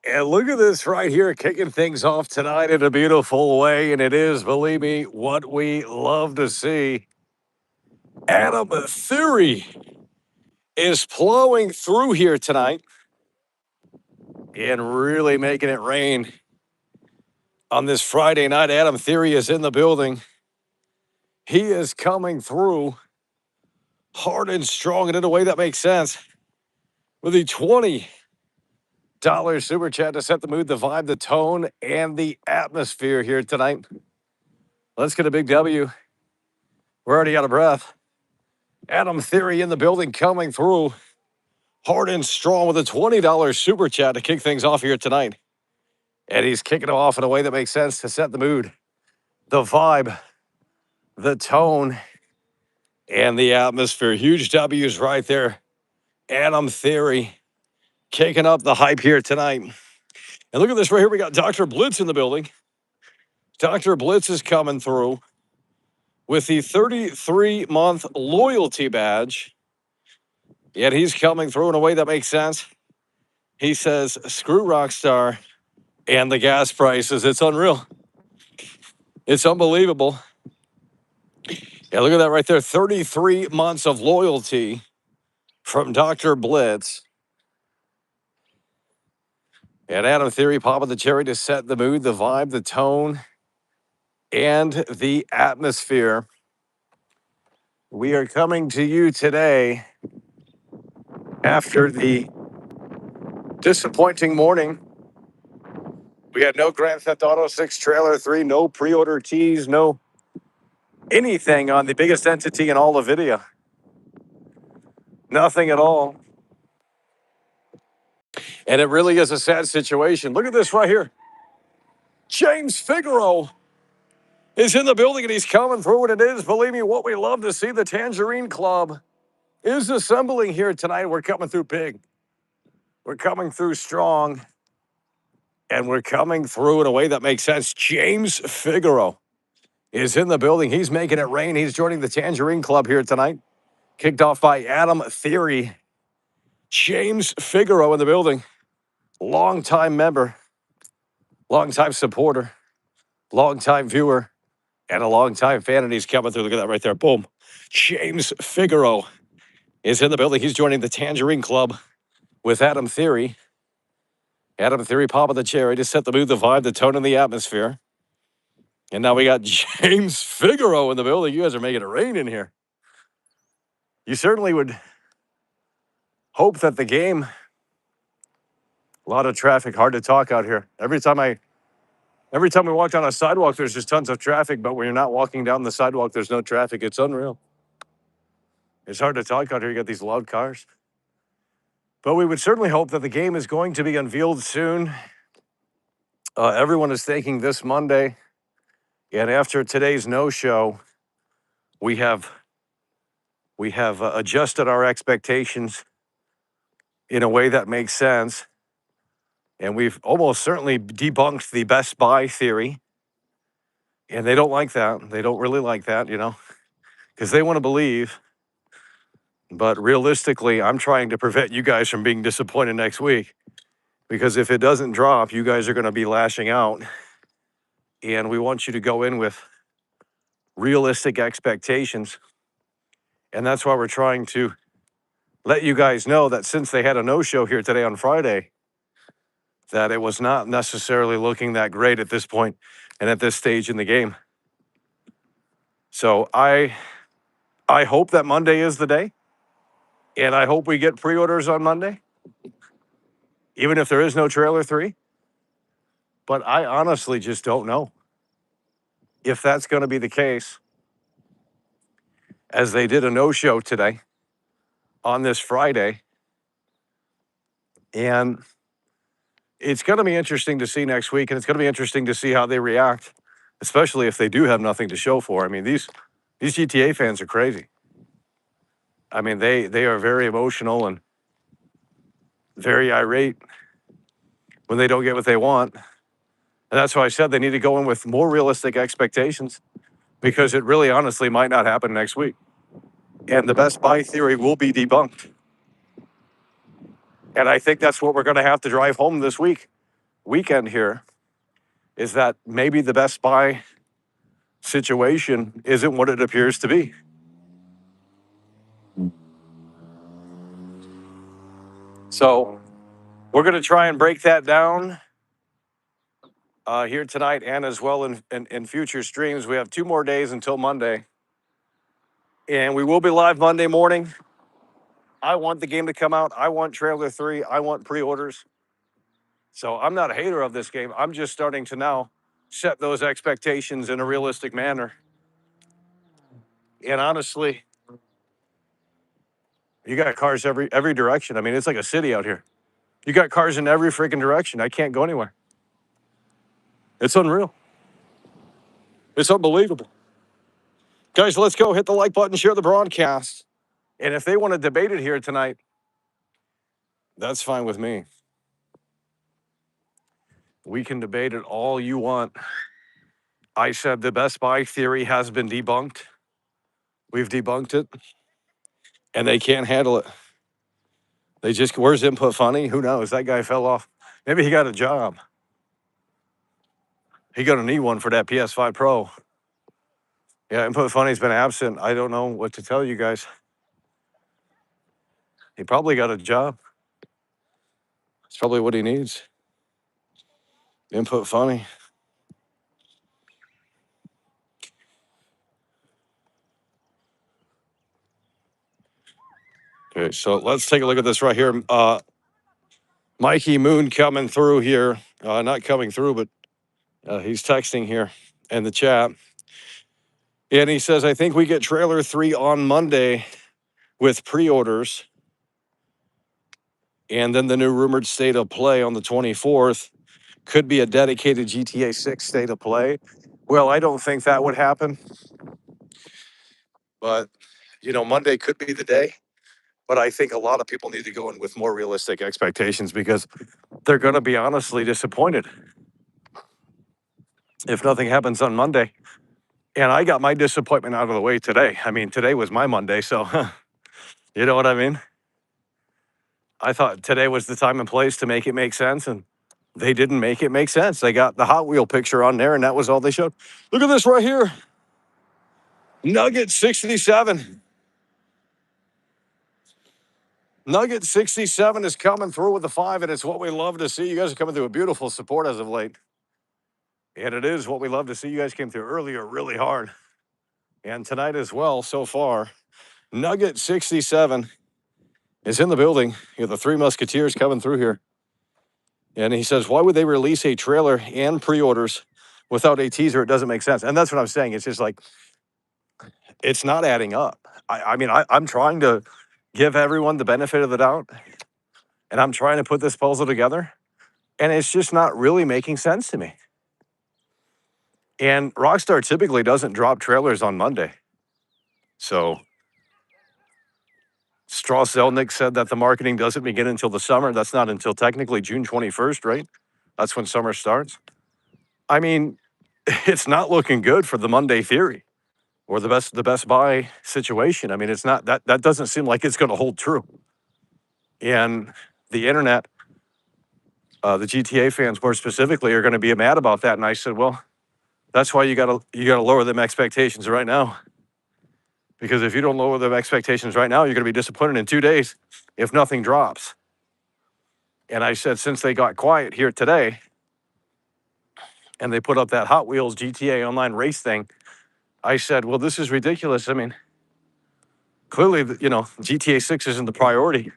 And look at this right here, kicking things off tonight in a beautiful way. And it is, believe me, what we love to see. Adam Theory is plowing through here tonight and really making it rain on this Friday night. Adam Theory is in the building. He is coming through hard and strong and in a way that makes sense with a $20 super chat to set the mood, the vibe, the tone, and the atmosphere here tonight. Let's get a big W. We're already out of breath. Adam Theory in the building coming through hard and strong with a $20 super chat to kick things off here tonight. And he's kicking it off in a way that makes sense to set the mood, the vibe, the tone, and the atmosphere. Huge W's right there. Adam Theory kicking up the hype here tonight. And look at this right here. We got Dr. Blitz in the building. Dr. Blitz is coming through with the 33-month loyalty badge. Yet he's coming through in a way that makes sense. He says, screw Rockstar and the gas prices. It's unreal. It's unbelievable. Yeah, look at that right there. 33 months of loyalty from Dr. Blitz. And Adam Theory popping the cherry to set the mood, the vibe, the tone, and the atmosphere. We are coming to you today after the disappointing morning. We had no Grand Theft Auto 6 Trailer 3, no pre-order tease, no anything on the biggest entity in all of video. Nothing at all. And it really is a sad situation. Look at this right here. James Figaro is in the building and he's coming through, and it is, believe me, what we love to see. The Tangerine Club is assembling here tonight. We're coming through big. We're coming through strong. And we're coming through in a way that makes sense. James Figaro is in the building. He's making it rain. He's joining the Tangerine Club here tonight. Kicked off by Adam Theory. James Figaro in the building. Longtime member, longtime supporter, longtime viewer, and a longtime fan. And he's coming through. Look at that right there. Boom. James Figaro is in the building. He's joining the Tangerine Club with Adam Theory. Adam Theory popping the cherry to set the mood, the vibe, the tone, and the atmosphere. And now we got James Figaro in the building. You guys are making it rain in here. You certainly would hope that the game, a lot of traffic, hard to talk out here. Every time we walk down a sidewalk, there's just tons of traffic. But when you're not walking down the sidewalk, there's no traffic. It's unreal. It's hard to talk out here. You got these loud cars. But we would certainly hope that the game is going to be unveiled soon. Everyone is thinking this Monday. And after today's no-show, we have adjusted our expectations in a way that makes sense. And we've almost certainly debunked the Best Buy theory. And they don't like that. They don't really like that, because they want to believe. But realistically, I'm trying to prevent you guys from being disappointed next week. Because if it doesn't drop, you guys are going to be lashing out. And we want you to go in with realistic expectations. And that's why we're trying to let you guys know that since they had a no-show here today on Friday, that it was not necessarily looking that great at this point and at this stage in the game. So I hope that Monday is the day. And I hope we get pre-orders on Monday, even if there is no Trailer 3. But I honestly just don't know if that's going to be the case, as they did a no-show today on this Friday. And it's going to be interesting to see next week, and it's going to be interesting to see how they react, especially if they do have nothing to show for. I mean, these GTA fans are crazy. I mean, they are very emotional and very irate when they don't get what they want. And that's why I said they need to go in with more realistic expectations. because it really honestly might not happen next week. And the Best Buy theory will be debunked. And I think that's what we're going to have to drive home this weekend here, is that maybe the Best Buy situation isn't what it appears to be. So we're going to try and break that down here tonight and as well in future streams. We have 2 more days until Monday. And we will be live Monday morning. I want the game to come out. I want trailer 3. I want pre-orders. So I'm not a hater of this game. I'm just starting to now set those expectations in a realistic manner. And honestly, you got cars every direction. I mean, it's like a city out here. You got cars in every freaking direction. I can't go anywhere. It's unreal. It's unbelievable. Guys, let's go. Hit the like button, share the broadcast. And if they want to debate it here tonight, that's fine with me. We can debate it all you want. I said the Best Buy theory has been debunked. We've debunked it. And they can't handle it. They just, where's Input Funny? Who knows? That guy fell off. Maybe he got a job. He got a need one for that PS5 Pro. Yeah, Input Funny's been absent. I don't know what to tell you guys. He probably got a job. That's probably what he needs. Input Funny. Okay, so let's take a look at this right here. Mikey Moon coming through here. Not coming through, but he's texting here in the chat. And he says, I think we get trailer 3 on Monday with pre-orders. And then the new rumored state of play on the 24th could be a dedicated GTA 6 state of play. Well, I don't think that would happen. But, Monday could be the day. But I think a lot of people need to go in with more realistic expectations because they're going to be honestly disappointed if nothing happens on Monday. And I got my disappointment out of the way today. I mean, today was my Monday, so you know what I mean? I thought today was the time and place to make it make sense, and they didn't make it make sense. They got the Hot Wheel picture on there, and that was all they showed. Look at this right here. Nugget 67. Nugget 67 is coming through with the 5, and it's what we love to see. You guys are coming through a beautiful support as of late. And it is what we love to see. You guys came through earlier really hard. And tonight as well, so far. Nugget 67 is in the building. You have the 3 Musketeers coming through here. And he says, why would they release a trailer and pre-orders without a teaser? It doesn't make sense. And that's what I'm saying. It's just like, it's not adding up. I'm trying to give everyone the benefit of the doubt. And I'm trying to put this puzzle together. And it's just not really making sense to me. And Rockstar typically doesn't drop trailers on Monday. So Strauss Zelnick said that the marketing doesn't begin until the summer. That's not until technically June 21st, right? That's when summer starts. I mean, it's not looking good for the Monday theory or the Best Buy situation. I mean, it's not that doesn't seem like it's going to hold true. And the internet, the GTA fans more specifically, are going to be mad about that. And I said, well, that's why you got to lower them expectations right now. Because if you don't lower them expectations right now, you're going to be disappointed in 2 days if nothing drops. And I said, since they got quiet here today and they put up that Hot Wheels GTA Online race thing, I said, well, this is ridiculous. I mean, clearly, GTA 6 isn't the priority.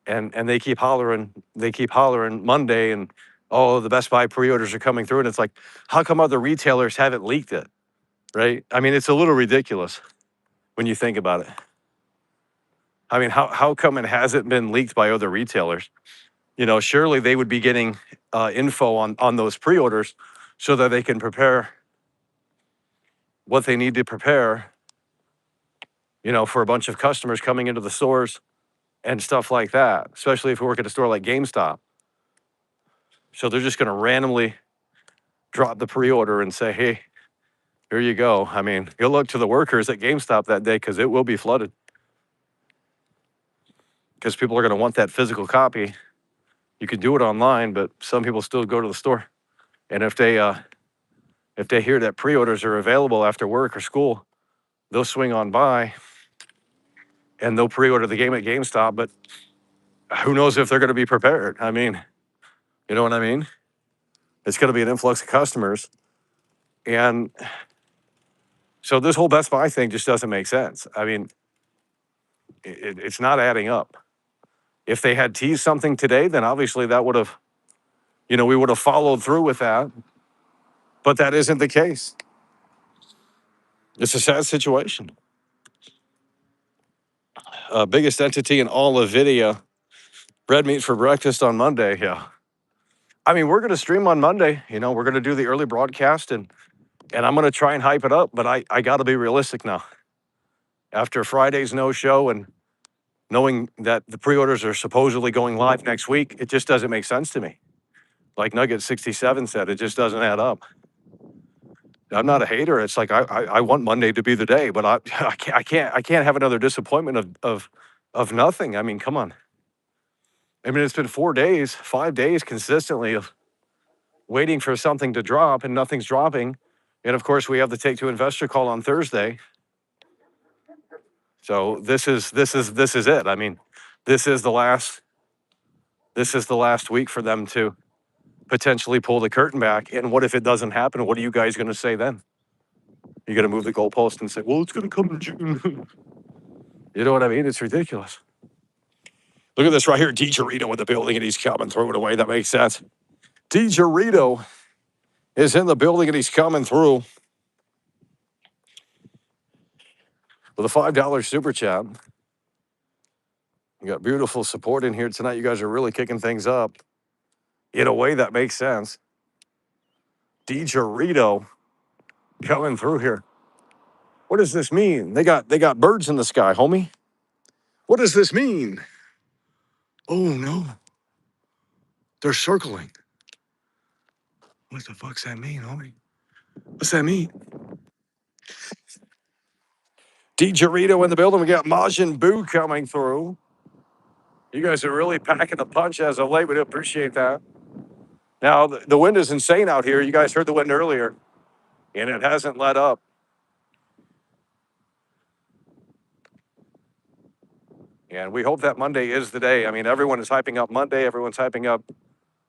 And they keep hollering Monday and, oh, the Best Buy pre-orders are coming through. And it's like, how come other retailers haven't leaked it, right? I mean, it's a little ridiculous when you think about it. I mean, how come it hasn't been leaked by other retailers? Surely they would be getting info on those pre-orders so that they can prepare what they need to prepare, for a bunch of customers coming into the stores and stuff like that, especially if we work at a store like GameStop. So they're just going to randomly drop the pre-order and say, hey, Here you go. I mean, good luck to the workers at GameStop that day because it will be flooded. Because people are going to want that physical copy. You can do it online, but some people still go to the store. And if they hear that pre-orders are available after work or school, they'll swing on by and they'll pre-order the game at GameStop. But who knows if they're going to be prepared? I mean, you know what I mean? It's going to be an influx of customers. And so this whole Best Buy thing just doesn't make sense. I mean, it's not adding up. If they had teased something today, then obviously that would have, we would have followed through with that. But that isn't the case. It's a sad situation. Biggest entity in all of video. Red meat for breakfast on Monday. Yeah. I mean, we're going to stream on Monday. We're going to do the early broadcast and I'm going to try and hype it up. But I got to be realistic now. After Friday's no show and knowing that the pre-orders are supposedly going live next week, it just doesn't make sense to me. Like Nugget 67 said, it just doesn't add up. I'm not a hater. It's like I want Monday to be the day, but I can't have another disappointment of nothing. I mean, come on. I mean, it's been 4 days, 5 days consistently of waiting for something to drop and nothing's dropping. And of course, we have the Take Two investor call on Thursday. So this is it. I mean, this is the last week for them to potentially pull the curtain back. And what if it doesn't happen? What are you guys going to say then? You're going to move the goalpost and say, well, it's going to come in June. You know what I mean? It's ridiculous. Look at this right here. DiGiorito in the building, and he's coming through in a way that makes sense. DiGiorito is in the building, and he's coming through with a $5 super chat. You got beautiful support in here tonight. You guys are really kicking things up in a way that makes sense. DiGiorito coming through here. What does this mean? They got birds in the sky, homie. What does this mean? Oh no. They're circling. What the fuck's that mean, homie? What's that mean? DiGiorito in the building. We got Majin Buu coming through. You guys are really packing a punch as of late. We do appreciate that. Now, the wind is insane out here. You guys heard the wind earlier, and it hasn't let up. And we hope that Monday is the day. I mean, everyone is hyping up Monday. Everyone's hyping up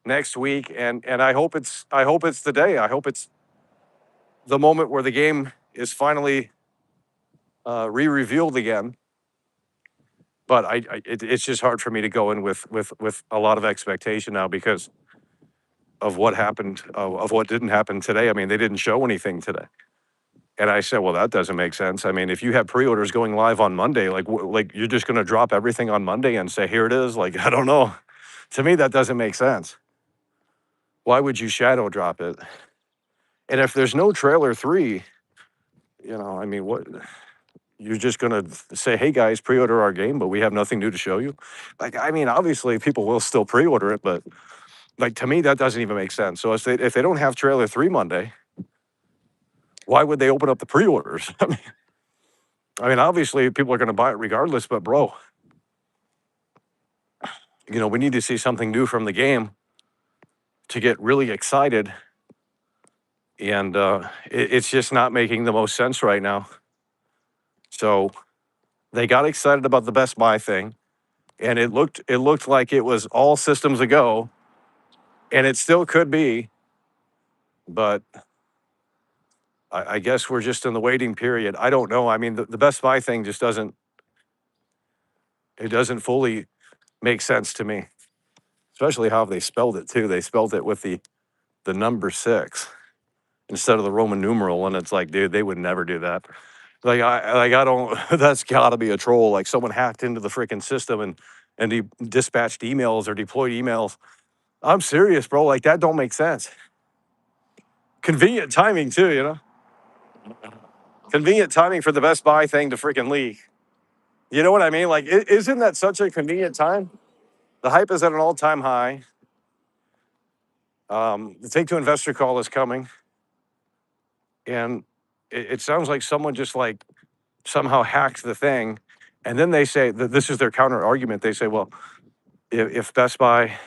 next week, and I hope it's the day. I hope it's the moment where the game is finally re-revealed again. But it's just hard for me to go in with a lot of expectation now because of what happened, of what didn't happen today. I mean, they didn't show anything today. And I said, well, that doesn't make sense. I mean, if you have pre-orders going live on Monday, like you're just going to drop everything on Monday and say, here it is? Like, I don't know. To me, that doesn't make sense. Why would you shadow drop it? And if there's no trailer 3, I mean, what? You're just going to say, hey, guys, pre-order our game, but we have nothing new to show you? Like, I mean, obviously, people will still pre-order it, but, like, to me, that doesn't even make sense. So if they don't have trailer 3 Monday, why would they open up the pre-orders? I mean, obviously, people are going to buy it regardless, but, bro, we need to see something new from the game to get really excited. And it's just not making the most sense right now. So they got excited about the Best Buy thing, and it looked like it was all systems a go, and it still could be, but I guess we're just in the waiting period. I don't know. I mean, the Best Buy thing just doesn't fully make sense to me, especially how they spelled it too. They spelled it with the number 6 instead of the Roman numeral, and it's like, dude, they would never do that. I don't. That's got to be a troll. Like someone hacked into the freaking system and dispatched emails or deployed emails. I'm serious, bro. Like that don't make sense. Convenient timing too, Convenient timing for the Best Buy thing to freaking leak. You know what I mean? Like, isn't that such a convenient time? The hype is at an all-time high. The Take Two investor call is coming, and it sounds like someone just like somehow hacked the thing. And then they say that this is their counter argument. They say, well, if Best Buy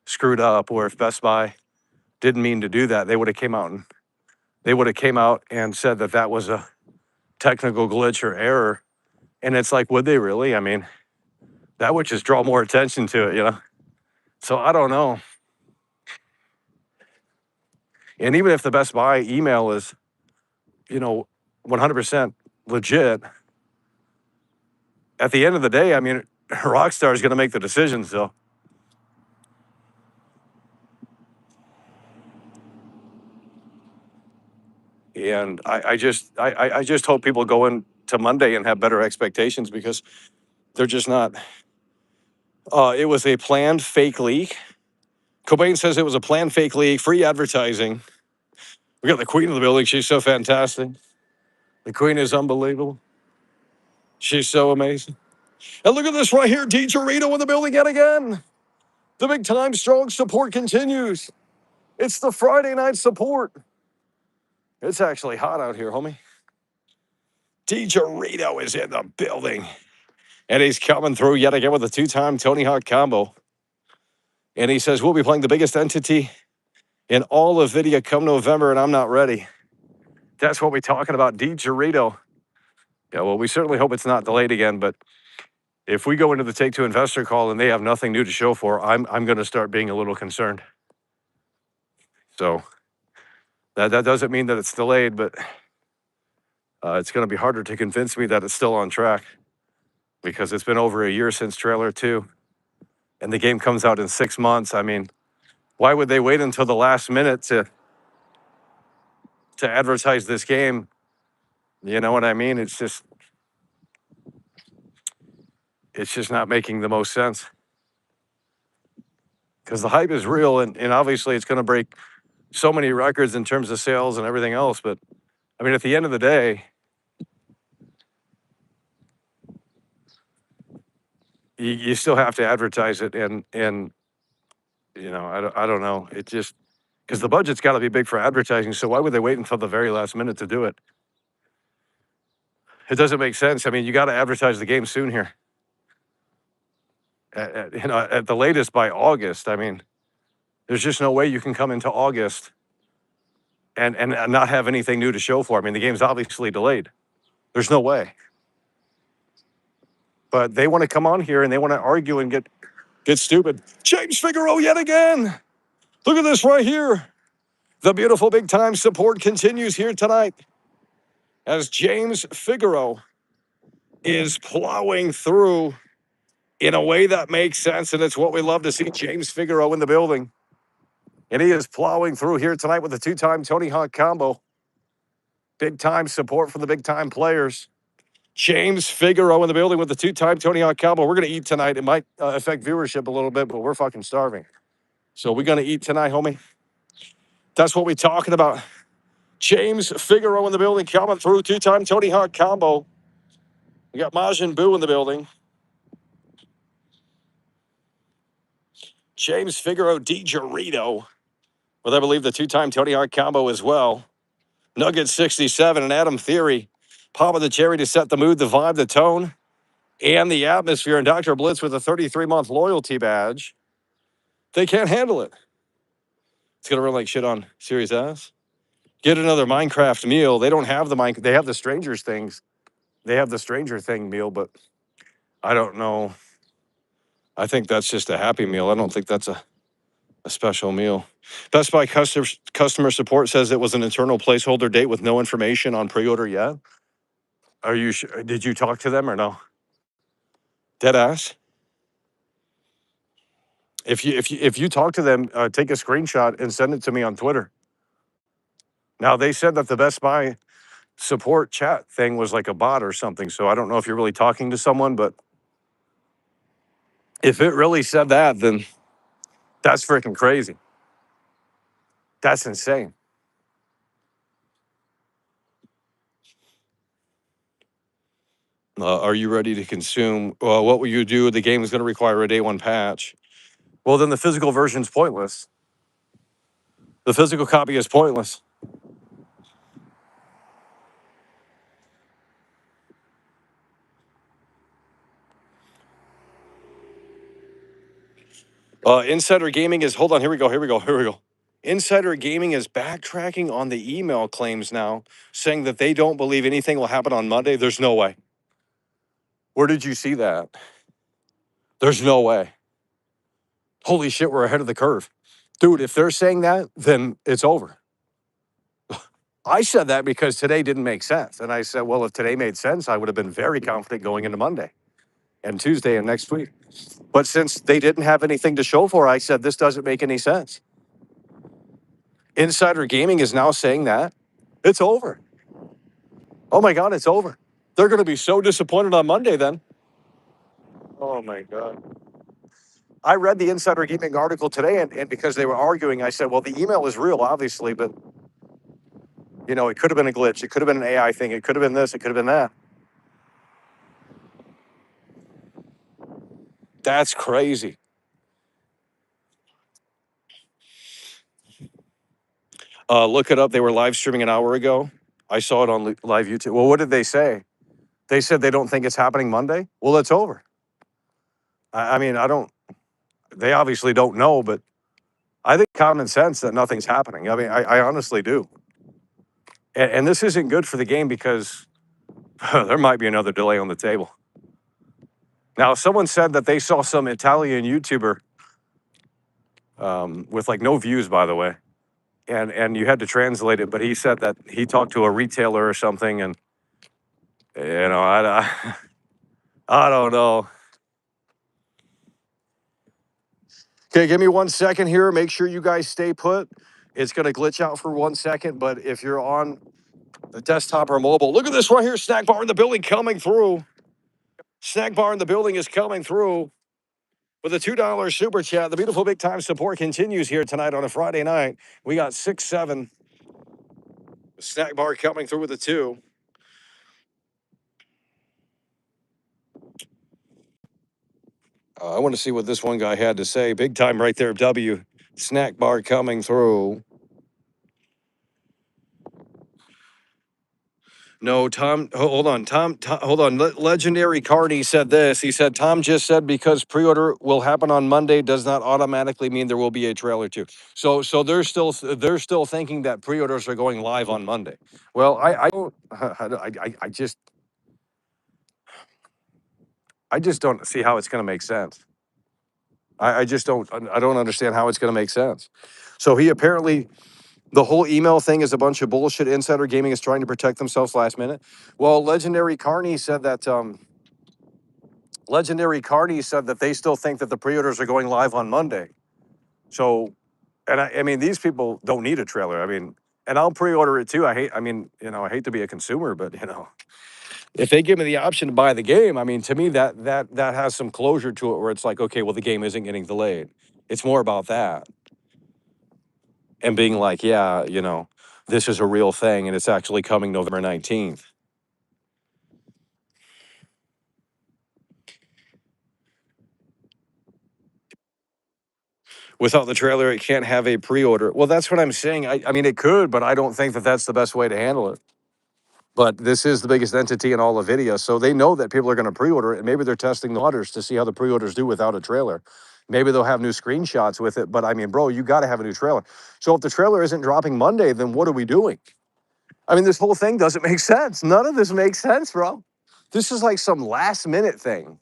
screwed up, or if Best Buy didn't mean to do that, they would have came out and said that that was a technical glitch or error. And it's like, would they really? I mean, that would just draw more attention to it, you know? So I don't know. And even if the Best Buy email is, 100% legit, at the end of the day, I mean, Rockstar is going to make the decisions, though. And I just hope people go into Monday and have better expectations, because they're just not. It was a planned fake leak. Cobain says it was a planned fake leak, free advertising. We got the Queen of the building. She's so fantastic. The Queen is unbelievable. She's so amazing. And look at this right here. DiGiorito in the building yet again. The big time strong support continues. It's the Friday night support. It's actually hot out here, homie. DiGiorito is in the building. And he's coming through yet again with a two-time Tony Hawk combo. And he says, we'll be playing the biggest entity in all of video come November, and I'm not ready. That's what we're talking about, DiGiorito. Yeah, well, we certainly hope it's not delayed again, but if we go into the Take-Two investor call and they have nothing new to show for, I'm going to start being a little concerned. So that doesn't mean that it's delayed, but it's going to be harder to convince me that it's still on track, because it's been over a year since trailer 2, and the game comes out in 6 months. I mean, why would they wait until the last minute to advertise this game? You know what I mean? It's just not making the most sense, because the hype is real, and obviously it's going to break so many records in terms of sales and everything else. But I mean, at the end of the day, you still have to advertise it, and I don't know. It just, because the budget's got to be big for advertising. So why would they wait until the very last minute to do it? It doesn't make sense. I mean, you got to advertise the game soon here. At the latest by August. I mean, there's just no way you can come into August and not have anything new to show for. I mean, the game's obviously delayed. There's no way. But they want to come on here and they want to argue and get stupid. James Figaro yet again. Look at this right here. The beautiful big time support continues here tonight, as James Figaro is plowing through in a way that makes sense, and it's what we love to see. James Figaro in the building, and he is plowing through here tonight with a two-time Tony Hawk combo. Big time support from the big time players. James Figaro in the building with the two-time Tony Hawk combo. We're going to eat tonight. It might affect viewership a little bit, but we're fucking starving. So we're going to eat tonight, homie. That's what we're talking about. James Figaro in the building, coming through, two-time Tony Hawk combo. We got Majin Buu in the building. James Figaro, DiGiorito, with I believe the two-time Tony Hawk combo as well. Nugget 67 and Adam Theory. Pop of the cherry to set the mood, the vibe, the tone, and the atmosphere. And Dr. Blitz with a 33-month loyalty badge. They can't handle it. It's going to run like shit on Series S. Get another Minecraft meal. They don't have they have the Strangers things. They have the Stranger Thing meal, but I don't know. I think that's just a Happy Meal. I don't think that's a special meal. Best Buy customer support says it was an internal placeholder date with no information on pre-order yet. Are you sure? Did you talk to them or no? Dead ass. If you talk to them, take a screenshot and send it to me on Twitter. Now, they said that the Best Buy support chat thing was like a bot or something, so I don't know if you're really talking to someone, but if it really said that, then that's freaking crazy. That's insane. Are you ready to consume? What will you do? The game is going to require a day one patch. Well, then the physical version's pointless. The physical copy is pointless. Insider Gaming is, hold on, here we go. Insider Gaming is backtracking on the email claims now, saying that they don't believe anything will happen on Monday. There's no way. Where did you see that? There's no way. Holy shit, we're ahead of the curve. Dude, if they're saying that, then it's over. I said that because today didn't make sense. And I said, well, if today made sense, I would have been very confident going into Monday and Tuesday and next week. But since they didn't have anything to show for, I said, this doesn't make any sense. Insider Gaming is now saying that it's over. Oh my God, it's over. They're going to be so disappointed on Monday then. Oh my God. I read the Insider Gaming article today, and because they were arguing, I said, well, the email is real, obviously, but, you know, it could have been a glitch. It could have been an AI thing. It could have been this. It could have been that. That's crazy. Look it up. They were live streaming an hour ago. I saw it on live YouTube. Well, what did they say? They said they don't think it's happening Monday. Well, it's over. I mean, they obviously don't know, but I think common sense that nothing's happening. I mean, I honestly do. And this isn't good for the game because there might be another delay on the table. Now, someone said that they saw some Italian YouTuber with like no views, by the way, and you had to translate it. But he said that he talked to a retailer or something, and you know, I don't know. Okay, give me 1 second here. Make sure you guys stay put. It's going to glitch out for 1 second, but if you're on the desktop or mobile, look at this right here. Snack bar in the building coming through. Snack bar in the building is coming through with a $2 super chat. The beautiful big time support continues here tonight on a Friday night. We got 6-7. Snack bar coming through with a 2. I want to see what this one guy had to say. Big time right there, W. Snack bar coming through. No, Tom, hold on. Tom, hold on. Legendary Carney said this. He said, Tom just said because pre-order will happen on Monday does not automatically mean there will be a trailer too. So they're still thinking that pre-orders are going live on Monday. Well, I don't, I just don't see how it's going to make sense. I don't understand how it's going to make sense. So he apparently, the whole email thing is a bunch of bullshit. Insider Gaming is trying to protect themselves last minute. Well, Legendary Carney said that they still think that the pre-orders are going live on Monday. So, and I mean, these people don't need a trailer. I mean, and I'll pre-order it too. I hate to be a consumer, but you know, if they give me the option to buy the game, I mean, to me that has some closure to it where it's like, okay, well, the game isn't getting delayed. It's more about that. And being like, yeah, you know, this is a real thing and it's actually coming November 19th. Without the trailer, it can't have a pre-order. Well, that's what I'm saying. I mean, it could, but I don't think that that's the best way to handle it. But this is the biggest entity in all of video, so they know that people are going to pre-order it, and maybe they're testing the waters to see how the pre-orders do without a trailer. Maybe they'll have new screenshots with it, but I mean, bro, you got to have a new trailer. So if the trailer isn't dropping Monday, then what are we doing? I mean, this whole thing doesn't make sense. None of this makes sense, bro. This is like some last minute thing.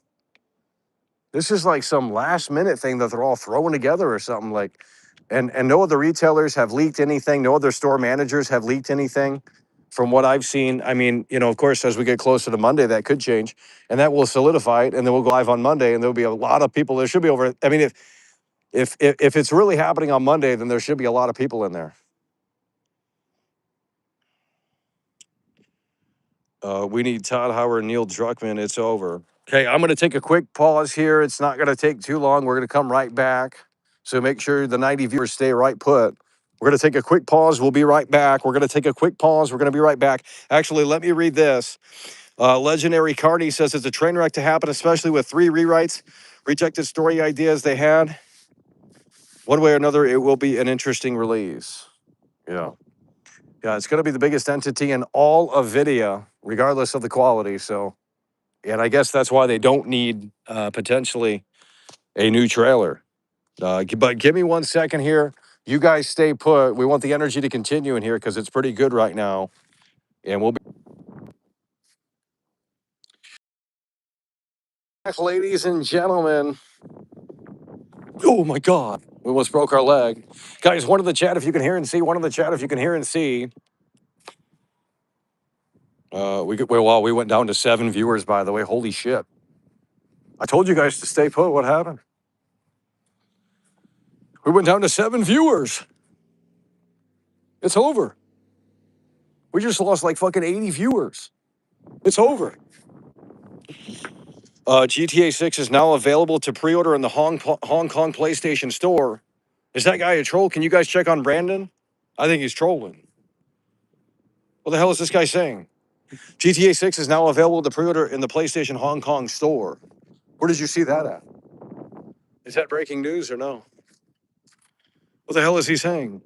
This is like some last minute thing that they're all throwing together or something like, and no other retailers have leaked anything. No other store managers have leaked anything from what I've seen. I mean, you know, of course, as we get closer to Monday, that could change and that will solidify it. And then we'll go live on Monday and there'll be a lot of people. There should be over, I mean, if it's really happening on Monday, then there should be a lot of people in there. We need Todd Howard, Neil Druckmann. It's over. Okay, I'm going to take a quick pause here. It's not going to take too long. We're going to come right back. So make sure the 90 viewers stay right put. We're going to take a quick pause. We'll be right back. We're going to take a quick pause. We're going to be right back. Actually, let me read this. Legendary Carney says it's a train wreck to happen, especially with 3 rewrites, rejected story ideas they had. One way or another, it will be an interesting release. Yeah. Yeah, it's going to be the biggest entity in all of video, regardless of the quality. So, and I guess that's why they don't need potentially a new trailer. But give me 1 second here. You guys stay put. We want the energy to continue in here because it's pretty good right now. And we'll be back, ladies and gentlemen. Oh my God. We almost broke our leg. Guys, one in the chat if you can hear and see. One in the chat if you can hear and see. We went down to 7 viewers, by the way. Holy shit. I told you guys to stay put. What happened? We went down to 7 viewers. It's over. We just lost like fucking 80 viewers. It's over. GTA 6 is now available to pre-order in the Hong Kong PlayStation Store. Is that guy a troll? Can you guys check on Brandon? I think he's trolling. What the hell is this guy saying? GTA 6 is now available to pre-order in the PlayStation Hong Kong store. Where did you see that at? Is that breaking news or no? What the hell is he saying?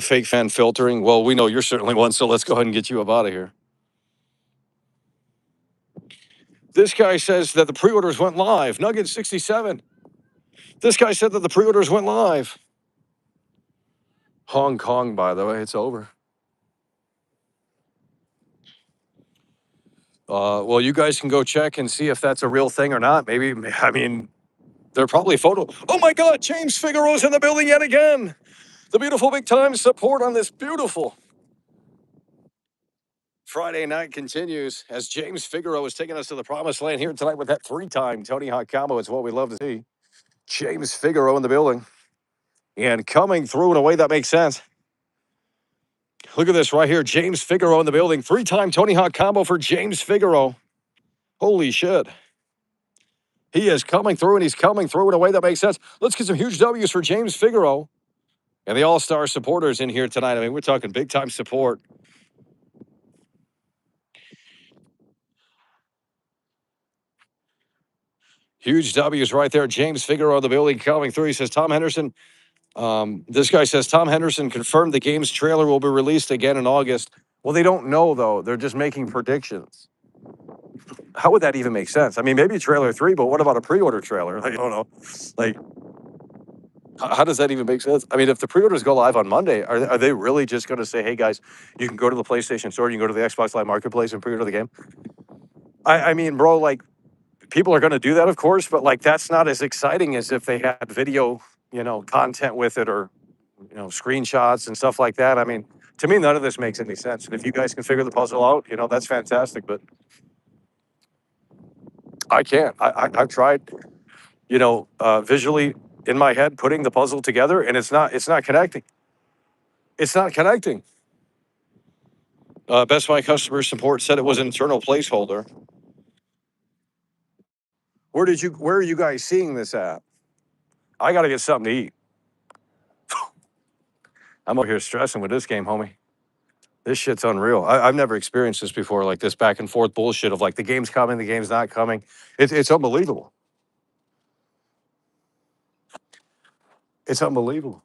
Fake fan filtering. Well, we know you're certainly one, so let's go ahead and get you up out of here. This guy says that the pre-orders went live. Nugget 67. This guy said that the pre-orders went live. Hong Kong, by the way, it's over. Well, you guys can go check and see if that's a real thing or not. Maybe, I mean, they're probably photo. Oh my God, James Figaro's in the building yet again. The beautiful big time support on this beautiful Friday night continues as James Figaro is taking us to the promised land here tonight with that 3-time Tony Hawk combo. It's what we love to see. James Figaro in the building and coming through in a way that makes sense. Look at this right here. James Figaro in the building. 3-time Tony Hawk combo for James Figaro. Holy shit. He is coming through, and he's coming through in a way that makes sense. Let's get some huge W's for James Figaro and the all-star supporters in here tonight. I mean, we're talking big-time support. Huge W's right there. James Figaro in the building coming through. He says, Tom Henderson. This guy says, Tom Henderson confirmed the game's trailer will be released again in August. Well, they don't know, though. They're just making predictions. How would that even make sense? I mean, maybe trailer 3, but what about a pre-order trailer? Like, I don't know. Like, how does that even make sense? I mean, if the pre-orders go live on Monday, are they really just going to say, hey, guys, you can go to the PlayStation Store, you can go to the Xbox Live Marketplace and pre-order the game? I mean, bro, like, people are going to do that, of course, but, like, that's not as exciting as if they had video, content with it or, screenshots and stuff like that. I mean, to me, none of this makes any sense. And if you guys can figure the puzzle out, that's fantastic, but I can't. I've tried, visually in my head putting the puzzle together, and it's not connecting. It's not connecting. Best Buy customer support said it was an internal placeholder. Where are you guys seeing this at? I got to get something to eat. I'm over here stressing with this game, homie. This shit's unreal. I've never experienced this before, like this back and forth bullshit of like the game's coming, the game's not coming. It's unbelievable. It's unbelievable.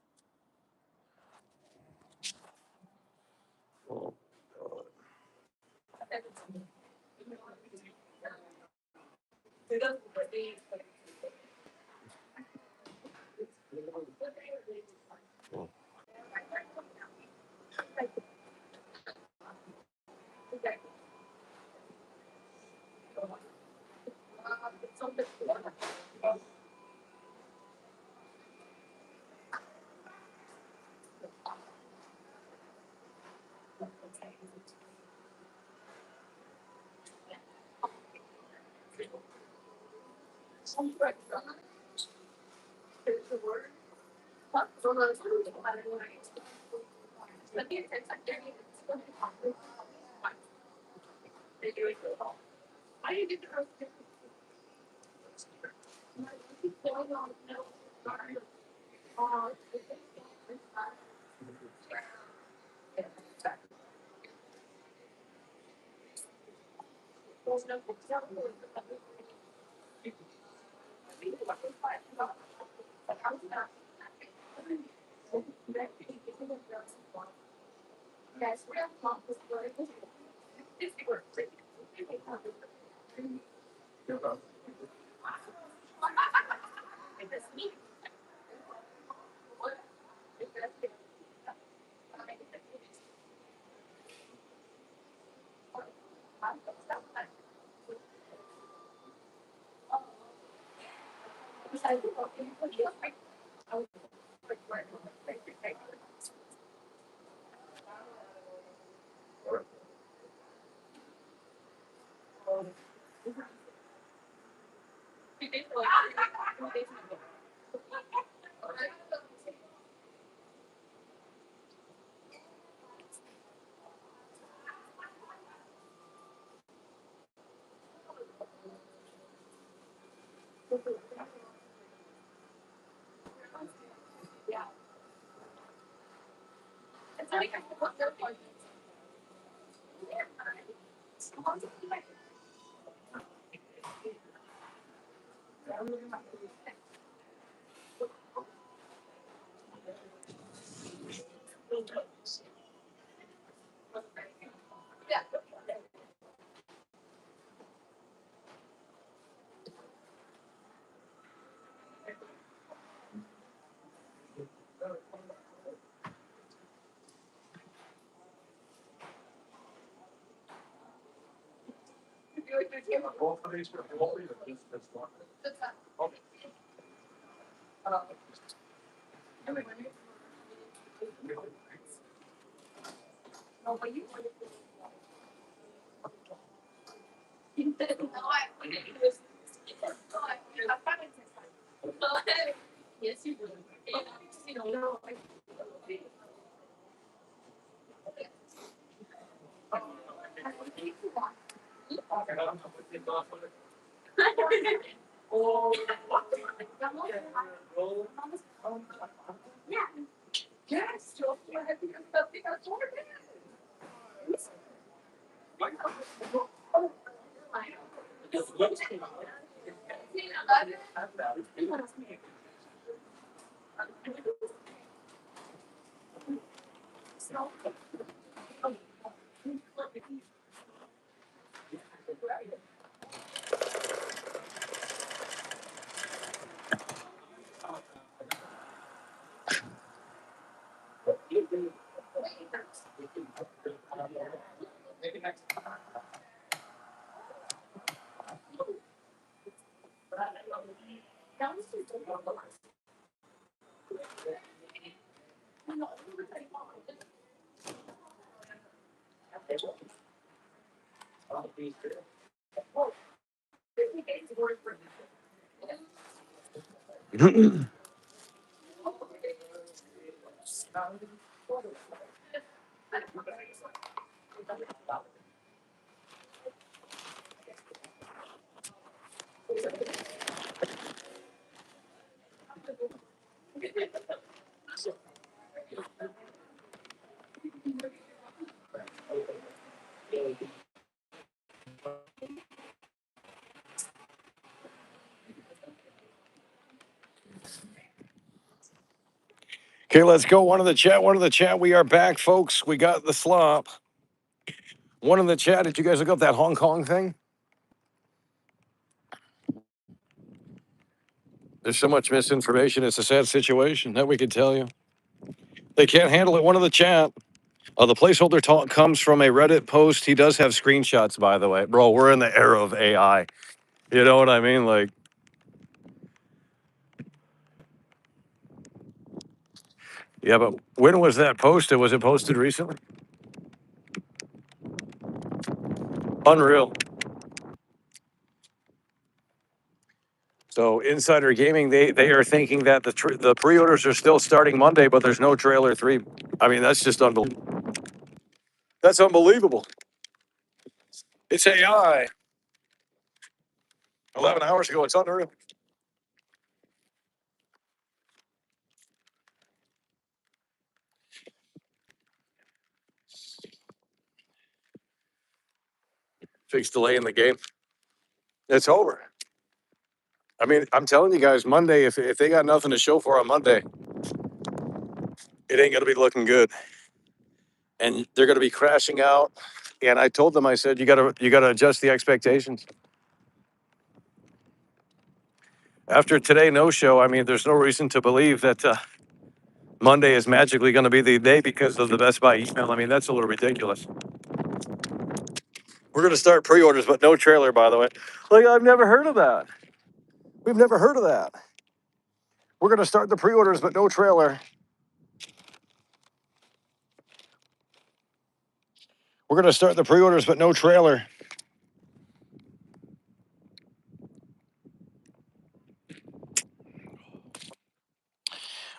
Okay, let's go. One in the chat. One in the chat. We are back, folks. We got the slop. One in the chat. Did you guys look up that Hong Kong thing? There's so much misinformation. It's a sad situation that we could tell you. They can't handle it. One in the chat. The placeholder talk comes from a Reddit post. He does have screenshots, by the way. Bro, we're in the era of AI. You know what I mean? Like, yeah, but when was that posted? Was it posted recently? Unreal. So Insider Gaming, they are thinking that the pre-orders are still starting Monday, but there's no trailer 3. I mean, that's just unbelievable. That's unbelievable. It's AI. 11 hours ago, it's unreal. Fixed delay in the game. It's over. I mean, I'm telling you guys, Monday, if they got nothing to show for on Monday, it ain't gonna be looking good. And they're gonna be crashing out. And I told them, I said, you gotta adjust the expectations. After today no show, I mean, there's no reason to believe that Monday is magically going to be the day because of the Best Buy email. I mean, that's a little ridiculous. We're going to start pre-orders, but no trailer, by the way. Like, I've never heard of that. We've never heard of that. We're going to start the pre-orders, but no trailer. We're going to start the pre-orders, but no trailer.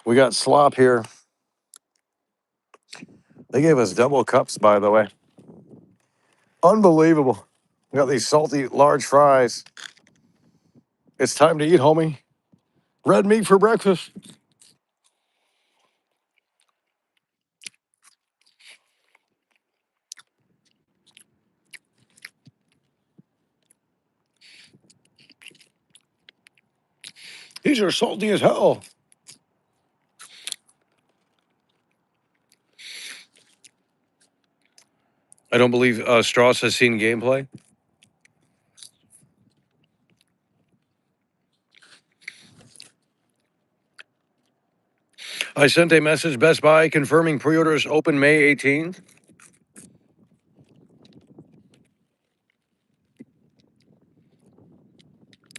We got slop here. They gave us double cups, by the way. Unbelievable. We got these salty, large fries. It's time to eat, homie. Red meat for breakfast. These are salty as hell. I don't believe Strauss has seen gameplay. I sent a message, Best Buy, confirming pre-orders open May 18th.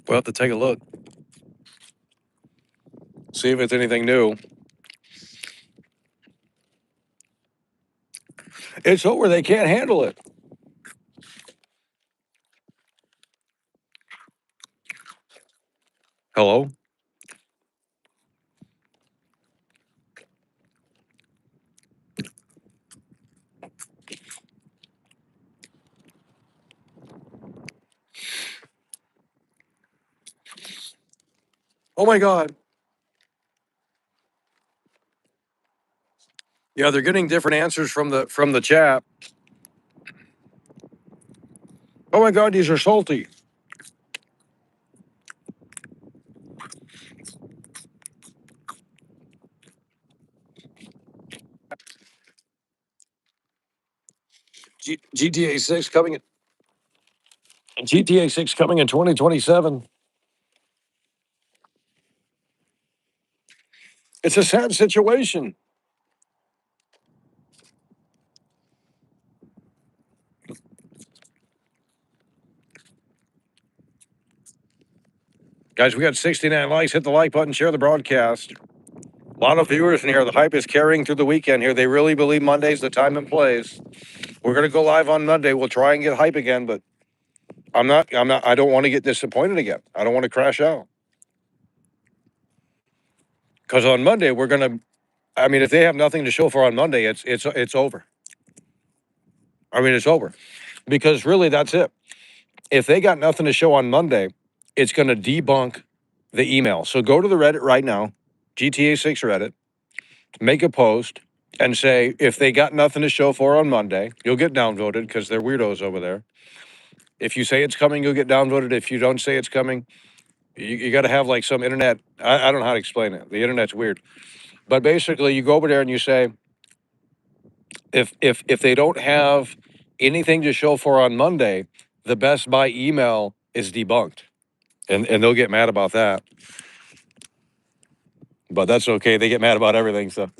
We'll have to take a look. See if it's anything new. It's over. They can't handle it. Hello? Oh my God. Yeah, they're getting different answers from the chat. Oh my God, these are salty. GTA 6 coming. GTA 6 coming in 2027. It's a sad situation. Guys, we got 69 likes. Hit the like button, share the broadcast. A lot of viewers in here. The hype is carrying through the weekend here. They really believe Monday's the time and place. We're going to go live on Monday. We'll try and get hype again, but I don't want to get disappointed again. I don't want to crash out. Because on Monday, we're going to, I mean, if they have nothing to show for on Monday, it's over. I mean, it's over. Because really, that's it. If they got nothing to show on Monday, it's going to debunk the email. So go to the Reddit right now, GTA 6 Reddit, make a post, and say, if they got nothing to show for on Monday, you'll get downvoted because they're weirdos over there. If you say it's coming, you'll get downvoted. If you don't say it's coming, you got to have like some internet. I don't know how to explain it. The internet's weird. But basically, you go over there and you say, if they don't have anything to show for on Monday, the Best Buy email is debunked. And they'll get mad about that. But that's okay. They get mad about everything. So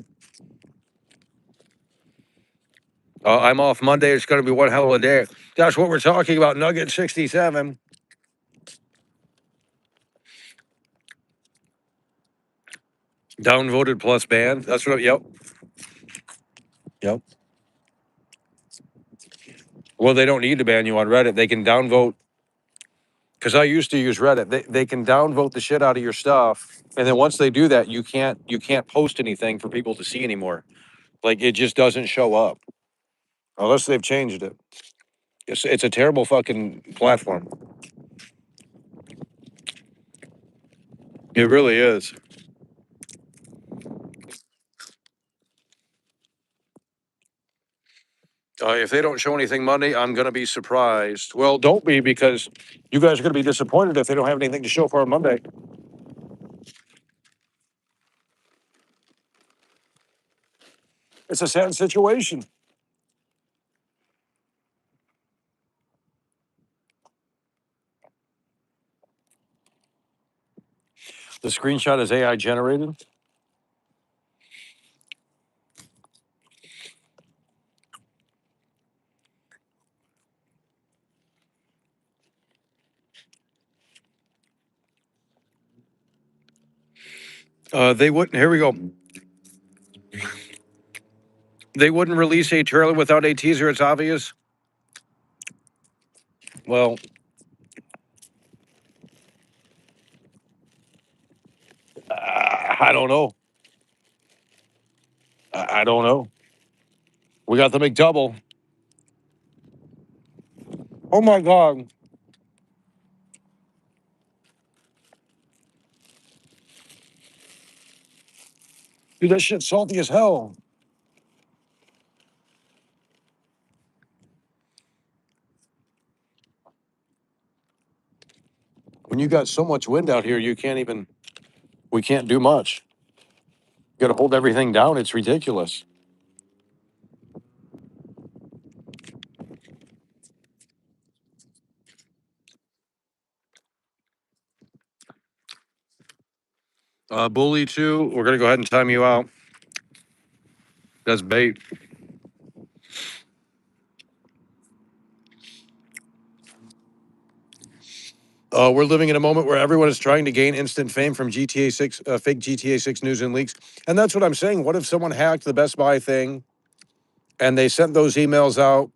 I'm off Monday. It's going to be one hell of a day. That's what we're talking about. Nugget 67. Downvoted plus banned. That's what. Yep. Yep. Well, they don't need to ban you on Reddit. They can downvote. Because I used to use Reddit. They can downvote the shit out of your stuff, and then once they do that, you can't post anything for people to see anymore. Like it just doesn't show up unless they've changed it. It's a terrible fucking platform. It really is. If they don't show anything Monday, I'm going to be surprised. Well, don't be because you guys are going to be disappointed if they don't have anything to show for on Monday. It's a sad situation. The screenshot is AI generated. They wouldn't. Here we go. They wouldn't release a trailer without a teaser. It's obvious. Well, I don't know. I don't know. We got the McDouble. Oh my God. Dude, that shit's salty as hell. When you got so much wind out here, we can't do much. You got to hold everything down. It's ridiculous. Bully 2, we're going to go ahead and time you out. That's bait. We're living in a moment where everyone is trying to gain instant fame from GTA 6, fake GTA 6 news and leaks. And that's what I'm saying. What if someone hacked the Best Buy thing and they sent those emails out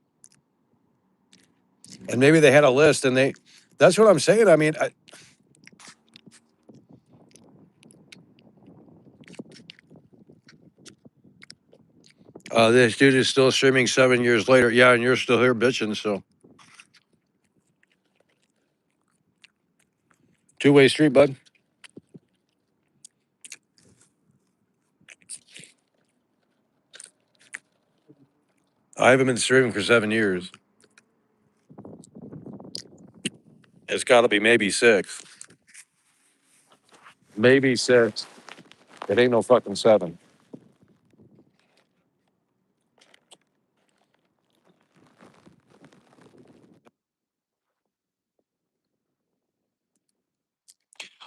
and maybe they had a list and that's what I'm saying. I mean, this dude is still streaming 7 years later. Yeah, and you're still here bitching. So two-way street, bud. I haven't been streaming for 7 years. It's got to be maybe 6. Maybe 6. It ain't no fucking 7.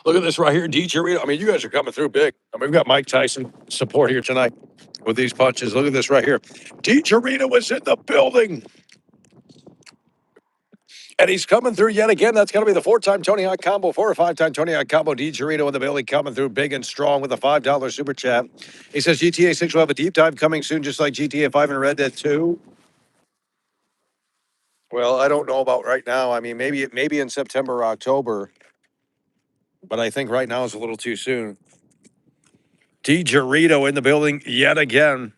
Look at this right here, DJ. I mean, you guys are coming through big. I mean, we've got Mike Tyson support here tonight with these punches. Look at this right here. DJ Rita was in the building. And he's coming through yet again. That's going to be the 4-time Tony Hawk combo, 4 or 5-time Tony Hawk combo. DJ Rita in the building coming through big and strong with a $5 super chat. He says GTA 6 will have a deep dive coming soon, just like GTA 5 and Red Dead 2. Well, I don't know about right now. I mean, maybe in September or October, but I think right now is a little too soon. DJ Rito in the building yet again.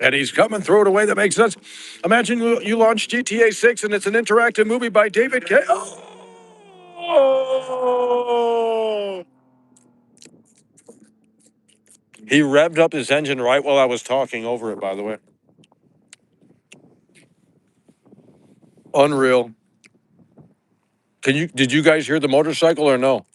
And he's coming through in a way that makes sense. Imagine you launch GTA 6 and it's an interactive movie by David K. Oh! He revved up his engine right while I was talking over it, by the way. Unreal. Did you guys hear the motorcycle or no?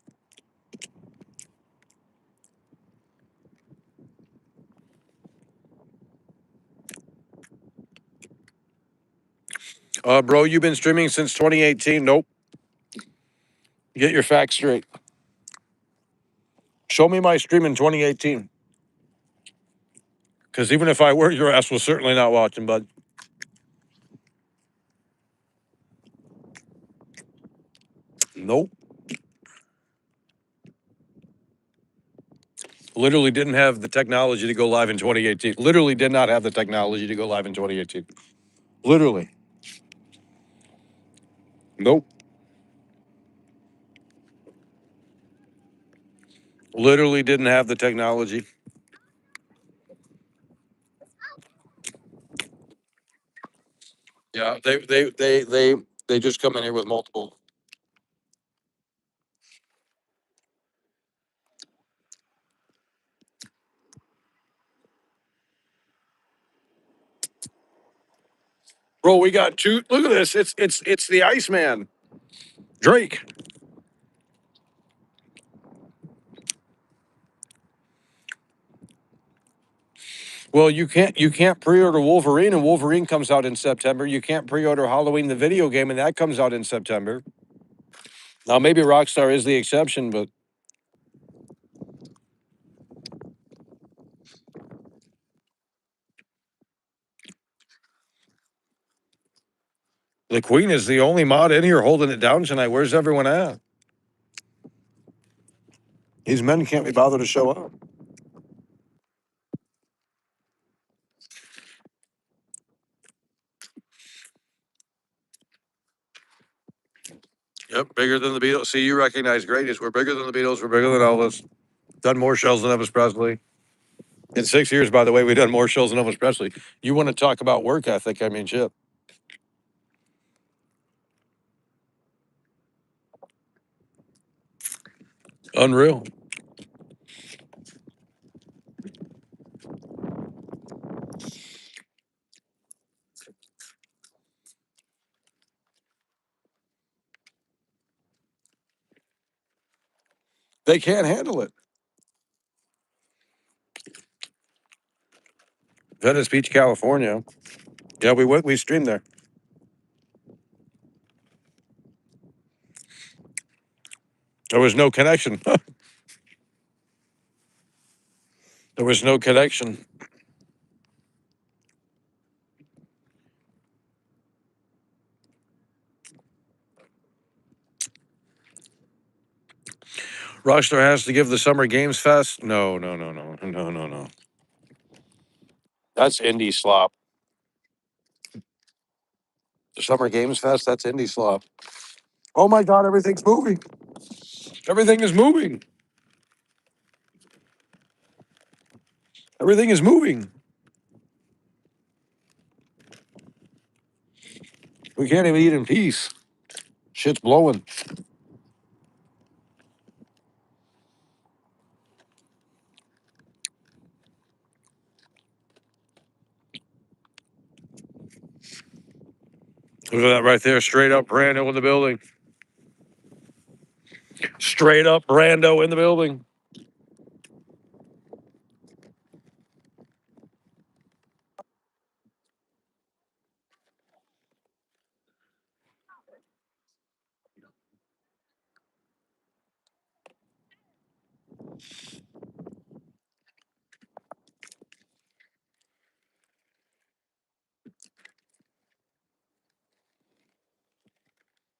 Bro, you've been streaming since 2018. Nope. Get your facts straight. Show me my stream in 2018. Because even if I were, your ass was certainly not watching, bud. Nope. Literally didn't have the technology to go live in 2018. Literally did not have the technology to go live in 2018. Literally. Nope. Literally didn't have the technology. Yeah, they just come in here with multiple. Bro, we got two. Look at this. It's the Iceman. Drake. Well, you can't pre-order Wolverine, and Wolverine comes out in September. You can't pre-order Halloween the video game, and that comes out in September. Now maybe Rockstar is the exception, but the Queen is the only mod in here holding it down tonight. Where's everyone at? These men can't be bothered to show up. Yep, bigger than the Beatles. See, you recognize greatest. We're bigger than the Beatles. We're bigger than Elvis. Done more shows than Elvis Presley. In 6 years, by the way, we've done more shows than Elvis Presley. You want to talk about work ethic? I mean, shit. Unreal. They can't handle it. Venice Beach, California. Yeah, we streamed there. There was no connection. There was no connection. Rockstar has to give the Summer Games Fest. No, no, no, no, no, no, no. That's indie slop. The Summer Games Fest. That's indie slop. Oh my God! Everything's moving. Everything is moving. Everything is moving. We can't even eat in peace. Shit's blowing. Look at that right there. Straight up Brando in the building. Straight up Brando in the building.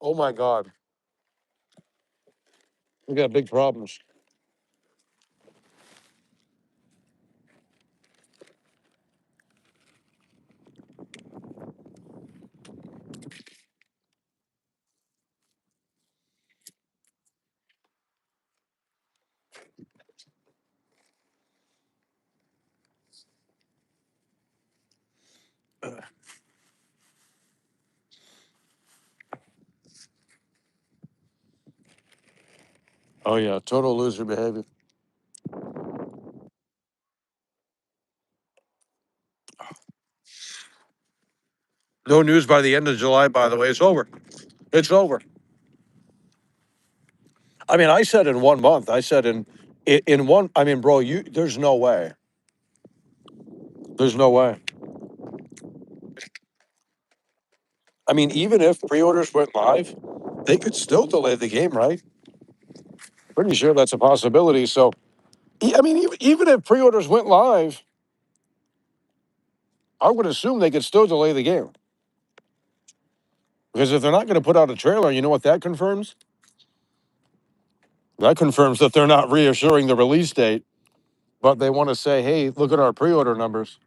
Oh my God. We got big problems. Oh yeah, total loser behavior. No news by the end of July, by the way. It's over. It's over. I mean, I said in 1 month. I said in one. I mean, bro, you. There's no way. There's no way. I mean, even if pre-orders went live, they could still delay the game, right? Pretty sure that's a possibility. So, I mean, even if pre-orders went live, I would assume they could still delay the game. Because if they're not going to put out a trailer, you know what that confirms? That confirms that they're not reassuring the release date, but they want to say, "Hey, look at our pre-order numbers."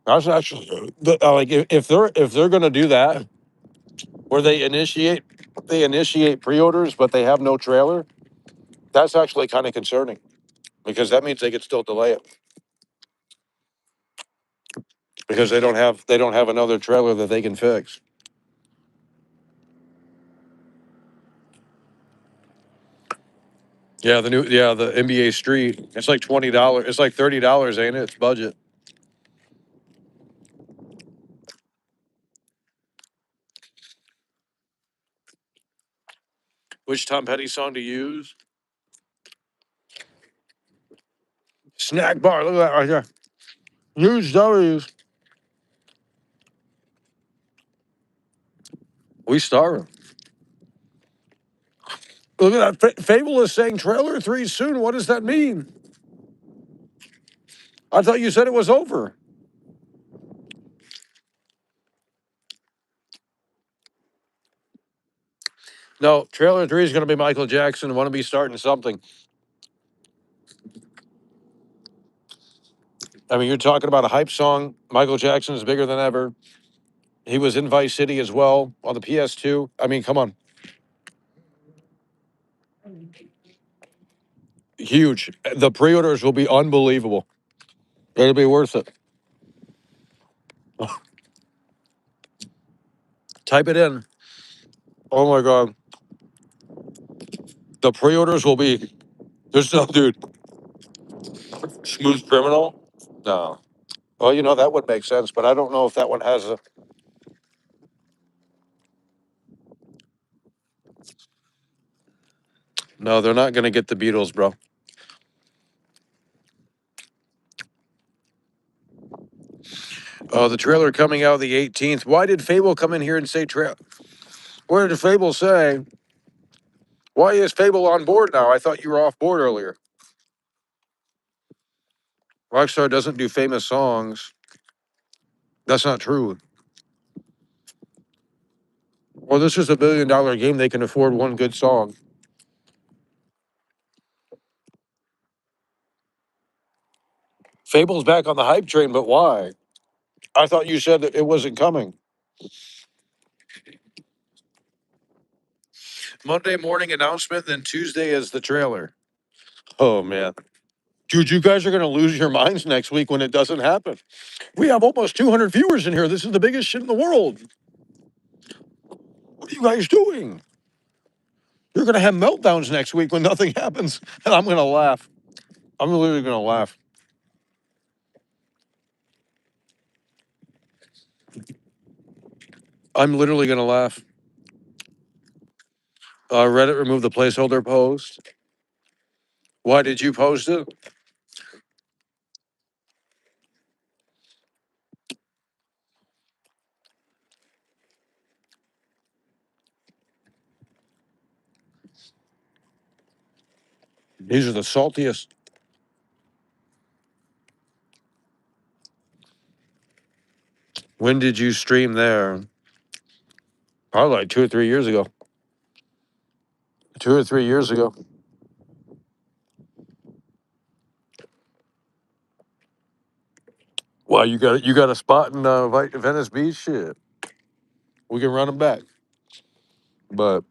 That's actually like if they're going to do that, where they initiate pre-orders, but they have no trailer. That's actually kind of concerning because that means they could still delay it because they don't have another trailer that they can fix. Yeah, the NBA Street. It's like $20. It's like $30, ain't it? It's budget. Which Tom Petty song to use? Snack bar. Look at that right there. Huge W's. We starving. Look at that. Fable is saying trailer 3 soon. What does that mean? I thought you said it was over. No, trailer 3 is going to be Michael Jackson. Want to be starting something. I mean, you're talking about a hype song. Michael Jackson is bigger than ever. He was in Vice City as well on the PS2. I mean, come on. Huge. The pre-orders will be unbelievable. It'll be worth it. Type it in. Oh my God. The pre-orders will be. There's no dude. Smooth Criminal? No. Well, that would make sense, but I don't know if that one has a. No, they're not going to get the Beatles, bro. The trailer coming out the 18th. Why did Fable come in here and say trail? What did Fable say? Why is Fable on board now? I thought you were off board earlier. Rockstar doesn't do famous songs. That's not true. Well, this is a $1 billion game. They can afford one good song. Fable's back on the hype train, but why? I thought you said that it wasn't coming. Monday morning announcement, then Tuesday is the trailer. Oh, man. Dude, you guys are going to lose your minds next week when it doesn't happen. We have almost 200 viewers in here. This is the biggest shit in the world. What are you guys doing? You're going to have meltdowns next week when nothing happens, and I'm going to laugh. I'm literally going to laugh. I'm literally going to laugh. Reddit removed the placeholder post. Why did you post it? These are the saltiest. When did you stream there? Probably like 2 or 3 years ago. 2 or 3 years ago. Well, you got a spot in Venice Beach. Shit, we can run them back. But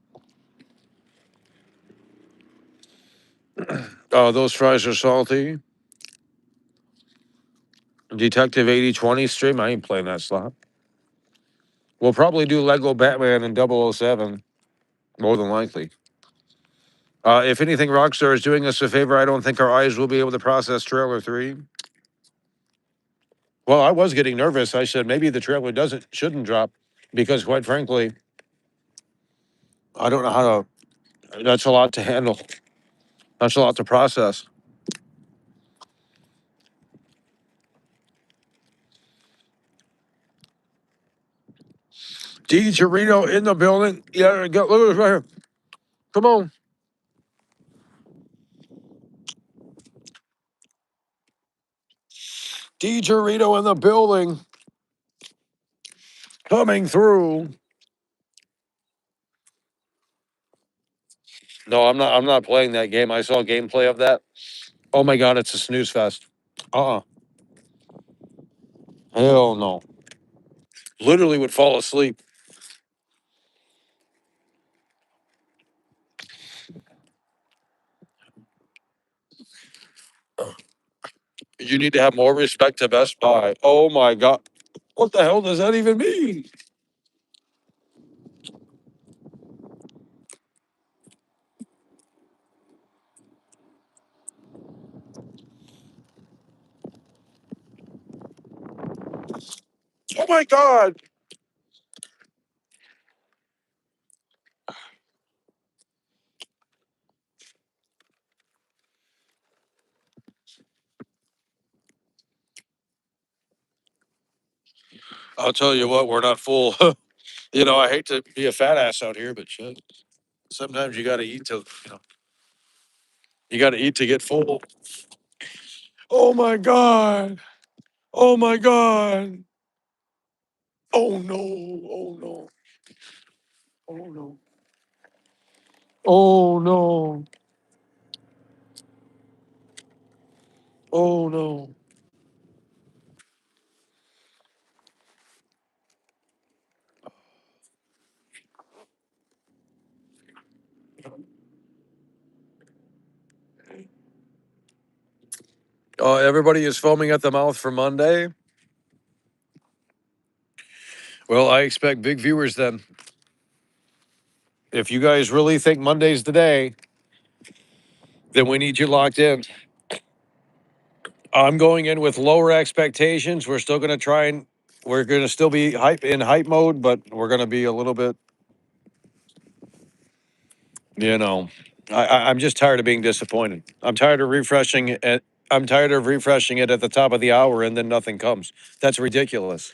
those fries are salty. Detective 8020 stream. I ain't playing that slot. We'll probably do Lego Batman and 007, more than likely. If anything, Rockstar is doing us a favor. I don't think our eyes will be able to process trailer 3. Well, I was getting nervous. I said maybe the trailer shouldn't drop because, quite frankly, I don't know how to. That's a lot to handle. That's a lot to process. D. Chirino in the building. Yeah, look at this right here. Come on. D. Chirino in the building. Coming through. No, I'm not playing that game. I saw gameplay of that. Oh my god, it's a snooze fest. Uh-uh. Hell no. Literally would fall asleep. You need to have more respect to Best Buy. Oh my god. What the hell does that even mean? Oh my god. I'll tell you what, we're not full. I hate to be a fat ass out here, but shit. Sometimes you got to eat you got to eat to get full. Oh my God. Oh my God. Oh no. Oh no. Oh no. Oh no. Oh no. Everybody is foaming at the mouth for Monday. Well, I expect big viewers then. If you guys really think Monday's the day, then we need you locked in. I'm going in with lower expectations. We're still going to we're going to still be hype mode, but we're going to be a little bit, you know, I'm just tired of being disappointed. I'm tired of refreshing it. I'm tired of refreshing it at the top of the hour and then nothing comes. That's ridiculous.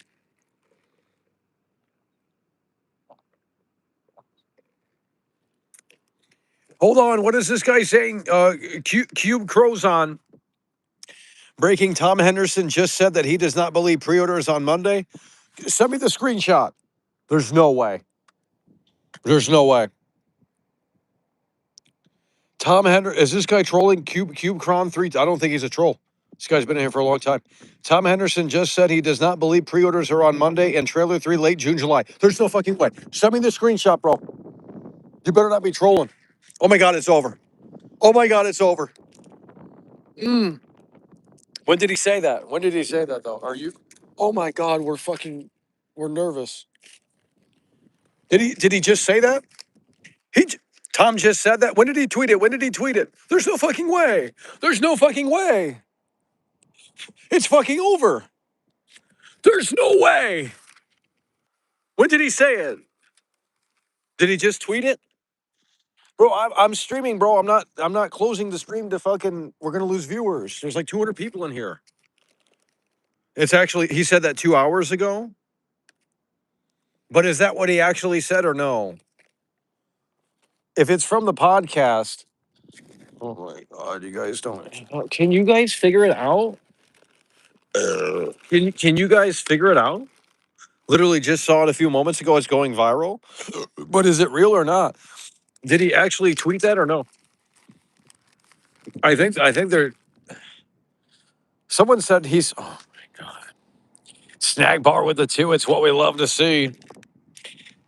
Hold on. What is this guy saying? Cube Crows on. Breaking Tom Henderson just said that he does not believe pre-orders on Monday. Send me the screenshot. There's no way. There's no way. Tom Henderson, is this guy trolling Cube Cron 3? I don't think he's a troll. This guy's been in here for a long time. Tom Henderson just said he does not believe pre-orders are on Monday and trailer 3 late June, July. There's no fucking way. Send me the screenshot, bro. You better not be trolling. Oh my God, it's over. Oh my God, it's over. When did he say that? When did he say that, though? Are you? Oh my God, we're nervous. Did he just say that? Tom just said that? When did he tweet it? When did he tweet it? There's no fucking way. There's no fucking way. It's fucking over. There's no way. When did he say it? Did he just tweet it? Bro, I'm streaming, bro. I'm not closing the stream to fucking we're gonna lose viewers. There's like 200 people in here. It's actually he said that 2 hours ago. But is that what he actually said or no? If it's from the podcast, oh my God, you guys don't. Can you guys figure it out? Can you guys figure it out? Literally just saw it a few moments ago. It's going viral. But is it real or not? Did he actually tweet that or no? I think they're. Someone said he's. Oh my God. Snack bar with the 2. It's what we love to see.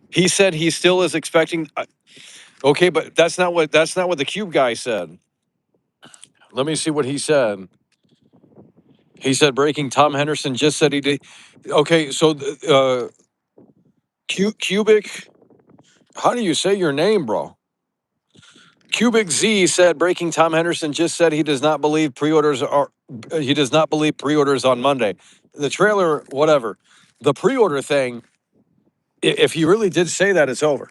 He said he still is expecting. Okay, but that's not what the Cube guy said. Let me see what he said. He said breaking. Tom Henderson just said he did. Okay, so Cubic. How do you say your name, bro? Cubic Z said breaking. Tom Henderson just said he does not believe pre-orders are. He does not believe pre-orders on Monday. The trailer, whatever. The pre-order thing. If he really did say that, it's over.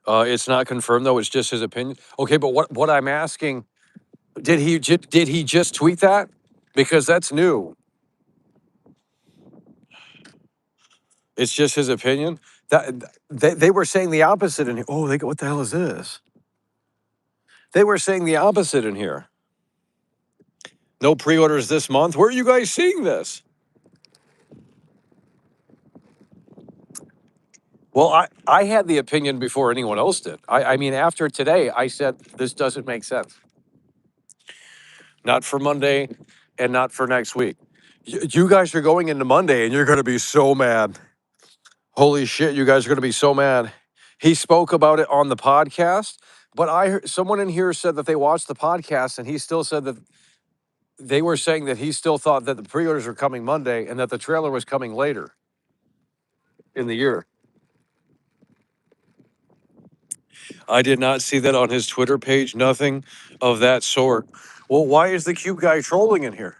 It's not confirmed though. It's just his opinion. Okay, but what I'm asking, did he just tweet that? Because that's new. It's just his opinion. That they were saying the opposite in here. Oh, they go, what the hell is this? They were saying the opposite in here. No pre-orders this month. Where are you guys seeing this? Well, I had the opinion before anyone else did. I mean, after today, I said this doesn't make sense. Not for Monday, and not for next week. You guys are going into Monday, and you're going to be so mad. Holy shit, you guys are going to be so mad. He spoke about it on the podcast, but I heard someone in here said that they watched the podcast, and he still said that they were saying that he still thought that the pre-orders were coming Monday and that the trailer was coming later in the year. I did not see that on his Twitter page. Nothing of that sort. Well, why is the Cube guy trolling in here?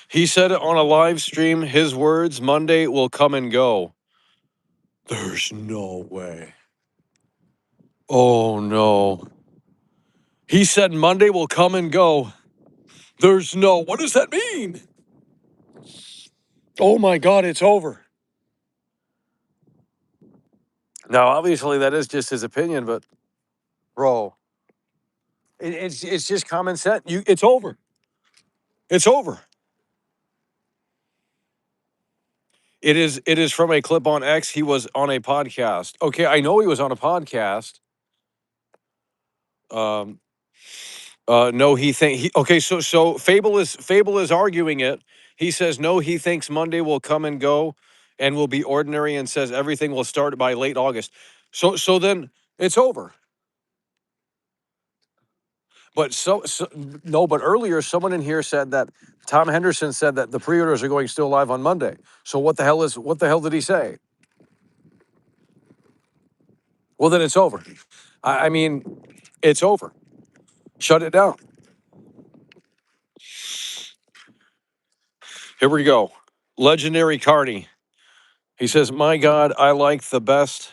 He said it on a live stream. His words, Monday will come and go. There's no way. Oh, no. He said Monday will come and go. There's no, what does that mean? Oh my God, it's over. Now, obviously, that is just his opinion, but bro, it's just common sense. It's over. It's over. It is from a clip on X. He was on a podcast. Okay, I know he was on a podcast. Um, no, okay. So Fable is arguing it. He says no. He thinks Monday will come and go, and will be ordinary, and says everything will start by late August. So then it's over. But no. But earlier, someone in here said that Tom Henderson said that the pre-orders are going still live on Monday. So what the hell did he say? Well, then it's over. I mean, it's over. Shut it down. Here we go. Legendary Carney. He says, "My God, I like the best."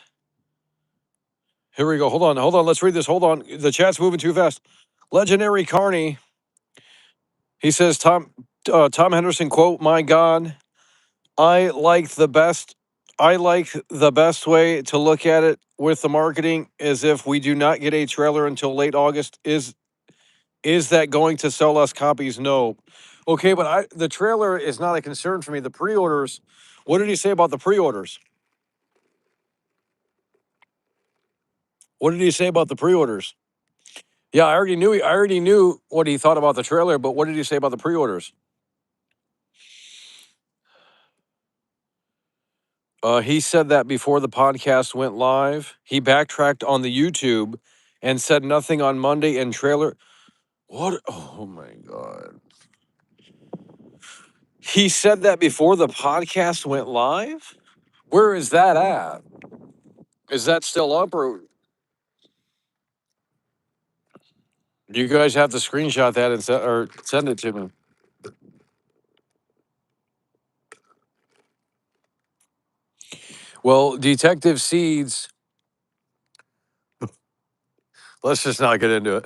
Here we go. Hold on. Let's read this. Hold on. The chat's moving too fast. Legendary Carney. He says, Tom Henderson quote, "My God, I like the best. I like the best way to look at it with the marketing is if we do not get a trailer until late August. Is that going to sell us copies? No. Okay, but the trailer is not a concern for me. The pre-orders. What did he say about the pre-orders? What did he say about the pre-orders? Yeah, I already knew what he thought about the trailer, but what did he say about the pre-orders? He said that before the podcast went live, he backtracked on the YouTube and said nothing on Monday and trailer. What? Oh my God. He said that before the podcast went live? Where is that at? Is that still up or you guys have to screenshot that and or send it to me? Well, Detective Seeds, let's just not get into it.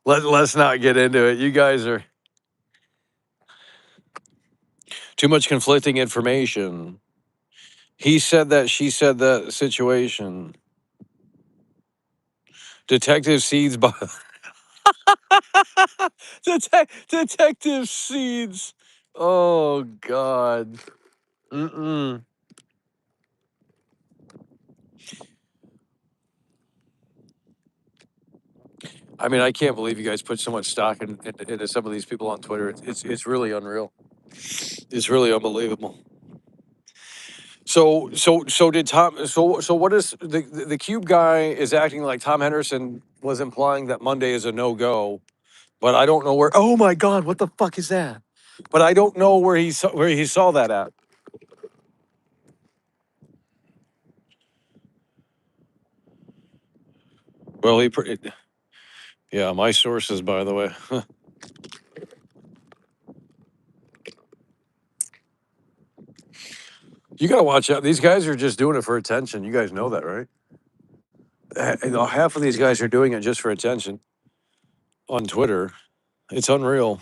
Let's not get into it. You guys are too much conflicting information. He said that, she said that situation. Detective Seeds by Detective Seeds. Oh God. Mm-mm. I mean, I can't believe you guys put so much stock into some of these people on Twitter. It's really unreal. It's really unbelievable. So did Tom? So what is the Cube guy is acting like Tom Henderson was implying that Monday is a no go, but I don't know where. Oh my God, what the fuck is that? But I don't know where he saw that at. Well, yeah, my sources, by the way. You gotta watch out. These guys are just doing it for attention. You guys know that, right? Half of these guys are doing it just for attention on Twitter. It's unreal.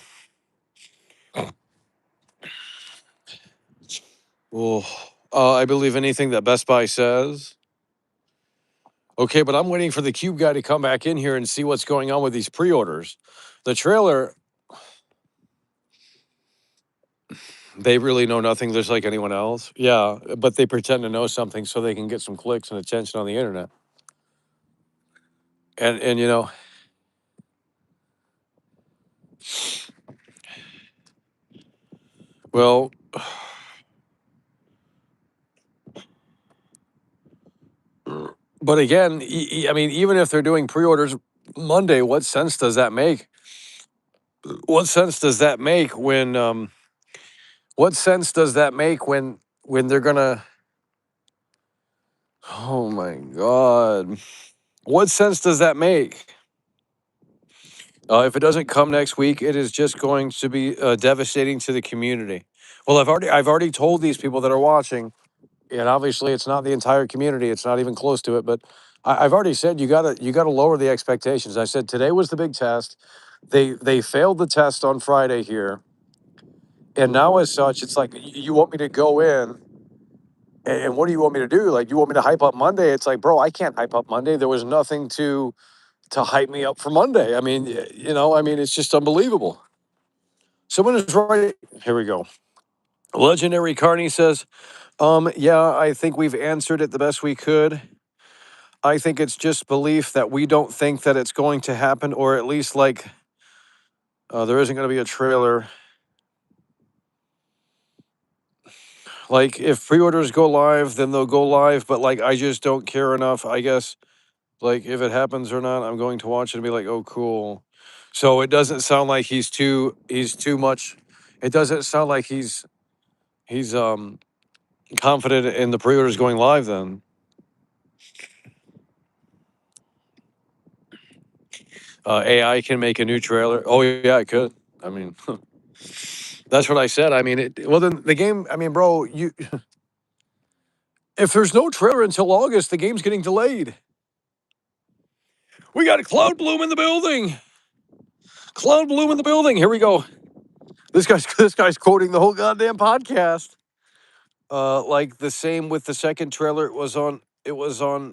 Well, I believe anything that Best Buy says. Okay, but I'm waiting for the Cube guy to come back in here and see what's going on with these pre-orders. The trailer, they really know nothing just like anyone else. Yeah, but they pretend to know something so they can get some clicks and attention on the internet. And well, but again, I mean, even if they're doing pre-orders Monday, what sense does that make? What sense does that make when what sense does that make when they're gonna oh my God. What sense does that make? If it doesn't come next week, it is just going to be devastating to the community. Well, I've already told these people that are watching, and obviously it's not the entire community. It's not even close to it, but I've already said you gotta lower the expectations. I said today was the big test. They failed the test on Friday here, and now as such, it's like you want me to go in, and what do you want me to do? Like you want me to hype up Monday? It's like, bro, I can't hype up Monday. There was nothing to hype me up for Monday. I mean, I mean, it's just unbelievable. Someone is right. Here we go. Legendary Carney says, yeah, I think we've answered it the best we could. I think it's just belief that we don't think that it's going to happen, or at least like there isn't going to be a trailer. Like if pre-orders go live, then they'll go live. But like I just don't care enough. I guess like if it happens or not, I'm going to watch it and be like, oh, cool. So it doesn't sound like he's too much. It doesn't sound like he's confident in the pre-orders going live. Then AI can make a new trailer. Oh yeah, it could. I mean. That's what I said. I mean, well, then the game. I mean, bro, if there's no trailer until August, the game's getting delayed. We got a Cloud Bloom in the building. Cloud Bloom in the building. Here we go. This guy's quoting the whole goddamn podcast. Like the same with the second trailer. It was on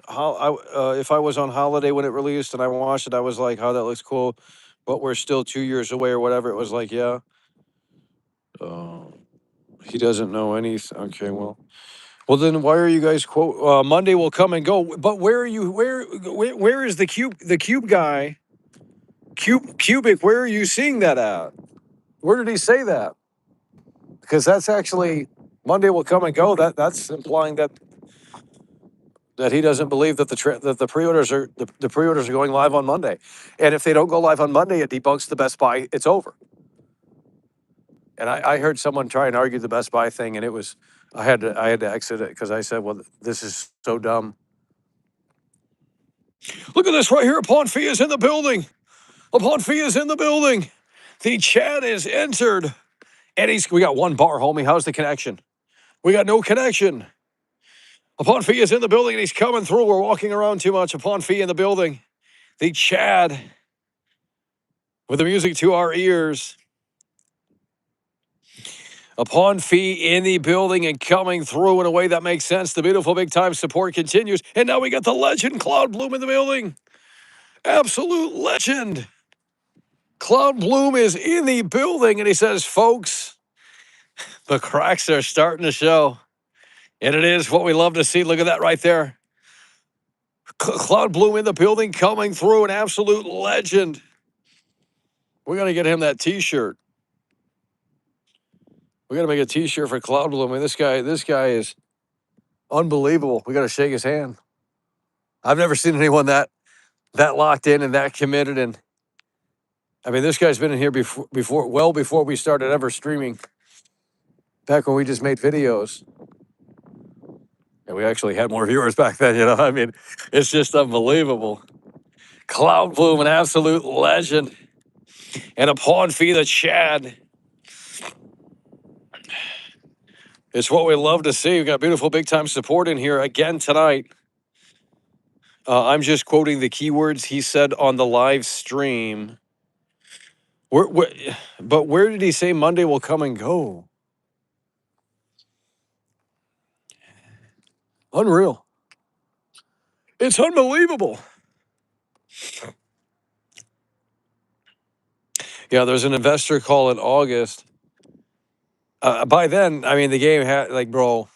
how if I was on holiday when it released and I watched it, I was like, "How that looks cool," but we're still 2 years away or whatever. It was like, yeah. He doesn't know anything. Okay, well, then why are you guys quote? Monday will come and go. But where are you? Where is the cube guy? Cubic. Where are you seeing that at? Where did he say that? Because that's actually Monday will come and go. That's implying that he doesn't believe that the pre-orders are the pre-orders are going live on Monday. And if they don't go live on Monday, it debunks the Best Buy. It's over. And I heard someone try and argue the Best Buy thing, and it was I had to exit it because I said, well, this is so dumb. Look at this right here. Upon Fee is in the building. Upon Fee is in the building. The chat is entered. And we got one bar, homie. How's the connection? We got no connection. Upon Fee is in the building and he's coming through. We're walking around too much. Upon Fee in the building. The Chad with the music to our ears. Upon Fee in the building and coming through in a way that makes sense. The beautiful big time support continues. And now we got the legend Cloud Bloom in the building. Absolute legend. Cloud Bloom is in the building and he says, folks, the cracks are starting to show. And it is what we love to see. Look at that right there. Cloud Bloom in the building coming through, an absolute legend. We're going to get him that t-shirt. We got to make a t-shirt for Cloud Bloom. I mean, this guy is unbelievable. We got to shake his hand. I've never seen anyone that locked in and that committed. And I mean, this guy's been in here well before we started ever streaming. Back when we just made videos. And we actually had more viewers back then, I mean, it's just unbelievable. Cloud Bloom, an absolute legend. And Upon Fee the Chad. It's what we love to see. We've got beautiful big time support in here again tonight. I'm just quoting the keywords he said on the live stream. But where did he say Monday will come and go? Unreal. It's unbelievable. Yeah, there's an investor call in August. By then, I mean, the game had, like, bro,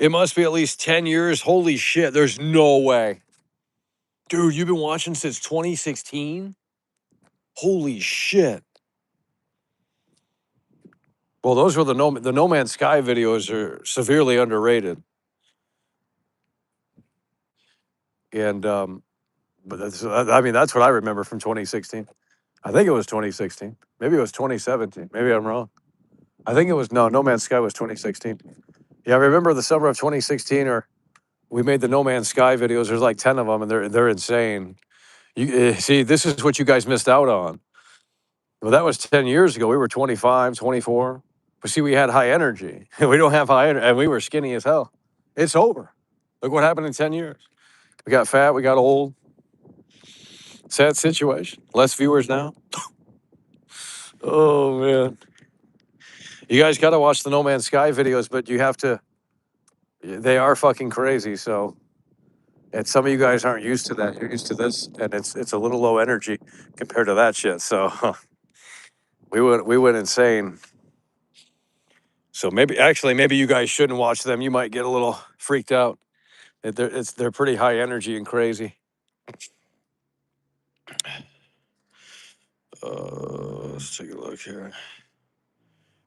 it must be at least 10 years. Holy shit, there's no way. Dude, you've been watching since 2016? Holy shit. Well, those were the No Man's Sky videos are severely underrated. And but that's what I remember from 2016. I think it was 2016. Maybe it was 2017. Maybe I'm wrong. I think it was No Man's Sky was 2016. Yeah, I remember the summer of 2016, or we made the No Man's Sky videos. There's like 10 of them, and they're insane. You see, this is what you guys missed out on. Well, that was 10 years ago. We were 25, 24. But see, we had high energy. We don't have high energy, and we were skinny as hell. It's over. Look what happened in 10 years. We got fat, we got old. Sad situation. Less viewers now. Oh, man. You guys got to watch the No Man's Sky videos, but you have to, they are fucking crazy. So, and some of you guys aren't used to that. You're used to this, and it's a little low energy compared to that shit. So, we went insane. So maybe you guys shouldn't watch them. You might get a little freaked out. They're pretty high energy and crazy. Let's take a look here.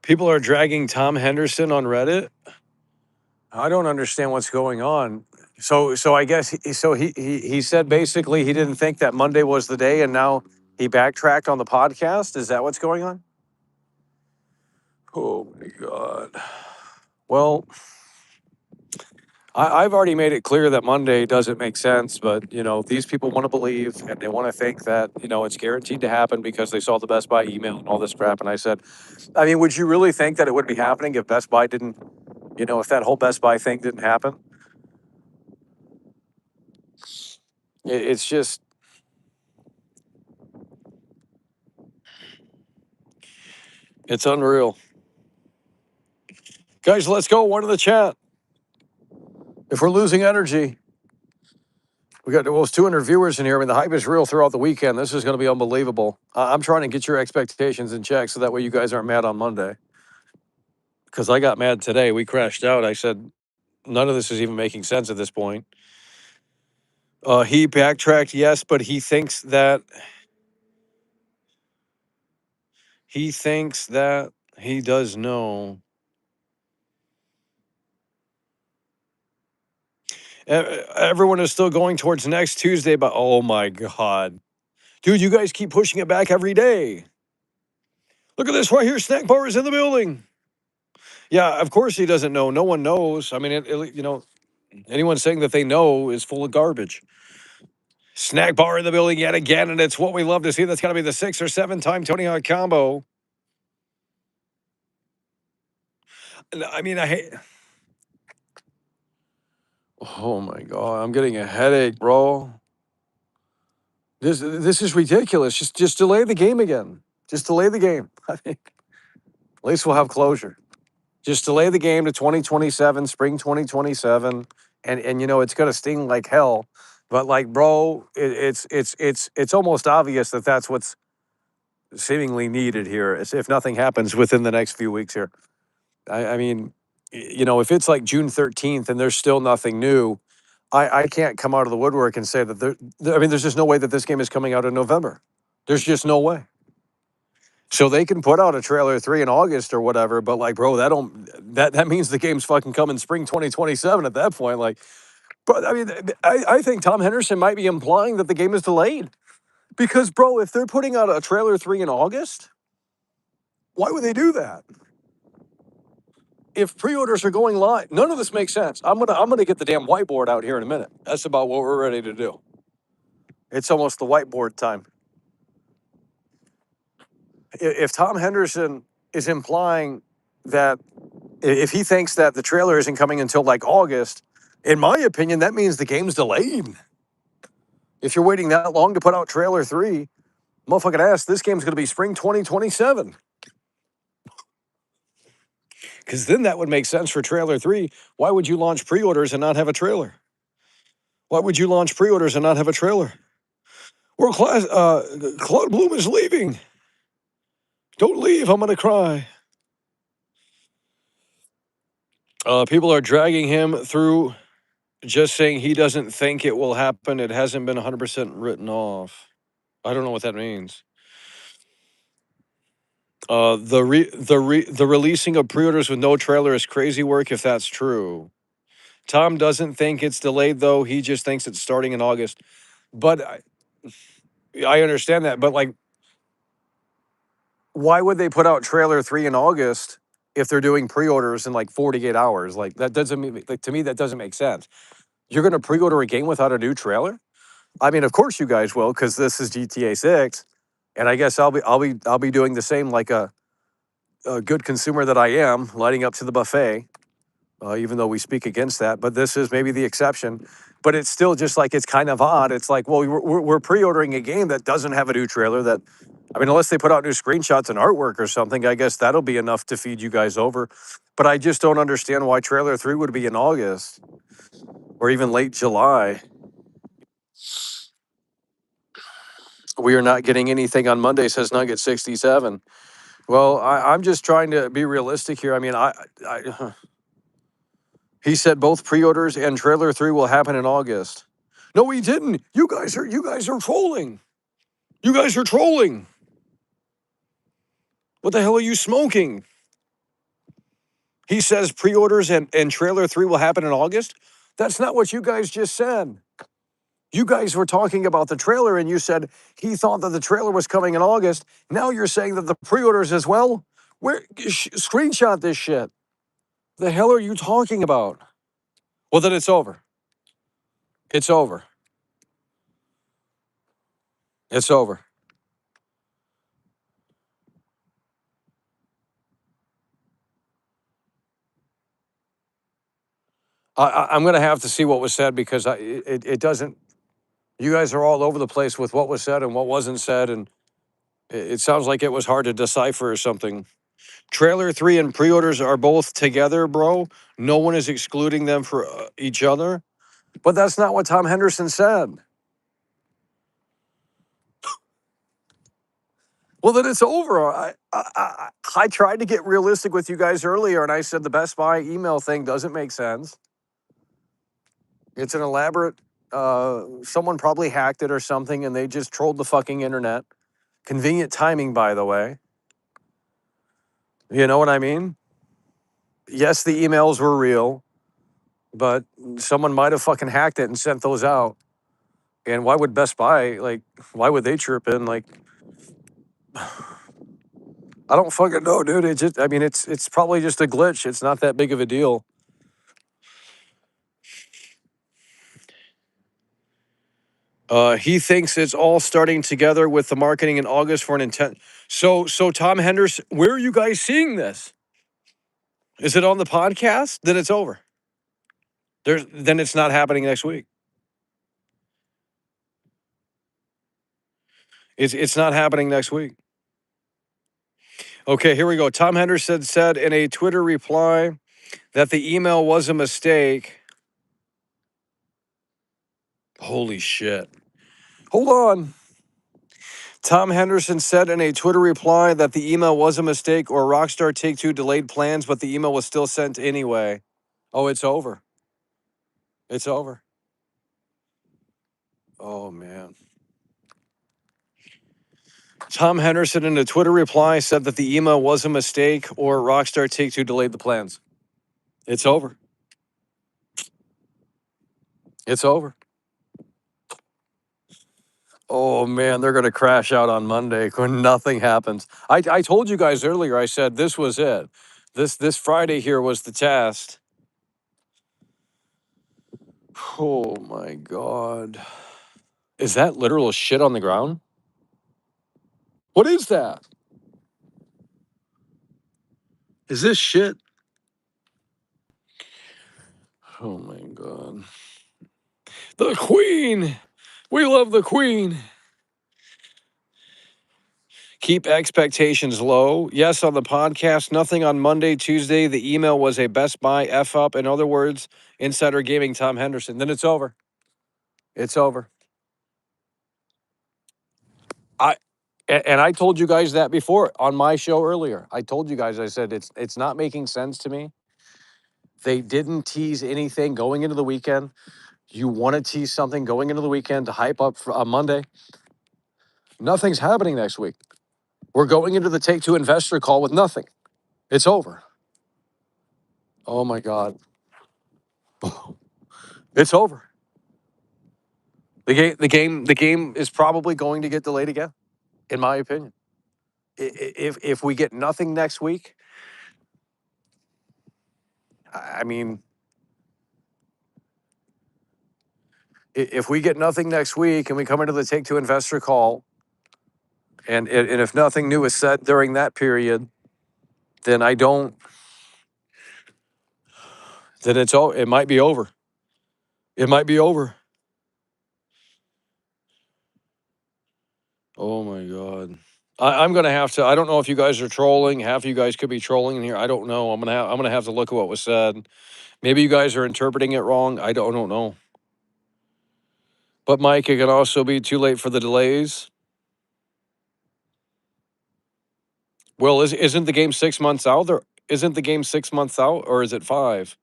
People are dragging Tom Henderson on Reddit. I don't understand what's going on. So I guess he said basically he didn't think that Monday was the day, and now he backtracked on the podcast. Is that what's going on? Oh my God. Well, I've already made it clear that Monday doesn't make sense, but these people want to believe and they want to think that it's guaranteed to happen because they saw the Best Buy email and all this crap. And I said, I mean, would you really think that it would be happening if Best Buy didn't, if that whole Best Buy thing didn't happen? It's just, it's unreal. Guys, let's go. One in the chat. If we're losing energy, we got almost 200 viewers in here. I mean, the hype is real throughout the weekend. This is going to be unbelievable. I'm trying to get your expectations in check so that way you guys aren't mad on Monday. Because I got mad today. We crashed out. I said, none of this is even making sense at this point. He backtracked, yes, but he thinks that he does know. Everyone is still going towards next Tuesday, but oh my God. Dude, you guys keep pushing it back every day. Look at this right here. Snack bar is in the building. Yeah, of course he doesn't know. No one knows. I mean, anyone saying that they know is full of garbage. Snack bar in the building yet again, and it's what we love to see. That's got to be the 6 or 7 time Tony Hawk combo. I mean, I hate. Oh my God, I'm getting a headache, bro. This is ridiculous. Just delay the game again. Just delay the game. I think at least we'll have closure. Just delay the game to 2027, spring 2027, and it's gonna sting like hell. But like, bro, it's almost obvious that that's what's seemingly needed here. If nothing happens within the next few weeks here. I mean, if it's like June 13th and there's still nothing new, I can't come out of the woodwork and say that there's just no way that this game is coming out in November. There's just no way. So they can put out a trailer 3 in August or whatever, but like, bro, that means the game's fucking coming spring 2027 at that point. Like, but I mean, I think Tom Henderson might be implying that the game is delayed. Because, bro, if they're putting out a trailer 3 in August, why would they do that? If pre-orders are going live, none of this makes sense. I'm gonna get the damn whiteboard out here in a minute. That's about what we're ready to do. It's almost the whiteboard time. If Tom Henderson is implying that if he thinks that the trailer isn't coming until like August, in my opinion, that means the game's delayed. If you're waiting that long to put out trailer 3, motherfucking ass, this game's gonna be spring 2027. Because then that would make sense for trailer 3. Why would you launch pre-orders and not have a trailer? Why would you launch pre-orders and not have a trailer? World class, Claude Bloom is leaving. Don't leave, I'm gonna cry. People are dragging him through, just saying he doesn't think it will happen. It hasn't been 100% written off. I don't know what that means. The releasing of pre-orders with no trailer is crazy work if that's true. Tom doesn't think it's delayed though. He just thinks it's starting in August. But I understand that. But like, why would they put out trailer 3 in August if they're doing pre-orders in like 48 hours? Like that doesn't mean, like, to me, that doesn't make sense. You're going to pre-order a game without a new trailer? I mean, of course you guys will, because this is GTA 6, and I guess I'll be doing the same like a good consumer that I am, lighting up to the buffet. even though we speak against that. But this is maybe the exception. But it's still just like it's kind of odd. It's like, well, we're pre-ordering a game that doesn't have a new trailer. That, I mean, unless they put out new screenshots and artwork or something, I guess that'll be enough to feed you guys over. But I just don't understand why trailer 3 would be in August or even late July. We are not getting anything on Monday, says Nugget 67. Well, I'm just trying to be realistic here. I mean, he said both pre-orders and trailer 3 will happen in August. No, he didn't. You guys are trolling. You guys are trolling. What the hell are you smoking? He says pre-orders and trailer 3 will happen in August. That's not what you guys just said. You guys were talking about the trailer and you said he thought that the trailer was coming in August. Now you're saying that the pre-orders as well? Where screenshot this shit. The hell are you talking about? Well, then it's over. It's over. It's over. I'm going to have to see what was said because it doesn't. You guys are all over the place with what was said and what wasn't said, and it sounds like it was hard to decipher or something. Trailer 3 and pre-orders are both together, bro. No one is excluding them for each other. But that's not what Tom Henderson said. Well, then it's over. I tried to get realistic with you guys earlier, and I said the Best Buy email thing doesn't make sense. It's an elaborate, someone probably hacked it or something, and they just trolled the fucking internet. Convenient timing, by the way. You know what I mean? Yes, the emails were real, but someone might have fucking hacked it and sent those out. And why would Best Buy, like, why would they chirp in? Like, I don't fucking know, dude. It just, I mean, it's probably just a glitch. It's not that big of a deal. He thinks it's all starting together with the marketing in August for an intent. So Tom Henderson, where are you guys seeing this? Is it on the podcast? Then it's over. Then it's not happening next week. It's not happening next week. Okay, here we go. Tom Henderson said in a Twitter reply that the email was a mistake. Holy shit. Hold on. Tom Henderson said in a Twitter reply that the email was a mistake or Rockstar Take-Two delayed plans, but the email was still sent anyway. Oh, it's over. It's over. Oh, man. Tom Henderson in a Twitter reply said that the email was a mistake or Rockstar Take-Two delayed the plans. It's over. It's over. Oh, man, they're going to crash out on Monday when nothing happens. I told you guys earlier, I said this was it. This Friday here was the test. Oh, my God. Is that literal shit on the ground? What is that? Is this shit? Oh, my God. The Queen. We love the Queen. Keep expectations low. Yes, on the podcast, nothing on Monday, Tuesday. The email was a Best Buy F up. In other words, Insider Gaming, Tom Henderson. Then it's over. It's over. And I told you guys that before on my show earlier. I told you guys, I said it's not making sense to me. They didn't tease anything going into the weekend. You want to tease something going into the weekend to hype up for, on Monday. Nothing's happening next week. We're going into the Take-Two investor call with nothing. It's over. Oh my God. It's over. The game is probably going to get delayed again, in my opinion. If we get nothing next week, I mean, if we get nothing next week and we come into the Take-Two investor call, and if nothing new is said during that period, then I don't. then it might be over. It might be over. Oh my God. I'm gonna have to. I don't know if you guys are trolling. Half of you guys could be trolling in here. I don't know. I'm gonna have to look at what was said. Maybe you guys are interpreting it wrong. I don't know. But Mike, it can also be too late for the delays. Well, isn't the game 6 months out? Or isn't the game 6 months out, or is it 5?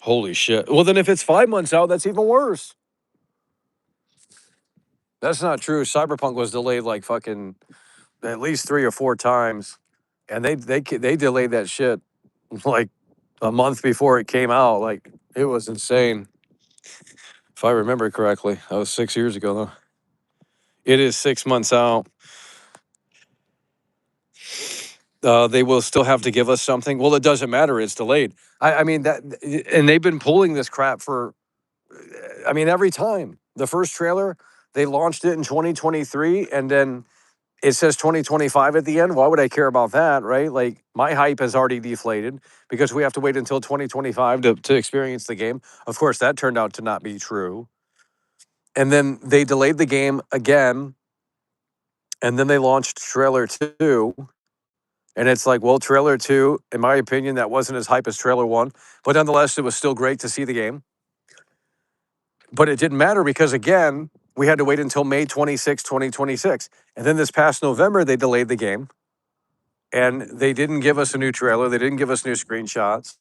Holy shit. Well, then if it's 5 months out, that's even worse. That's not true. Cyberpunk was delayed like fucking at least 3 or 4 times, and they delayed that shit like a month before it came out. Like it was insane. If I remember correctly, that was 6 years ago though. It is 6 months out. They will still have to give us something. Well, it doesn't matter. It's delayed. I mean that, and they've been pulling this crap for. I mean, every time the first trailer they launched it in 2023, and then it says 2025 at the end. Why would I care about that, right? Like my hype has already deflated because we have to wait until 2025 to experience the game. Of course, that turned out to not be true. And then they delayed the game again, and then they launched trailer 2. And it's like, well, trailer 2, in my opinion, that wasn't as hype as trailer 1, but nonetheless, it was still great to see the game. But it didn't matter because, again, we had to wait until May 26, 2026. And then this past November, they delayed the game. And they didn't give us a new trailer. They didn't give us new screenshots.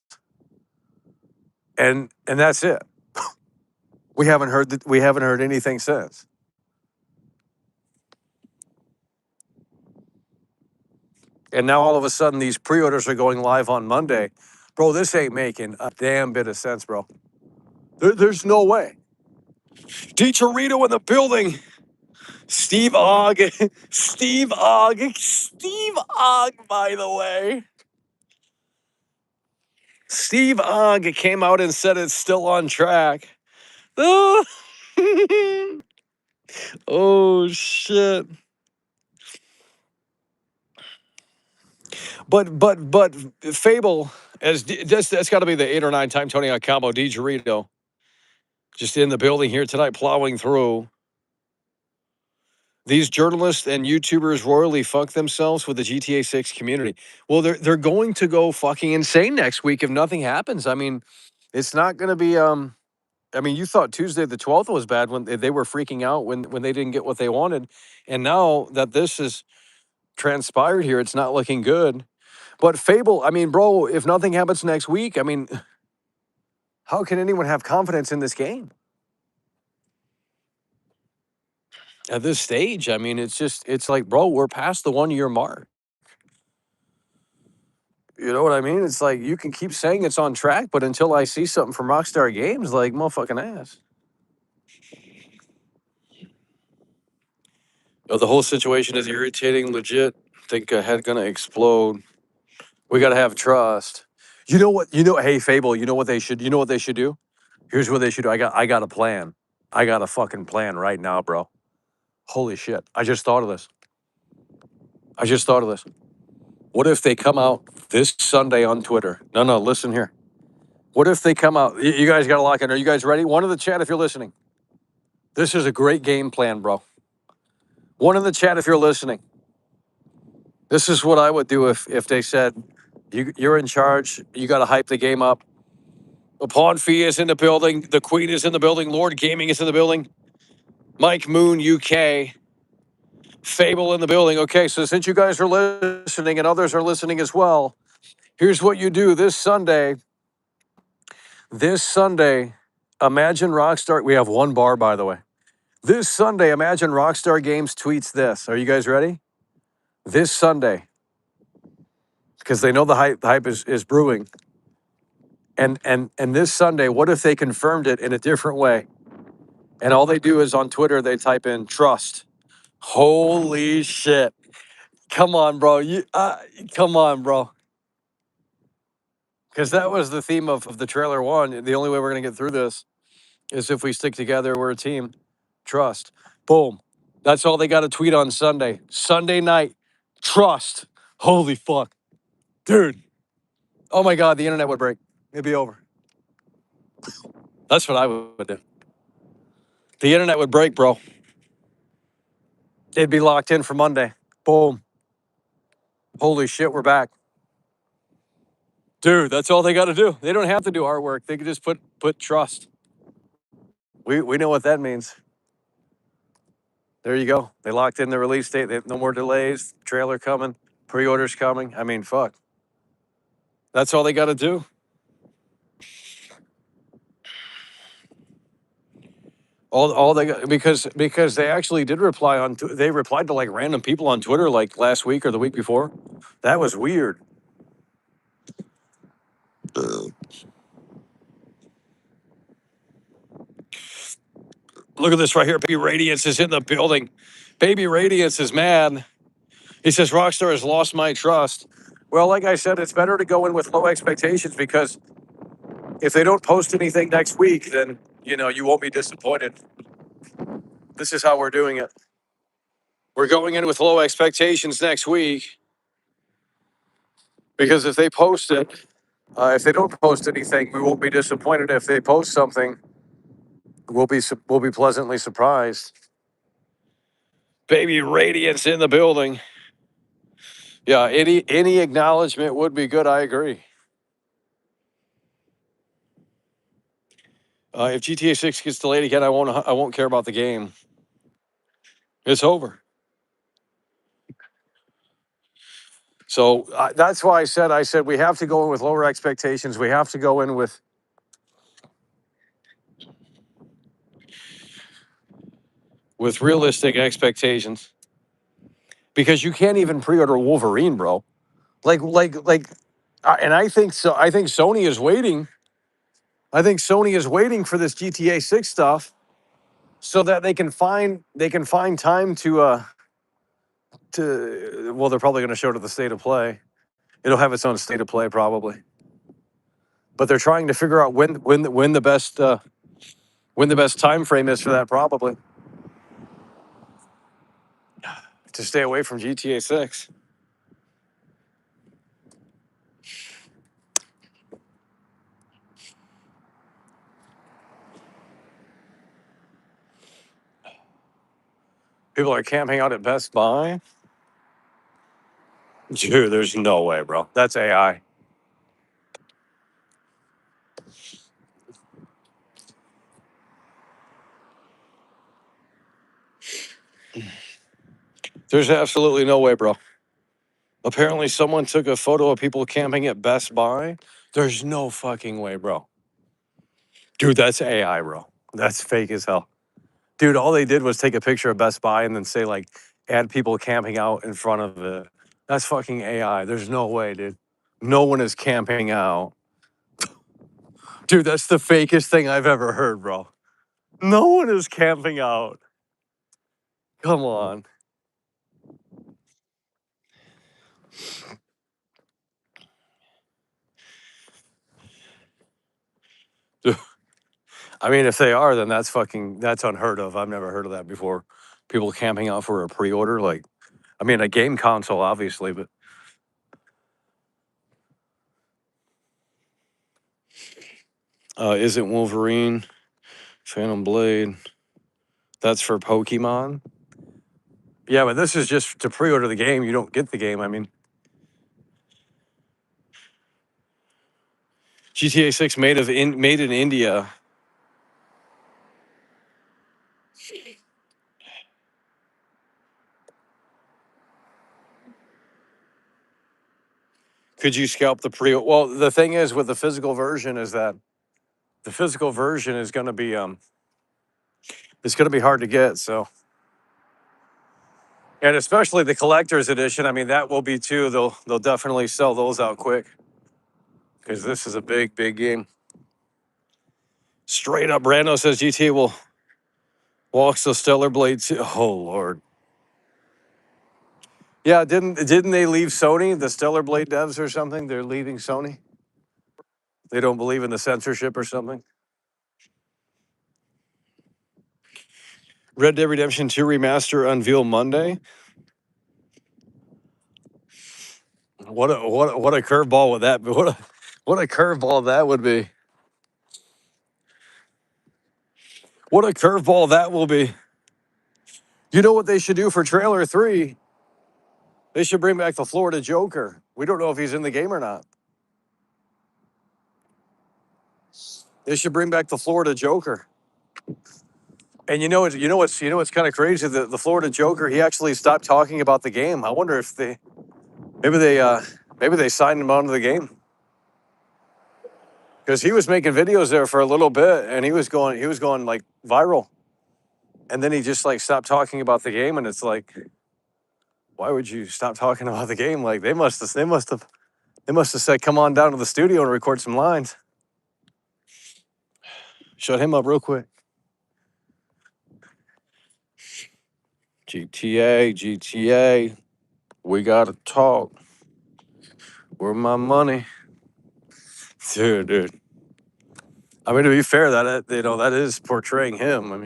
And that's it. We haven't heard anything since. And now all of a sudden these pre-orders are going live on Monday. Bro, this ain't making a damn bit of sense, bro. There's no way. DiCharito in the building. Steve Ogg. Steve Ogg. Steve Ogg, by the way. Steve Ogg came out and said it's still on track. Oh, oh shit. But Fable, that's got to be the 8 or 9 time Tony on combo. DiCharito just in the building here tonight, plowing through. These journalists and YouTubers royally fuck themselves with the GTA 6 community. Well, they're going to go fucking insane next week if nothing happens. I mean, it's not going to be. I mean, you thought Tuesday the 12th was bad when they were freaking out when they didn't get what they wanted, and now that this has transpired here, it's not looking good. But Fable, I mean, bro, if nothing happens next week, I mean, how can anyone have confidence in this game? At this stage, I mean, it's like, bro, we're past the 1-year mark. You know what I mean? It's like you can keep saying it's on track, but until I see something from Rockstar Games, like motherfucking ass. Oh, the whole situation is irritating, legit. Think head gonna explode. We gotta have trust. You know what? Hey Fable, you know what they should do? Here's what they should do. I got a plan. I got a fucking plan right now, bro. Holy shit. I just thought of this. What if they come out this Sunday on Twitter? No, listen here. What if they come out? You guys got to lock in. Are you guys ready? One in the chat if you're listening. This is a great game plan, bro. One in the chat if you're listening. This is what I would do if they said, you're in charge. You got to hype the game up. The Pawn Fee is in the building. The Queen is in the building. Lord Gaming is in the building. Mike Moon, UK. Fable in the building. Okay, so since you guys are listening and others are listening as well, here's what you do this Sunday. Imagine Rockstar. We have one bar, by the way. This Sunday, Imagine Rockstar Games tweets this. Are you guys ready? This Sunday, because they know the hype is brewing. And this Sunday, what if they confirmed it in a different way? And all they do is on Twitter, they type in trust. Holy shit. Come on, bro. Come on, bro. Because that was the theme of the trailer 1. The only way we're going to get through this is if we stick together, we're a team. Trust. Boom. That's all they got to tweet on Sunday. Sunday night. Trust. Holy fuck. Dude. Oh my God, the internet would break. It'd be over. That's what I would do. The internet would break, bro. It'd be locked in for Monday. Boom. Holy shit, we're back. Dude, that's all they got to do. They don't have to do artwork. They can just put trust. We know what that means. There you go. They locked in the release date. They have no more delays. Trailer coming. Pre-orders coming. I mean, fuck. That's all they got to do. All they got, because they actually did reply on. They replied to like random people on Twitter like last week or the week before. That was weird. Look at this right here. Baby Radiance is in the building. Baby Radiance is mad. He says Rockstar has lost my trust. Well, like I said, it's better to go in with low expectations because if they don't post anything next week, then you won't be disappointed. This is how we're doing it. We're going in with low expectations next week because if they post it, if they don't post anything, we won't be disappointed. If they post something, we'll be pleasantly surprised. Baby Radiance in the building. Yeah, any acknowledgement would be good. I agree. If GTA 6 gets delayed again, I won't care about the game. It's over. So that's why I said we have to go in with lower expectations. We have to go in with realistic expectations because you can't even pre-order Wolverine, bro. And I think so. I think Sony is waiting. I think Sony is waiting for this GTA 6 stuff so that they can find time to well, they're probably going to show it at the state of play. It'll have its own state of play probably. But they're trying to figure out when the best time frame is for that probably to stay away from GTA 6. People are camping out at Best Buy. Dude, there's no way, bro. That's AI. There's absolutely no way, bro. Apparently, someone took a photo of people camping at Best Buy. There's no fucking way, bro. Dude, that's AI, bro. That's fake as hell. Dude, all they did was take a picture of Best Buy and then say, like, add people camping out in front of it. That's fucking AI. There's no way, dude. No one is camping out. Dude, that's the fakest thing I've ever heard, bro. No one is camping out. Come on. I mean, if they are, then that's unheard of. I've never heard of that before. People camping out for a pre-order, like, I mean, a game console, obviously, but isn't Wolverine, Phantom Blade? That's for Pokemon. Yeah, but this is just to pre-order the game. You don't get the game. I mean, GTA 6 made in India. Could you scalp the pre? Well, the thing is with the physical version is that the physical version is going to be it's going to be hard to get. So, and especially the collector's edition. I mean, that will be too. They'll definitely sell those out quick because this is a big game. Straight up, Brando says GTA will walks the Stellar Blade too. Oh Lord. Yeah, didn't they leave Sony, the Stellar Blade devs or something? They're leaving Sony. They don't believe in the censorship or something. Red Dead Redemption 2 remaster unveil Monday. What a curveball would that be? What a curveball that would be. What a curveball that will be. You know what they should do for trailer 3? They should bring back the Florida Joker. We don't know if he's in the game or not. They should bring back the Florida Joker. And what's kind of crazy? The Florida Joker, he actually stopped talking about the game. I wonder if maybe they signed him onto the game. Because he was making videos there for a little bit and he was going like viral. And then he just like stopped talking about the game, and it's like, why would you stop talking about the game? Like they must have said, come on down to the studio and record some lines. Shut him up real quick. GTA, we gotta talk. Where my money? Dude. I mean, to be fair, that is portraying him. I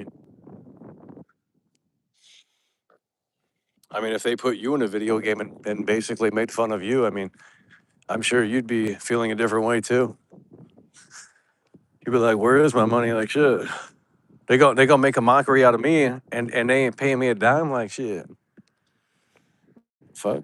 mean, if they put you in a video game and basically made fun of you, I mean, I'm sure you'd be feeling a different way too. You'd be like, where is my money? Like shit. They gonna make a mockery out of me and they ain't paying me a dime, like shit. Fuck.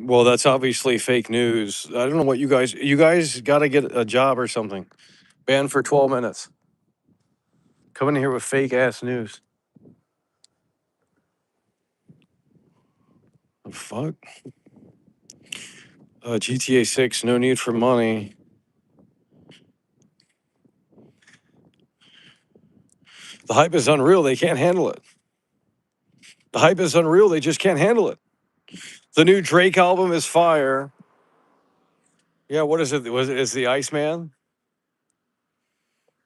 Well, that's obviously fake news. I don't know what you guys got to get a job or something. Banned for 12 minutes. Coming in here with fake ass news. The fuck? GTA 6, no need for money. The hype is unreal. They can't handle it. The hype is unreal. They just can't handle it. The new Drake album is fire. Yeah, what is it? Is the Iceman?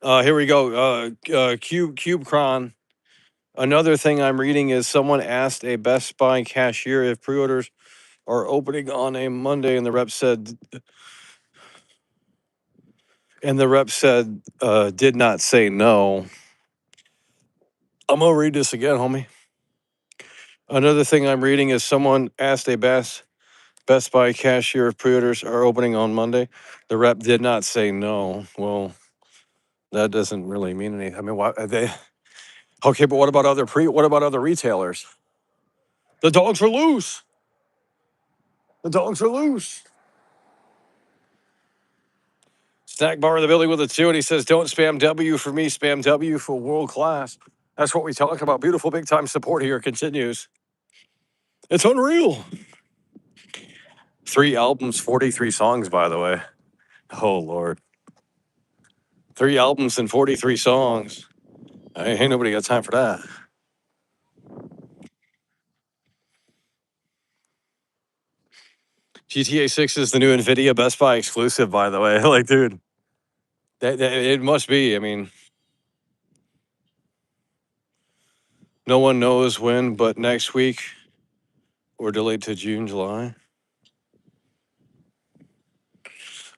Here we go. CubeCron. Another thing I'm reading is someone asked a Best Buy cashier if pre-orders are opening on a Monday, and the rep said, did not say no. I'm gonna read this again, homie. Another thing I'm reading is someone asked a Best Buy cashier if pre-orders are opening on Monday. The rep did not say no. Well, that doesn't really mean anything. I mean, why are they? Okay, but what about other retailers? The dogs are loose. The dogs are loose. Snack bar in the building with a 2, and he says, don't spam W for me, spam W for world class. That's what we talk about. Beautiful big time support here continues. It's unreal. 3 albums, 43 songs, by the way. Oh, Lord. 3 albums and 43 songs. Ain't nobody got time for that. GTA 6 is the new NVIDIA Best Buy exclusive, by the way. Like, dude, it must be. I mean, no one knows when, but next week or delayed to June, July.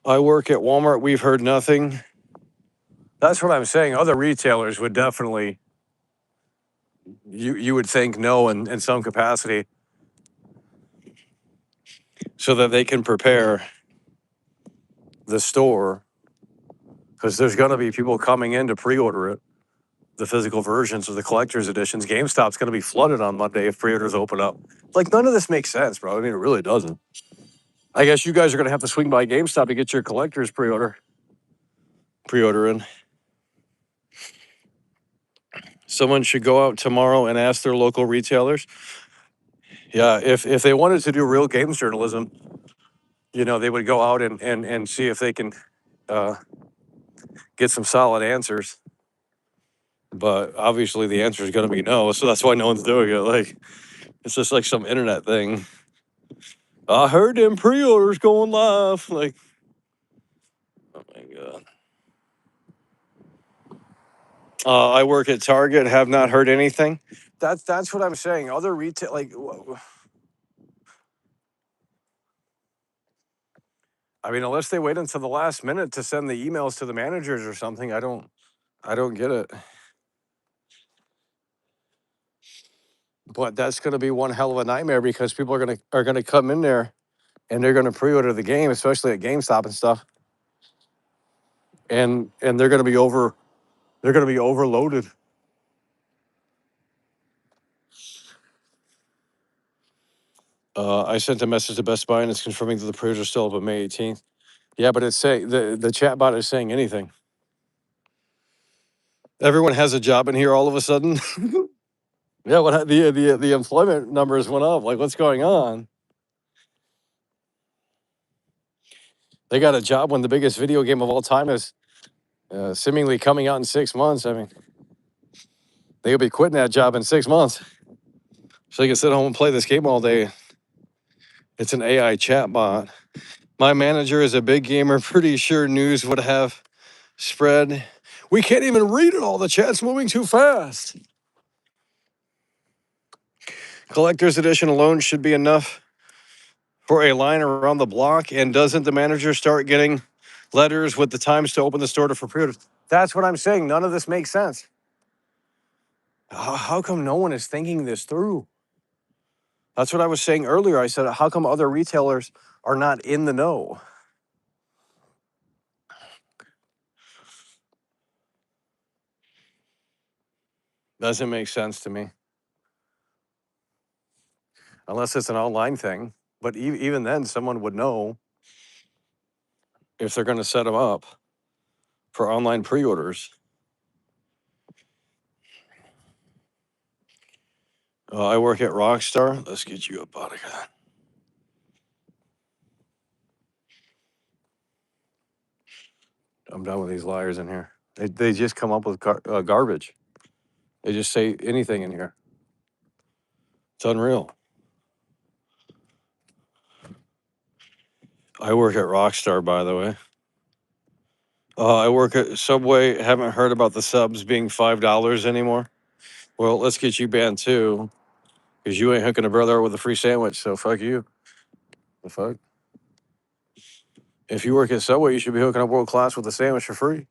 I work at Walmart. We've heard nothing. That's what I'm saying. Other retailers would definitely, you would think no in some capacity so that they can prepare the store, because there's going to be people coming in to pre-order it, the physical versions of the collector's editions. GameStop's going to be flooded on Monday if pre-orders open up. Like, none of this makes sense, bro. I mean, it really doesn't. I guess you guys are going to have to swing by GameStop to get your collector's pre-order in. Someone should go out tomorrow and ask their local retailers. Yeah, if they wanted to do real games journalism, they would go out and see if they can get some solid answers. But obviously the answer is going to be no, so that's why no one's doing it. Like, it's just like some internet thing. I heard them pre-orders going live. Like, oh my God. I work at Target, have not heard anything. That's what I'm saying. Other retail, like, I mean, unless they wait until the last minute to send the emails to the managers or something, I don't get it. But that's going to be one hell of a nightmare because people are going to come in there and they're going to pre-order the game, especially at GameStop and stuff, and they're going to be overloaded. I sent a message to Best Buy and it's confirming that the pre-orders are still up on May 18th. Yeah, but it's saying the chat bot is saying anything. Everyone has a job in here all of a sudden. Yeah, what the employment numbers went up. Like, what's going on? They got a job when the biggest video game of all time is seemingly coming out in 6 months. I mean, they'll be quitting that job in 6 months, so they can sit home and play this game all day. It's an AI chat bot. My manager is a big gamer. Pretty sure news would have spread. We can't even read it all. The chat's moving too fast. Collector's edition alone should be enough for a line around the block. And doesn't the manager start getting letters with the times to open the store for pre-orders? That's what I'm saying. None of this makes sense. How come no one is thinking this through? That's what I was saying earlier. I said, how come other retailers are not in the know? Doesn't make sense to me. Unless it's an online thing. But even then, someone would know if they're going to set them up for online pre-orders. I work at Rockstar. Let's get you up out of here. I'm done with these liars in here. They just come up with garbage. They just say anything in here. It's unreal. I work at Rockstar, by the way. I work at Subway. Haven't heard about the subs being $5 anymore. Well, let's get you banned too, because you ain't hooking a brother with a free sandwich. So fuck you. The fuck. If you work at Subway, you should be hooking up world class with a sandwich for free,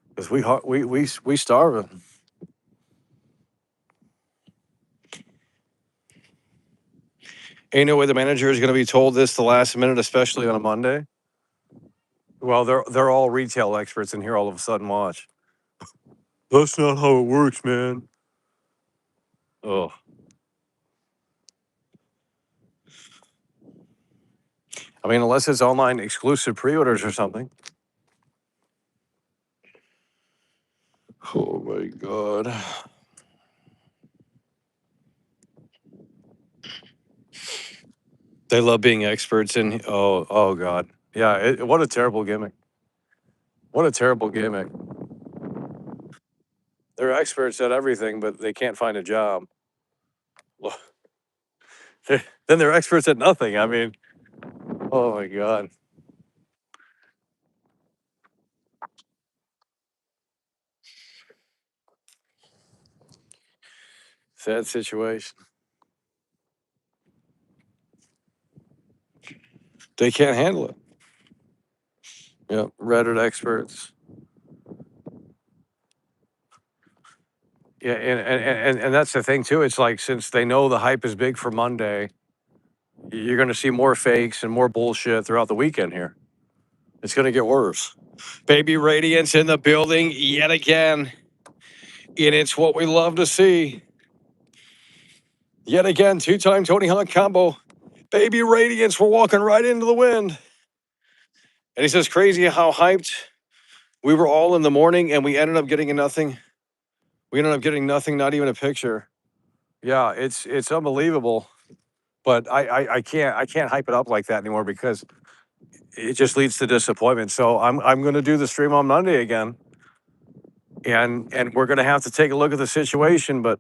because we starving. Ain't no way the manager is going to be told this the last minute, especially on a Monday. Well, they're all retail experts in here all of a sudden. Watch. That's not how it works, man. Oh. I mean, unless it's online exclusive pre-orders or something. Oh my God. They love being experts in. Oh God. Yeah. What a terrible gimmick. What a terrible gimmick. They're experts at everything, but they can't find a job. Then they're experts at nothing. I mean, oh my God. Sad situation. They can't handle it. Yeah, Reddit experts. Yeah, and that's the thing too. It's like, since they know the hype is big for Monday, you're going to see more fakes and more bullshit throughout the weekend here. It's going to get worse. Baby Radiance in the building yet again. And it's what we love to see. Yet again, 2-time Tony Hawk combo. Baby Radiance, we're walking right into the wind. And he says, crazy how hyped we were all in the morning, and we ended up getting nothing. We ended up getting nothing, not even a picture. Yeah, it's unbelievable. But I can't hype it up like that anymore, because it just leads to disappointment. So I'm going to do the stream on Monday again, and we're going to have to take a look at the situation. But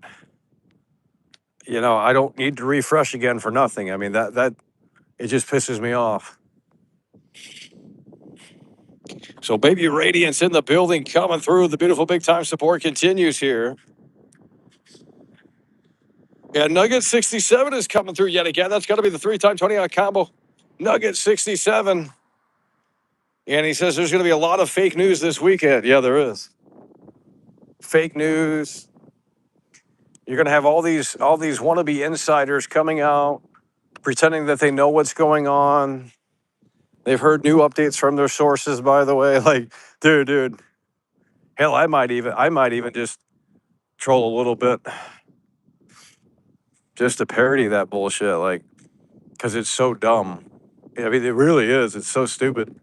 I don't need to refresh again for nothing. I mean, that it just pisses me off. So Baby Radiance in the building, coming through. The beautiful big time support continues here. And Nugget 67 is coming through yet again. That's got to be the 3-time 20 combo. Nugget 67. And he says there's going to be a lot of fake news this weekend. Yeah, there is. Fake news. You're going to have all these wannabe insiders coming out, pretending that they know what's going on. They've heard new updates from their sources, by the way. Like, dude. Hell, I might even just troll a little bit just to parody that bullshit, like, because it's so dumb. I mean, it really is. It's so stupid.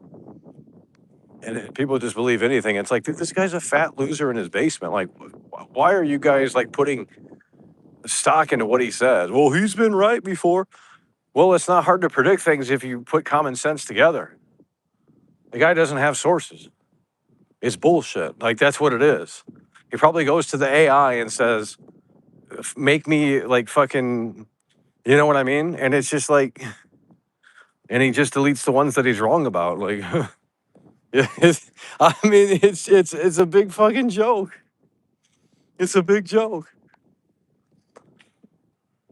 And people just believe anything. It's like, dude, this guy's a fat loser in his basement. Like, why are you guys like putting stock into what he says? Well, he's been right before. Well, it's not hard to predict things if you put common sense together. The guy doesn't have sources. It's bullshit. Like, that's what it is. He probably goes to the AI and says, make me like fucking, you know what I mean? And it's just like, and he just deletes the ones that he's wrong about. Like, I mean, it's a big fucking joke. It's a big joke.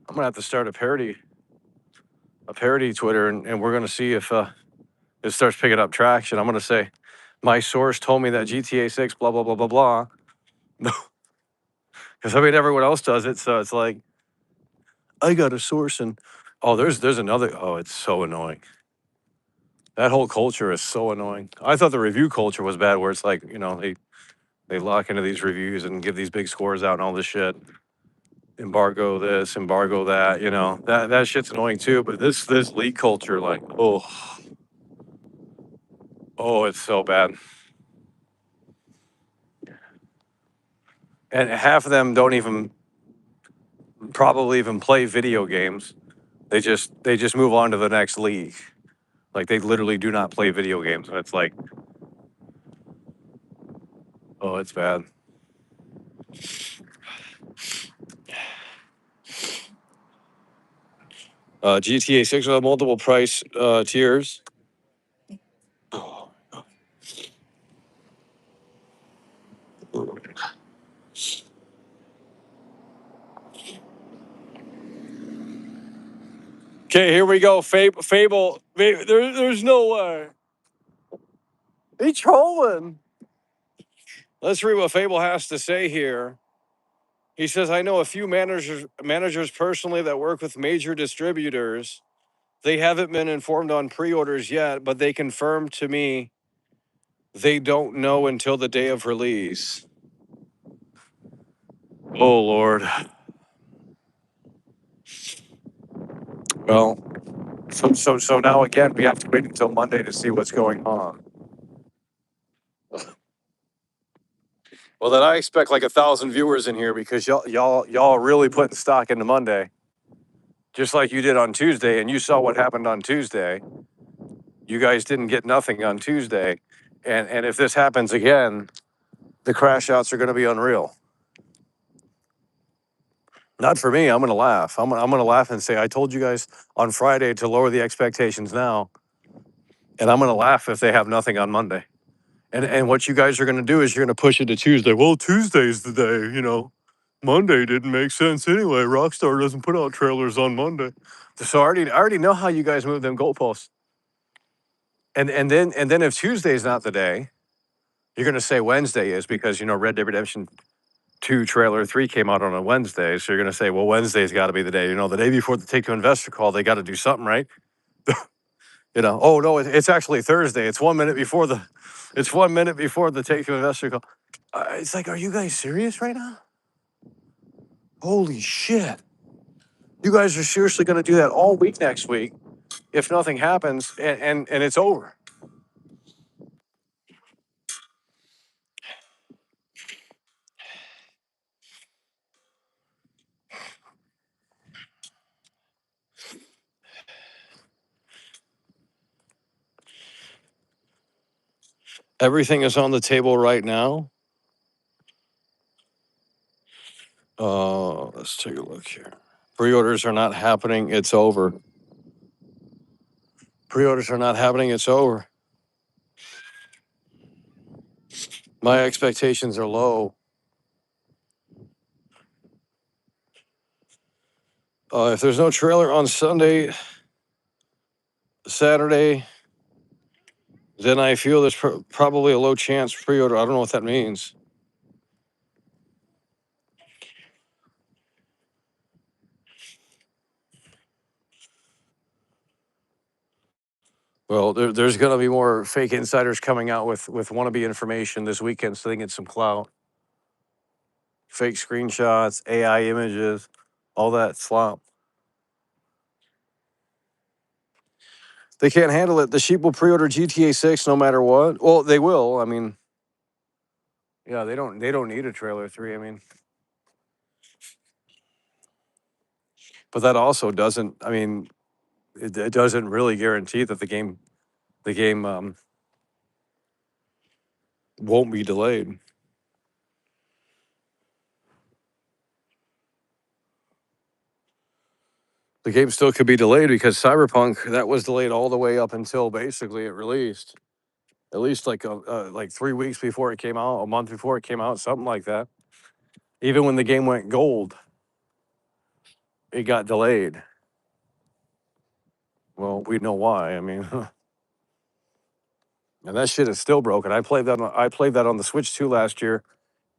I'm gonna have to start a parody Twitter, and we're gonna see if it starts picking up traction. I'm gonna say, my source told me that GTA 6, blah blah blah blah blah. Because I mean, everyone else does it, so it's like, I got a source, and oh, there's another. Oh, it's so annoying. That whole culture is so annoying. I thought the review culture was bad, where it's like, they lock into these reviews and give these big scores out and all this shit. Embargo this, embargo that. That shit's annoying too. But this leak culture, like, oh, it's so bad. And half of them don't even probably even play video games. They just move on to the next league. Like, they literally do not play video games. And it's like, oh, it's bad. GTA 6 will have multiple price tiers. Okay, here we go. Fable. There's no way. He trolling. Let's read what Fable has to say here. He says, I know a few managers personally that work with major distributors. They haven't been informed on pre-orders yet, but they confirmed to me they don't know until the day of release. Oh, Lord. Well, so now again, we have to wait until Monday to see what's going on. Well, then I expect like 1,000 viewers in here because y'all really putting stock into Monday, just like you did on Tuesday, and you saw what happened on Tuesday. You guys didn't get nothing on Tuesday, and if this happens again, the crash outs are going to be unreal. Not for me. I'm going to laugh. I'm going to laugh and say, I told you guys on Friday to lower the expectations now, and I'm going to laugh if they have nothing on Monday. And what you guys are going to do is you're going to push it to Tuesday. Well, Tuesday's the day. Monday didn't make sense anyway. Rockstar doesn't put out trailers on Monday. So I already know how you guys move them goalposts. And then if Tuesday's not the day, you're going to say Wednesday is because, Red Dead Redemption 2 trailer 3 came out on a Wednesday. So you're going to say, well, Wednesday's got to be the day. The day before the Take Two Investor call, they got to do something, right? Oh, no, it's actually Thursday. It's 1 minute before the Take Two Investor call. It's like, are you guys serious right now? Holy shit. You guys are seriously going to do that all week next week if nothing happens and it's over. Everything is on the table right now. Let's take a look here. Pre-orders are not happening. It's over. Pre-orders are not happening. It's over. My expectations are low. If there's no trailer on Sunday, Saturday, then I feel there's probably a low chance pre-order. I don't know what that means. Well, there's going to be more fake insiders coming out with wannabe information this weekend so they can get some clout. Fake screenshots, AI images, all that slop. They can't handle it. The sheep will pre-order GTA 6 no matter what. Well, they will. I mean, yeah, they don't need a trailer 3. I mean, but that also doesn't. I mean, it doesn't really guarantee that the game won't be delayed. The game still could be delayed because Cyberpunk that was delayed all the way up until basically it released. At least like 3 weeks before it came out, a month before it came out, something like that. Even when the game went gold, it got delayed. Well, we know why. I mean, and that shit is still broken. I played that on the Switch 2 last year,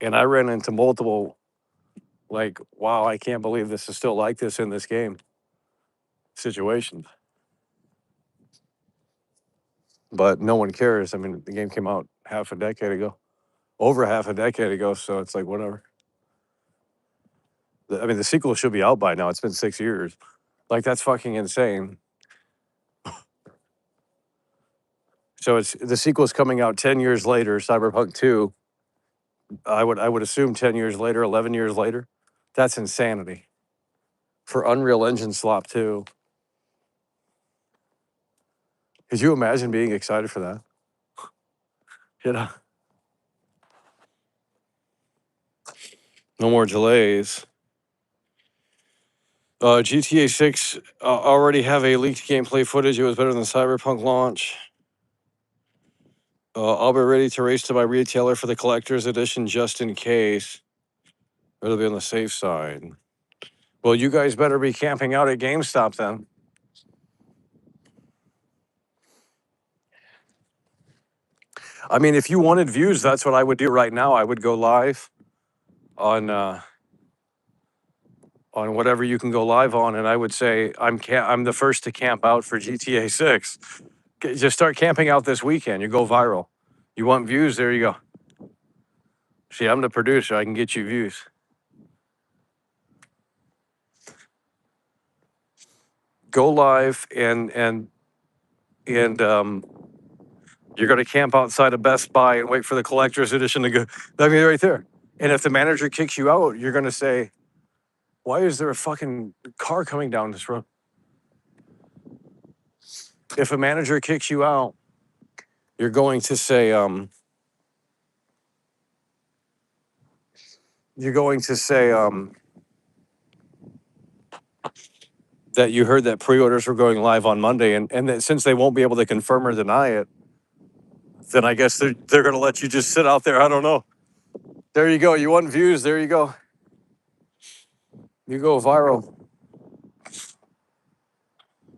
and I ran into multiple like, wow, I can't believe this is still like this in this game situations. But no one cares. I mean, the game came out half a decade ago, over half a decade ago, so it's like whatever. I mean, the sequel should be out by now. It's been 6 years. Like that's fucking insane. So it's the sequel's coming out 10 years later, Cyberpunk 2. I would assume 10 years later, 11 years later. That's insanity for Unreal Engine slop too. Could you imagine being excited for that? You know, no more delays. GTA 6 already have a leaked gameplay footage. It was better than Cyberpunk launch. I'll be ready to race to my retailer for the collector's edition just in case. It'll be on the safe side. Well, you guys better be camping out at GameStop then. I mean, if you wanted views, that's what I would do right now. I would go live on whatever you can go live on, and I would say I'm the first to camp out for GTA 6. Just start camping out this weekend. You go viral. You want views? There you go. See, I'm the producer. I can get you views. Go live and you're going to camp outside of Best Buy and wait for the collector's edition to go. I mean, right there. And if the manager kicks you out, you're going to say, "Why is there a fucking car coming down this road?" If a manager kicks you out, you're going to say, you're going to say that you heard that pre-orders were going live on Monday, and that since they won't be able to confirm or deny it, then I guess they're going to let you just sit out there. I don't know. There you go. You want views? There you go. You go viral.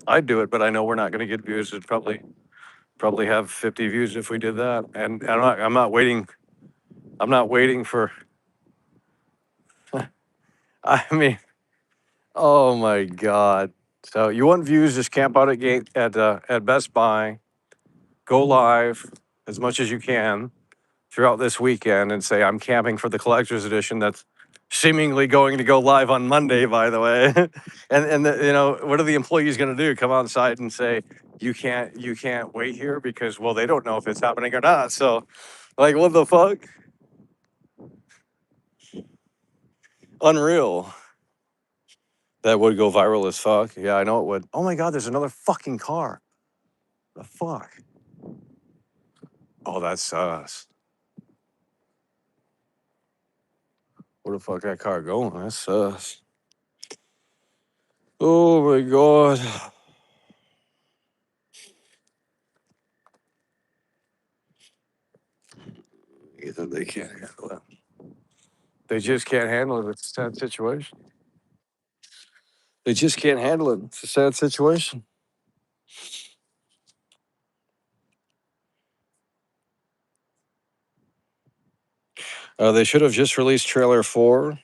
I'd do it, but I know we're not going to get views. It'd probably have 50 views if we did that. And I'm not waiting. I'm not waiting for. I mean, oh my god. So you want views? Just camp out at Best Buy. Go live as much as you can throughout this weekend and say I'm camping for the collector's edition. That's seemingly going to go live on Monday, by the way. and what are the employees going to do? Come outside and say you can't wait here because well they don't know if it's happening or not. So like what the fuck? Unreal. That would go viral as fuck. Yeah, I know it would. Oh my god, there's another fucking car. The fuck? Oh, that's sus. Where the fuck that car going? That's sus. Oh my god. Either they can't handle it. They just can't handle it. It's a sad situation. They just can't handle it. It's a sad situation. They should have just released trailer 4.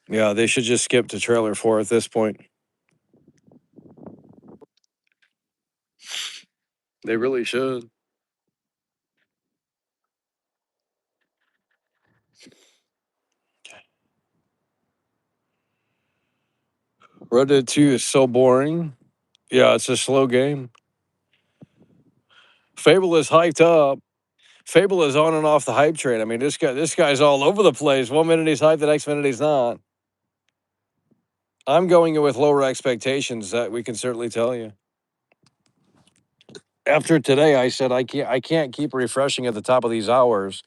Yeah, they should just skip to trailer 4 at this point. They really should. Red Dead 2 is so boring. Yeah, it's a slow game. Fable is hyped up. Fable is on and off the hype train. I mean, this guy's all over the place. One minute he's hyped, the next minute he's not. I'm going in with lower expectations. That we can certainly tell you. After today, I said I can't keep refreshing at the top of these hours,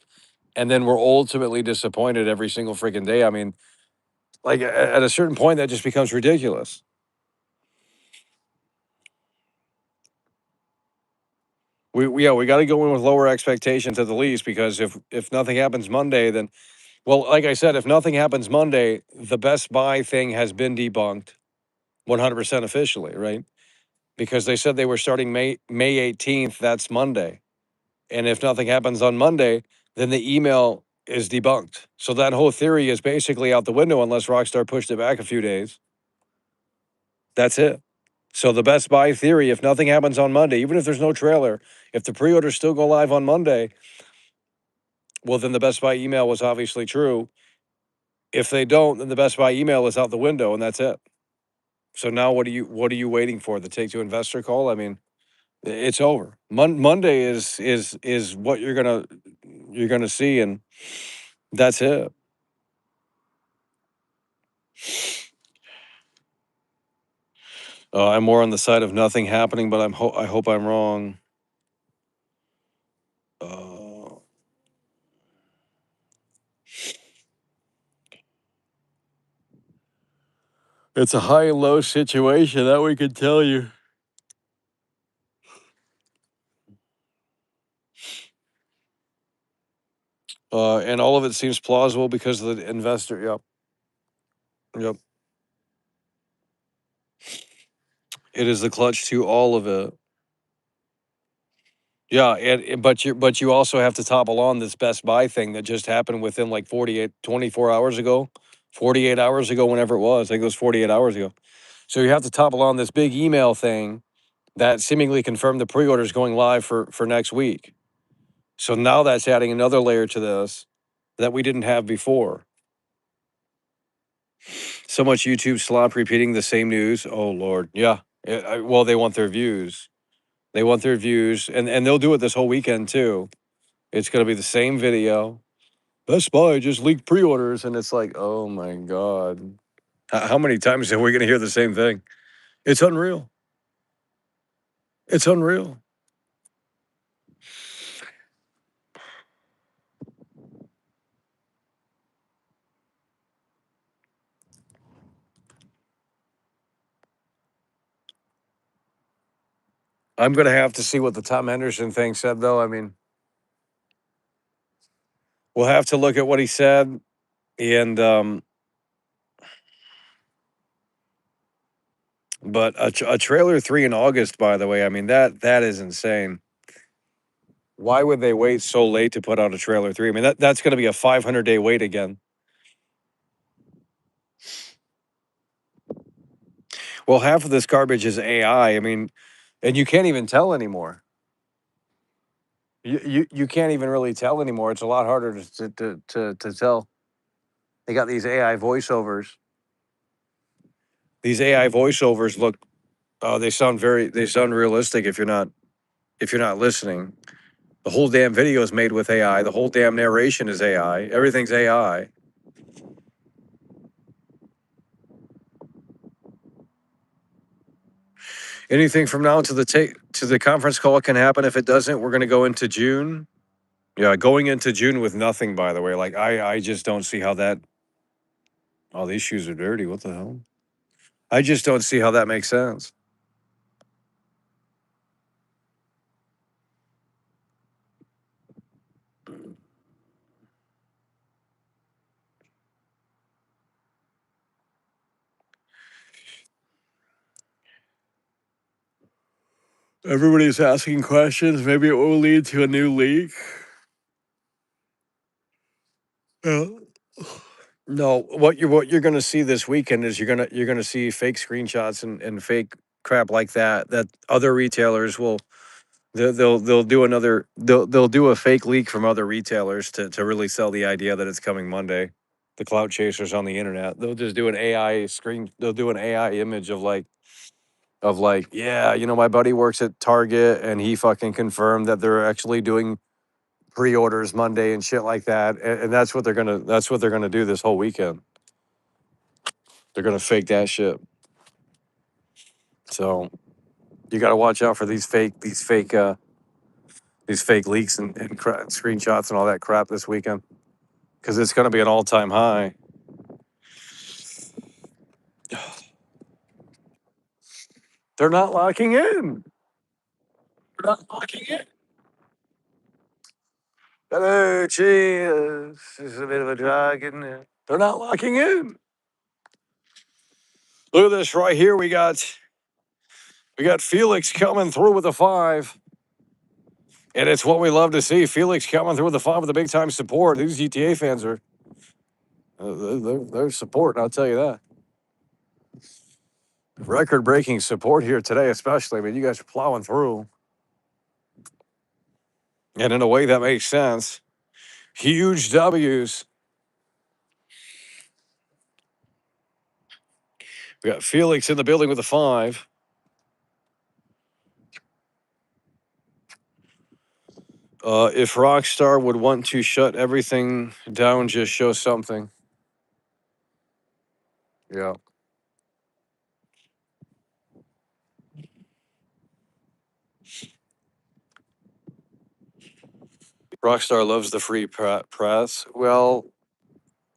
and then we're ultimately disappointed every single freaking day. I mean, like at a certain point, that just becomes ridiculous. We got to go in with lower expectations at the least, because if nothing happens Monday, then well, like I said, if nothing happens Monday, the Best Buy thing has been debunked 100% officially, right? Because they said they were starting May 18th. That's Monday. And if nothing happens on Monday, then the email is debunked. So that whole theory is basically out the window unless Rockstar pushed it back a few days. That's it. So the Best Buy theory, if nothing happens on Monday, even if there's no trailer, if the pre-orders still go live on Monday, well, then the Best Buy email was obviously true. If they don't, then the Best Buy email is out the window, and that's it. So now what are you waiting for? The Take Two investor call? I mean, it's over. Monday is what you're gonna see, and that's it. I'm more on the side of nothing happening, but I hope I'm wrong. Uh, it's a high and low situation, that we can tell you. And all of it seems plausible because of the investor. Yep, yep. It is the clutch to all of it. Yeah, but you also have to topple on this Best Buy thing that just happened within like 24 hours ago, 48 hours ago, whenever it was. I think it was 48 hours ago. So you have to topple on this big email thing that seemingly confirmed the pre-orders going live for next week. So now that's adding another layer to this that we didn't have before. So much YouTube slop repeating the same news. Oh Lord, yeah. Well, they want their views. They want their views, and they'll do it this whole weekend too. It's going to be the same video. Best Buy just leaked pre-orders, and it's like, oh my God. How many times are we going to hear the same thing? It's unreal. It's unreal. I'm going to have to see what the Tom Henderson thing said, though. I mean, we'll have to look at what he said, and but a trailer 3 in August, by the way. I mean, that is insane. Why would they wait so late to put out a trailer 3? I mean, that's going to be a 500-day wait again. Well, half of this garbage is AI. I mean, and you can't even tell anymore. You can't even really tell anymore. It's a lot harder to tell. They got these AI voiceovers. These AI voiceovers look they sound realistic if you're not listening. The whole damn video is made with AI. The whole damn narration is AI. Everything's AI. Anything from now to the conference call can happen. If it doesn't, we're going to go into June. Yeah, going into June with nothing, by the way. Like, I just don't see how that. Oh, these shoes are dirty. What the hell? I just don't see how that makes sense. Everybody's asking questions. Maybe it will lead to a new leak. Yeah. No, what you're gonna see this weekend is you're gonna see fake screenshots and fake crap like that other retailers will they'll do they'll do a fake leak from other retailers to really sell the idea that it's coming Monday. The clout chasers on the internet, they'll just do an AI screen. They'll do an AI image of like, yeah, my buddy works at Target and he fucking confirmed that they're actually doing pre-orders Monday and shit like that. And that's what they're gonna do this whole weekend. They're gonna fake that shit. So you got to watch out for these fake leaks and screenshots and all that crap this weekend because it's gonna be an all-time high. They're not locking in. They're not locking in. Hello, cheers. This is a bit of a drag, isn't it? They're not locking in. Look at this right here. We got Felix coming through with a 5. And it's what we love to see. Felix coming through with a 5 with a big time support. These GTA fans are they're supporting, I'll tell you that. Record breaking support here today, especially. I mean, you guys are plowing through. And in a way that makes sense. Huge W's. We got Felix in the building with a 5. If Rockstar would want to shut everything down, just show something. Yeah. Rockstar loves the free press. Well,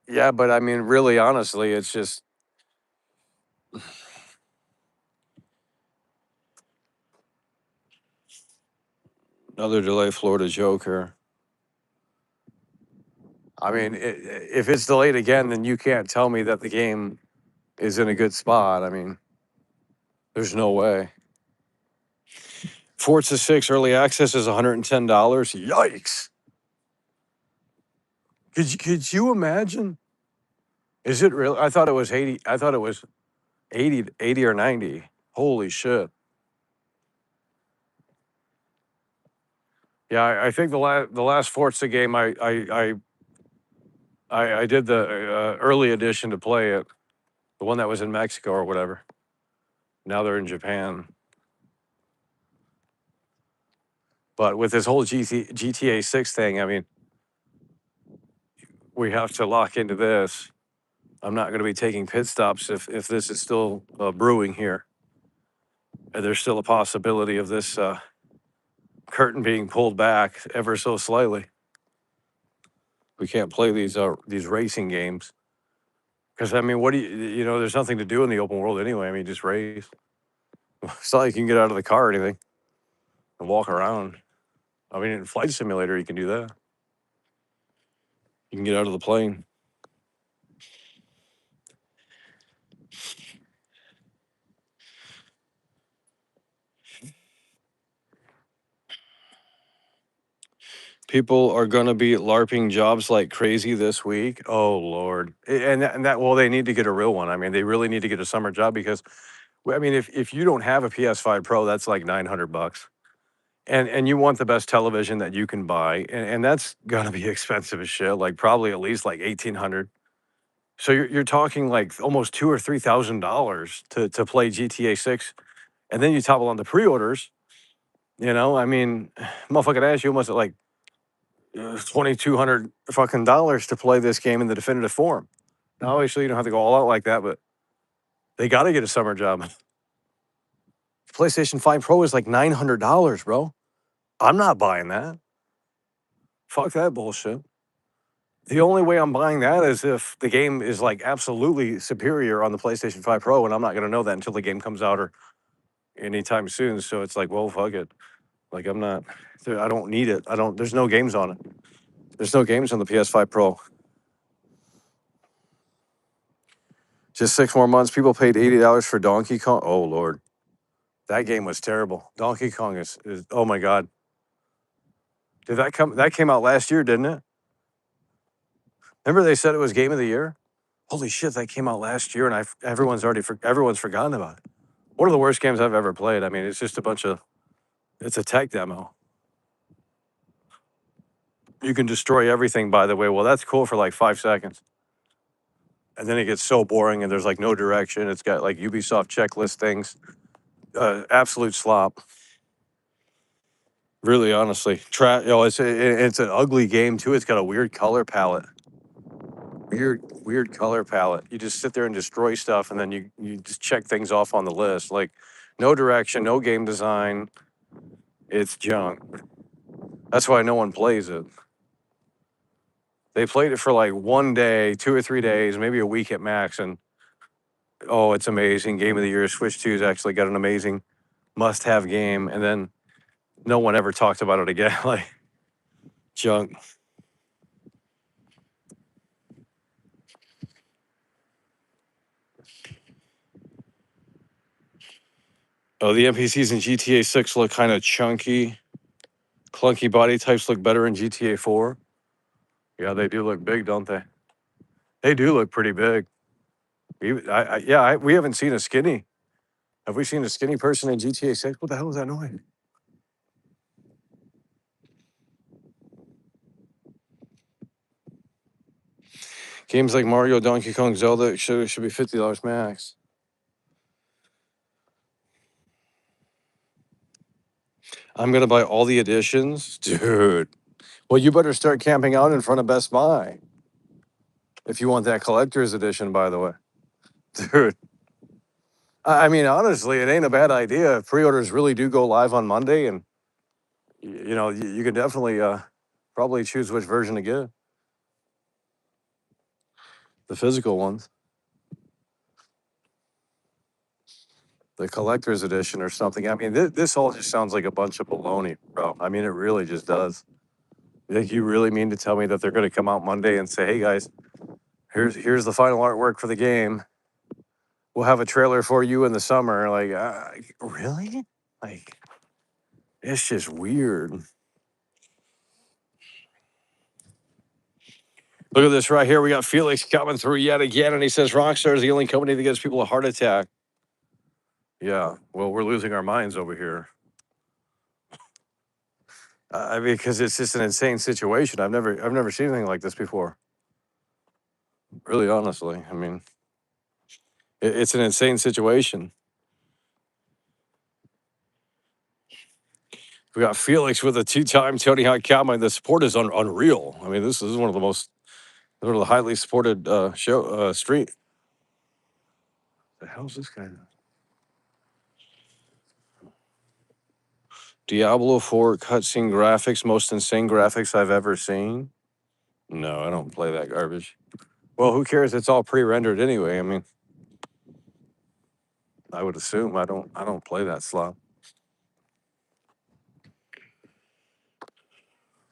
yeah, but I mean, really, honestly, it's just another delay Florida Joker. I mean, if it's delayed again, then you can't tell me that the game is in a good spot. I mean, there's no way. Forza 6 early access is $110. Yikes. Could you imagine? Is it real? I thought it was 80. I thought it was 80 or 90. Holy shit. Yeah, I think the last Forza game I did the early edition to play it, the one that was in Mexico or whatever. Now they're in Japan. But with this whole GTA 6 thing, I mean, we have to lock into this. I'm not going to be taking pit stops if this is still brewing here. And there's still a possibility of this curtain being pulled back ever so slightly. We can't play these racing games because I mean, what do you there's nothing to do in the open world anyway. I mean, just race. It's not like you can get out of the car or anything and walk around. I mean, in Flight Simulator, you can do that. You can get out of the plane. People are going to be LARPing jobs like crazy this week. Oh Lord, and that well, they need to get a real one. I mean, they really need to get a summer job because, well, I mean, if you don't have a PS5 Pro, that's like $900, and you want the best television that you can buy, and that's gonna be expensive as shit. Like probably at least like 1,800. So you're talking like almost $2,000 or $3,000 to play GTA 6, and then you topple on the pre-orders. I mean, motherfucking ass, you almost at like 2,200 fucking dollars to play this game in the definitive form. Now, obviously, you don't have to go all out like that, but they got to get a summer job. PlayStation 5 Pro is like $900, bro. I'm not buying that. Fuck that bullshit. The only way I'm buying that is if the game is like absolutely superior on the PlayStation 5 Pro, and I'm not going to know that until the game comes out or anytime soon. So it's like, well, fuck it. Like, I don't need it. There's no games on it. There's no games on the PS5 Pro. Just 6 more months. People paid $80 for Donkey Kong. Oh, Lord. That game was terrible. Donkey Kong is oh my God. That came out last year, didn't it? Remember they said it was game of the year? Holy shit, that came out last year, and everyone's forgotten about it. One of the worst games I've ever played. I mean, it's just it's a tech demo. You can destroy everything, by the way. Well, that's cool for like 5 seconds. And then it gets so boring and there's like no direction. It's got like Ubisoft checklist things. Absolute slop. Really, honestly. It's an ugly game too. It's got a weird color palette. Weird color palette. You just sit there and destroy stuff and then you just check things off on the list. Like no direction, no game design. It's junk. That's why no one plays it. They played it for like 1 day, 2 or 3 days, maybe a week at max, and oh, it's amazing. Game of the year. Switch 2's actually got an amazing must-have game, and then no one ever talked about it again. Like junk. Oh, the NPCs in GTA 6 look kind of chunky. Clunky body types look better in GTA 4. Yeah, they do look big, don't they? They do look pretty big. We haven't seen a skinny. Have we seen a skinny person in GTA 6? What the hell is that noise? Games like Mario, Donkey Kong, Zelda should be $50 max. I'm gonna buy all the editions, dude. Well, you better start camping out in front of Best Buy if you want that collector's edition. By the way, dude. I mean, honestly, it ain't a bad idea. Pre-orders really do go live on Monday, and you can definitely probably choose which version to get. The physical ones, the collector's edition or something. I mean, this all just sounds like a bunch of baloney, bro. I mean, it really just does. Like, you really mean to tell me that they're going to come out Monday and say, "Hey guys, here's the final artwork for the game. We'll have a trailer for you in the summer." Like, really? Like, it's just weird. Look at this right here. We got Felix coming through yet again, and he says Rockstar is the only company that gives people a heart attack. Yeah, well, we're losing our minds over here. I mean, because it's just an insane situation. I've never seen anything like this before. Really, honestly, I mean, it's an insane situation. We got Felix with a 2-time Tony Hawk Cowboy. The support is unreal. I mean, this is one of the highly supported street. The hell's this guy? Diablo 4 cutscene graphics, most insane graphics I've ever seen. No, I don't play that garbage. Well, who cares? It's all pre-rendered anyway. I mean, I would assume I don't play that slop.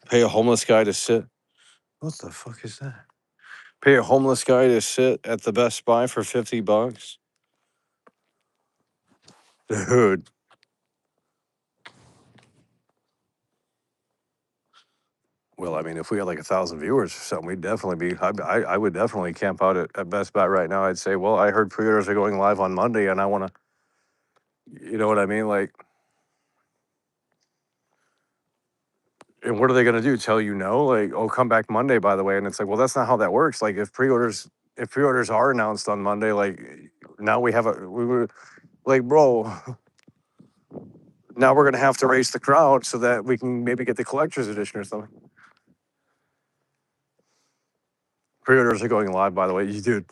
Pay a homeless guy to sit. What the fuck is that? Pay a homeless guy to sit at the Best Buy for $50. Dude. Well, I mean, if we had like 1,000 viewers or something, we'd definitely be. I would definitely camp out at Best Buy right now. I'd say, well, I heard pre-orders are going live on Monday, and I want to. You know what I mean? Like, and what are they going to do? Tell you no? Like, oh, come back Monday, by the way. And it's like, well, that's not how that works. Like, if pre-orders are announced on Monday, like now we were like, bro, now we're gonna have to race the crowd so that we can maybe get the collector's edition or something. Pre-orders are going live, by the way. Dude,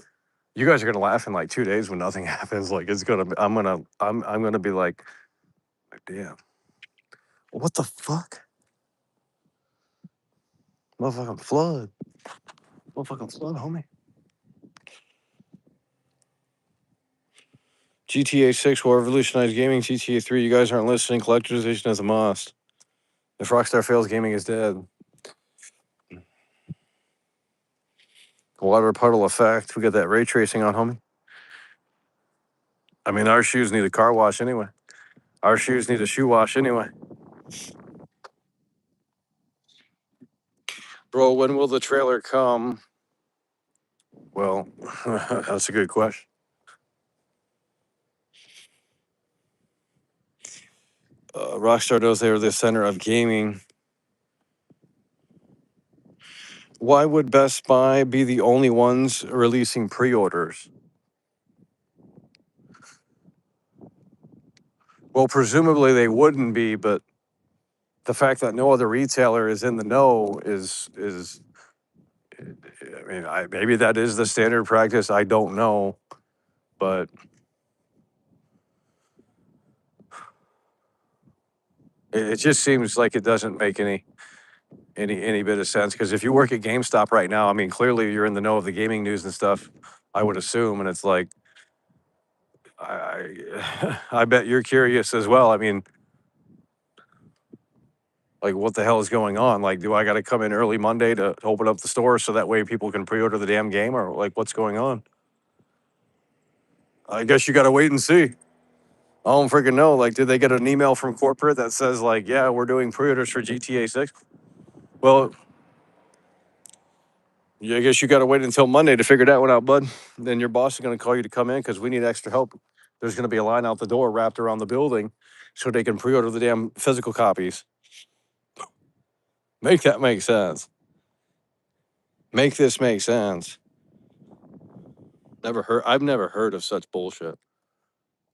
you guys are gonna laugh in like 2 days when nothing happens. Like, I'm gonna be like, damn, what the fuck? Motherfucking flood. Motherfucking flood, homie. GTA 6 will revolutionize gaming. GTA 3, you guys aren't listening. Collector's edition is a must. If Rockstar fails, gaming is dead. Water puddle effect. We got that ray tracing on, homie. I mean, our shoes need a car wash anyway. Our shoes need a shoe wash anyway. Bro, when will the trailer come? Well, that's a good question. Rockstar knows they are the center of gaming. Why would Best Buy be the only ones releasing pre-orders? Well, presumably they wouldn't be, but the fact that no other retailer is in the know is I mean, maybe that is the standard practice. I don't know, but it just seems like it doesn't make any bit of sense. Because if you work at GameStop right now, I mean, clearly you're in the know of the gaming news and stuff. I would assume, and it's like I bet you're curious as well. I mean, like, what the hell is going on? Like, do I got to come in early Monday to open up the store so that way people can pre-order the damn game, or like, what's going on? I guess you got to wait and see. I don't freaking know. Like, did they get an email from corporate that says like, yeah, we're doing pre-orders for GTA 6? Well, yeah, I guess you got to wait until Monday to figure that one out, bud. Then your boss is going to call you to come in because we need extra help. There's going to be a line out the door wrapped around the building so they can pre-order the damn physical copies. Make that make sense. Make this make sense. I've never heard of such bullshit.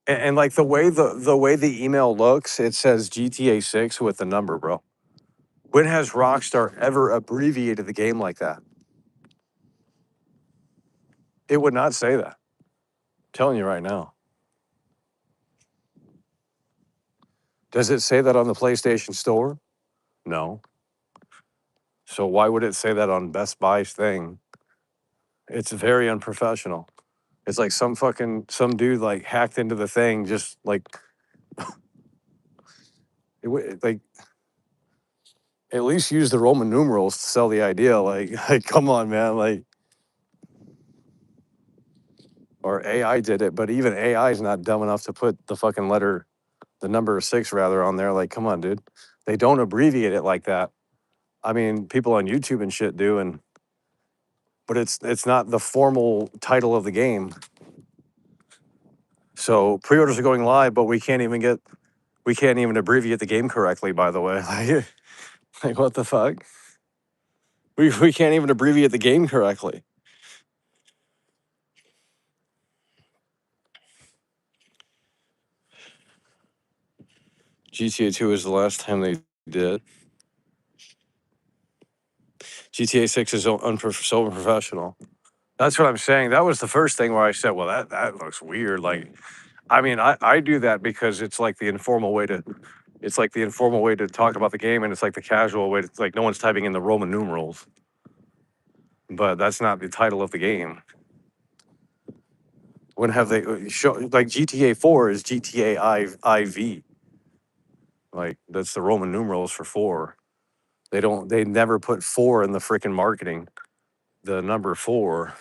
And like the way the email looks, it says GTA 6 with the number, bro. When has Rockstar ever abbreviated the game like that? It would not say that. I'm telling you right now. Does it say that on the PlayStation Store? No. So why would it say that on Best Buy's thing? It's very unprofessional. It's like some dude like hacked into the thing, just like like at least use the Roman numerals to sell the idea. Like come on, man. Like, or AI did it, but even AI is not dumb enough to put the number 6 rather on there. Like, come on, dude. They don't abbreviate it like that. I mean, people on YouTube and shit do, but it's not the formal title of the game. So pre-orders are going live, but we can't even abbreviate the game correctly. By the way, like what the fuck? We can't even abbreviate the game correctly. GTA 2 is the last time they did. GTA 6 is so unprofessional. That's what I'm saying. That was the first thing where I said, well, that looks weird. Like, I mean, I do that because it's like the informal way to talk about the game, and it's like the casual way to, like, no one's typing in the Roman numerals, but that's not the title of the game. When have they show like GTA 4 is IV? Like, that's the Roman numerals for 4. They never put 4 in the freaking marketing. The number 4,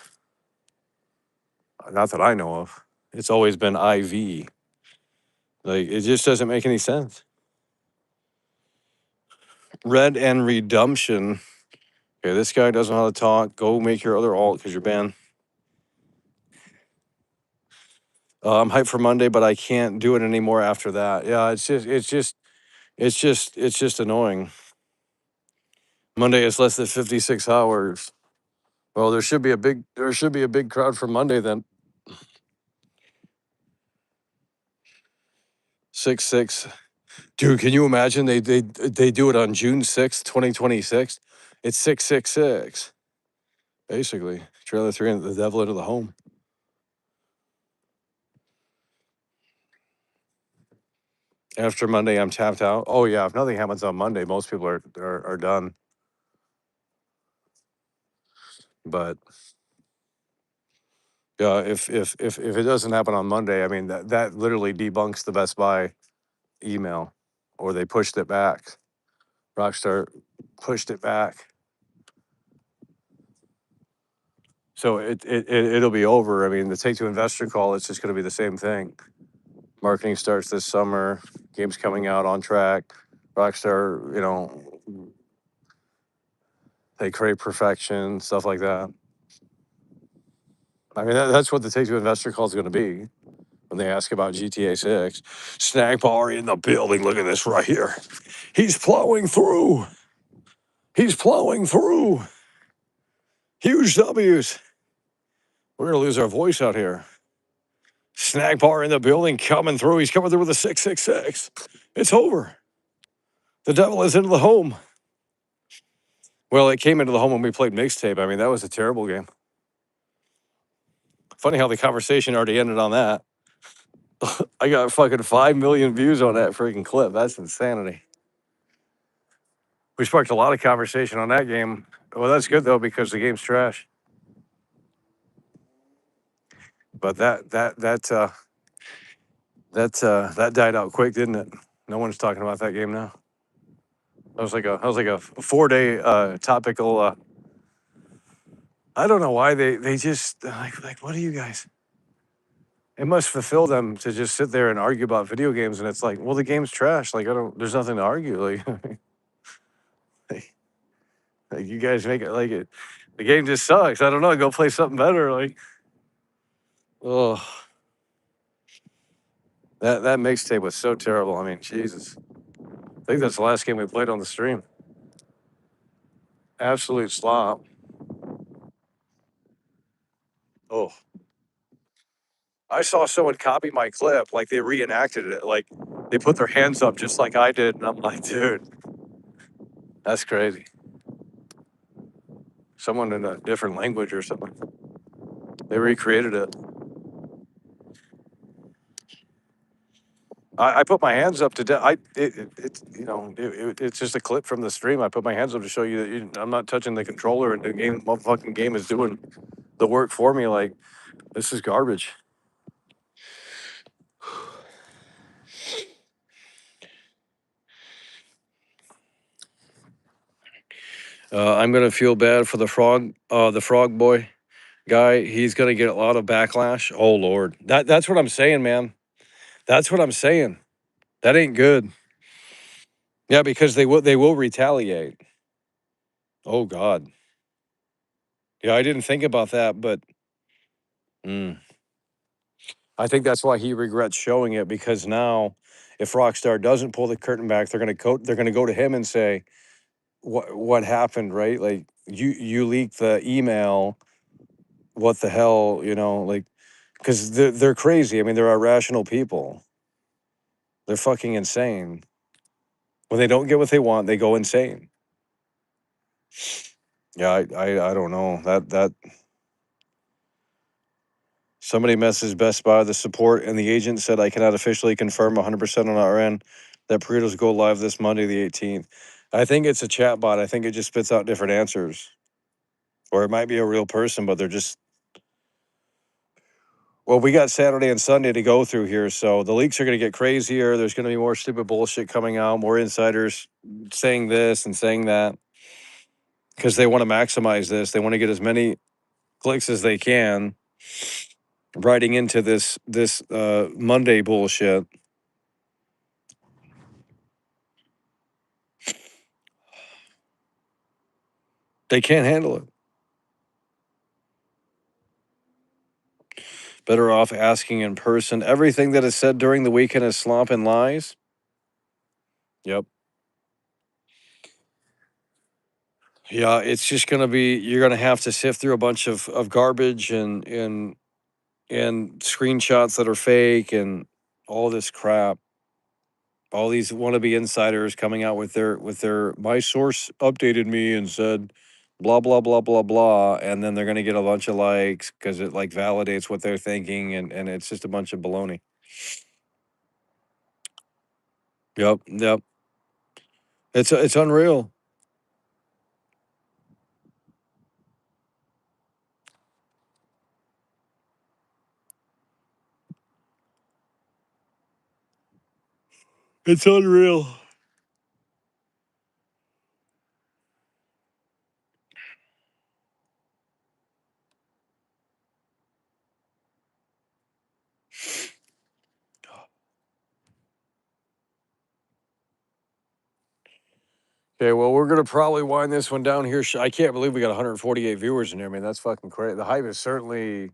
not that I know of. It's always been IV. Like, it just doesn't make any sense. Red and Redemption. Okay, this guy doesn't know how to talk. Go make your other alt because you're banned. I'm hyped for Monday, but I can't do it anymore after that. Yeah, it's just annoying. Monday is less than 56 hours. Well, there should be a big crowd for Monday then. 6/6. Dude, can you imagine they do it on June 6th, 2026? It's 666. Basically, trailer 3 and the devil into the home. After Monday, I'm tapped out. Oh yeah, if nothing happens on Monday, most people are done. But yeah, if it doesn't happen on Monday, I mean that literally debunks the Best Buy email, or they pushed it back. Rockstar pushed it back, so it'll be over. I mean, the Take Two investor call, it's just going to be the same thing. Marketing starts this summer. Games coming out on track. Rockstar, they crave perfection, stuff like that. I mean, that's what the Take Two investor call is going to be when they ask about GTA 6. Snack bar in the building. Look at this right here. He's plowing through. He's plowing through. Huge W's. We're going to lose our voice out here. Snack bar in the building coming through. He's coming through with a 666. It's over. The devil is into the home. Well, it came into the home when we played mixtape. I mean, that was a terrible game. Funny how the conversation already ended on that. I got fucking 5 million views on that freaking clip. That's insanity. We sparked a lot of conversation on that game. Well, that's good though because the game's trash. But that died out quick, didn't it? No one's talking about that game now. That was like a 4-day topical. I don't know why they just like what are you guys? It must fulfill them to just sit there and argue about video games, and it's like, well, the game's trash. Like there's nothing to argue. Like, like you guys make it like it. The game just sucks. I don't know. Go play something better. Like, oh, that mixtape was so terrible. I mean, Jesus. I think that's the last game we played on the stream. Absolute slop. Oh, I saw someone copy my clip, like they reenacted it, like they put their hands up just like I did, and I'm like, dude, that's crazy. Someone in a different language or something. They recreated it. I put my hands up to it's it's just a clip from the stream. I put my hands up to show you that I'm not touching the controller, and the motherfucking game is doing the work for me. Like this is garbage. I'm gonna feel bad for the frog boy guy. He's gonna get a lot of backlash. Oh Lord, that's what I'm saying, man. That's what I'm saying. That ain't good. Yeah, because they will retaliate. Oh God. Yeah, I didn't think about that, but I think that's why he regrets showing it because now, if Rockstar doesn't pull the curtain back, they're gonna go to him and say, what happened, right? Like you leaked the email. What the hell, like because they're crazy. I mean, they're irrational people. They're fucking insane. When they don't get what they want, they go insane. Yeah, I don't know that somebody messaged Best Buy the support and the agent said I cannot officially confirm 100% on our end that pre-orders go live this Monday the 18th. I think it's a chat bot. I think it just spits out different answers, or it might be a real person, but they're just. Well, we got Saturday and Sunday to go through here, so the leaks are going to get crazier. There's going to be more stupid bullshit coming out, more insiders saying this and saying that because they want to maximize this. They want to get as many clicks as they can writing into this Monday bullshit. They can't handle it. Better off asking in person. Everything that is said during the weekend is slop and lies. Yep. Yeah, it's just gonna be. You're gonna have to sift through a bunch of garbage and screenshots that are fake and all this crap. All these wannabe insiders coming out with their my source updated me and said blah blah blah blah blah, and then they're gonna get a bunch of likes because it like validates what they're thinking, and it's just a bunch of baloney. Yep. It's unreal. It's unreal. Okay, well, we're gonna probably wind this one down here. I can't believe we got 148 viewers in here. I mean, that's fucking crazy. The hype is certainly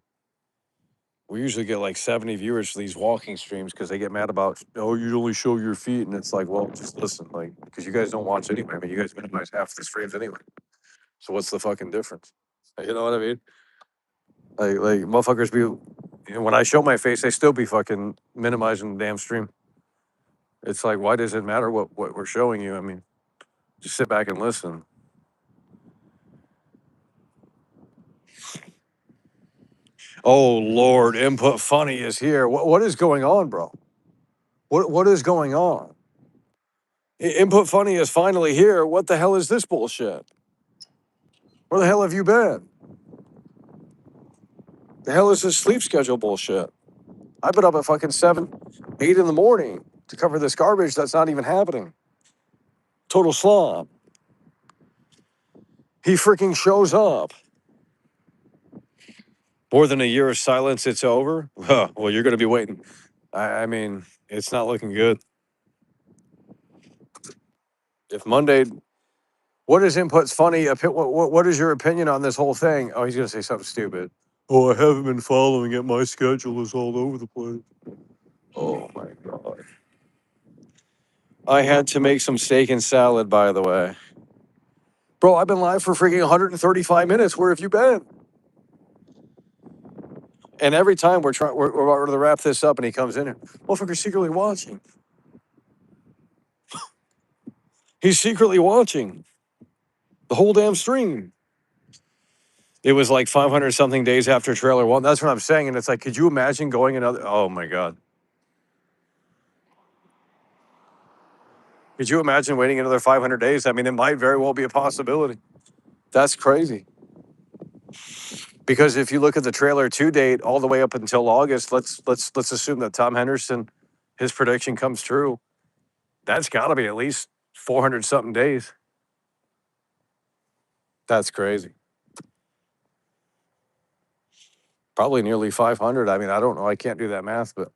We usually get like 70 viewers for these walking streams because they get mad about, oh, you only show your feet. And it's like, well, just listen, like, because you guys don't watch anyway. I mean, you guys minimize half the streams anyway. So what's the fucking difference? You know what I mean? Like motherfuckers be, when I show my face, they still be fucking minimizing the damn stream. It's like, why does it matter what we're showing you? I mean, just sit back and listen. Oh Lord, Input Funny is here. What is going on, bro? What is going on? Input Funny is finally here. What the hell is this bullshit? Where the hell have you been? The hell is this sleep schedule bullshit? I've been up at fucking 7, 8 in the morning to cover this garbage that's not even happening. Total slob. He freaking shows up. More than a year of silence, it's over? Huh, well, you're going to be waiting. I mean, it's not looking good. If Monday, what is Input's Funny? What is your opinion on this whole thing? Oh, he's going to say something stupid. Oh, I haven't been following it. My schedule is all over the place. Oh, my God. I had to make some steak and salad, by the way. Bro, I've been live for freaking 135 minutes. Where have you been? And every time we're about to wrap this up and he comes in here, motherfucker's secretly watching. He's secretly watching the whole damn stream. It was like 500 something days after trailer one. That's what I'm saying. And it's like, could you imagine going another? Oh my God. Could you imagine waiting another 500 days? I mean, it might very well be a possibility. That's crazy. Because if you look at the trailer 2 date all the way up until August, let's assume that Tom Henderson, his prediction comes true. That's got to be at least 400 something days. That's crazy. Probably nearly 500. I mean, I don't know. I can't do that math, but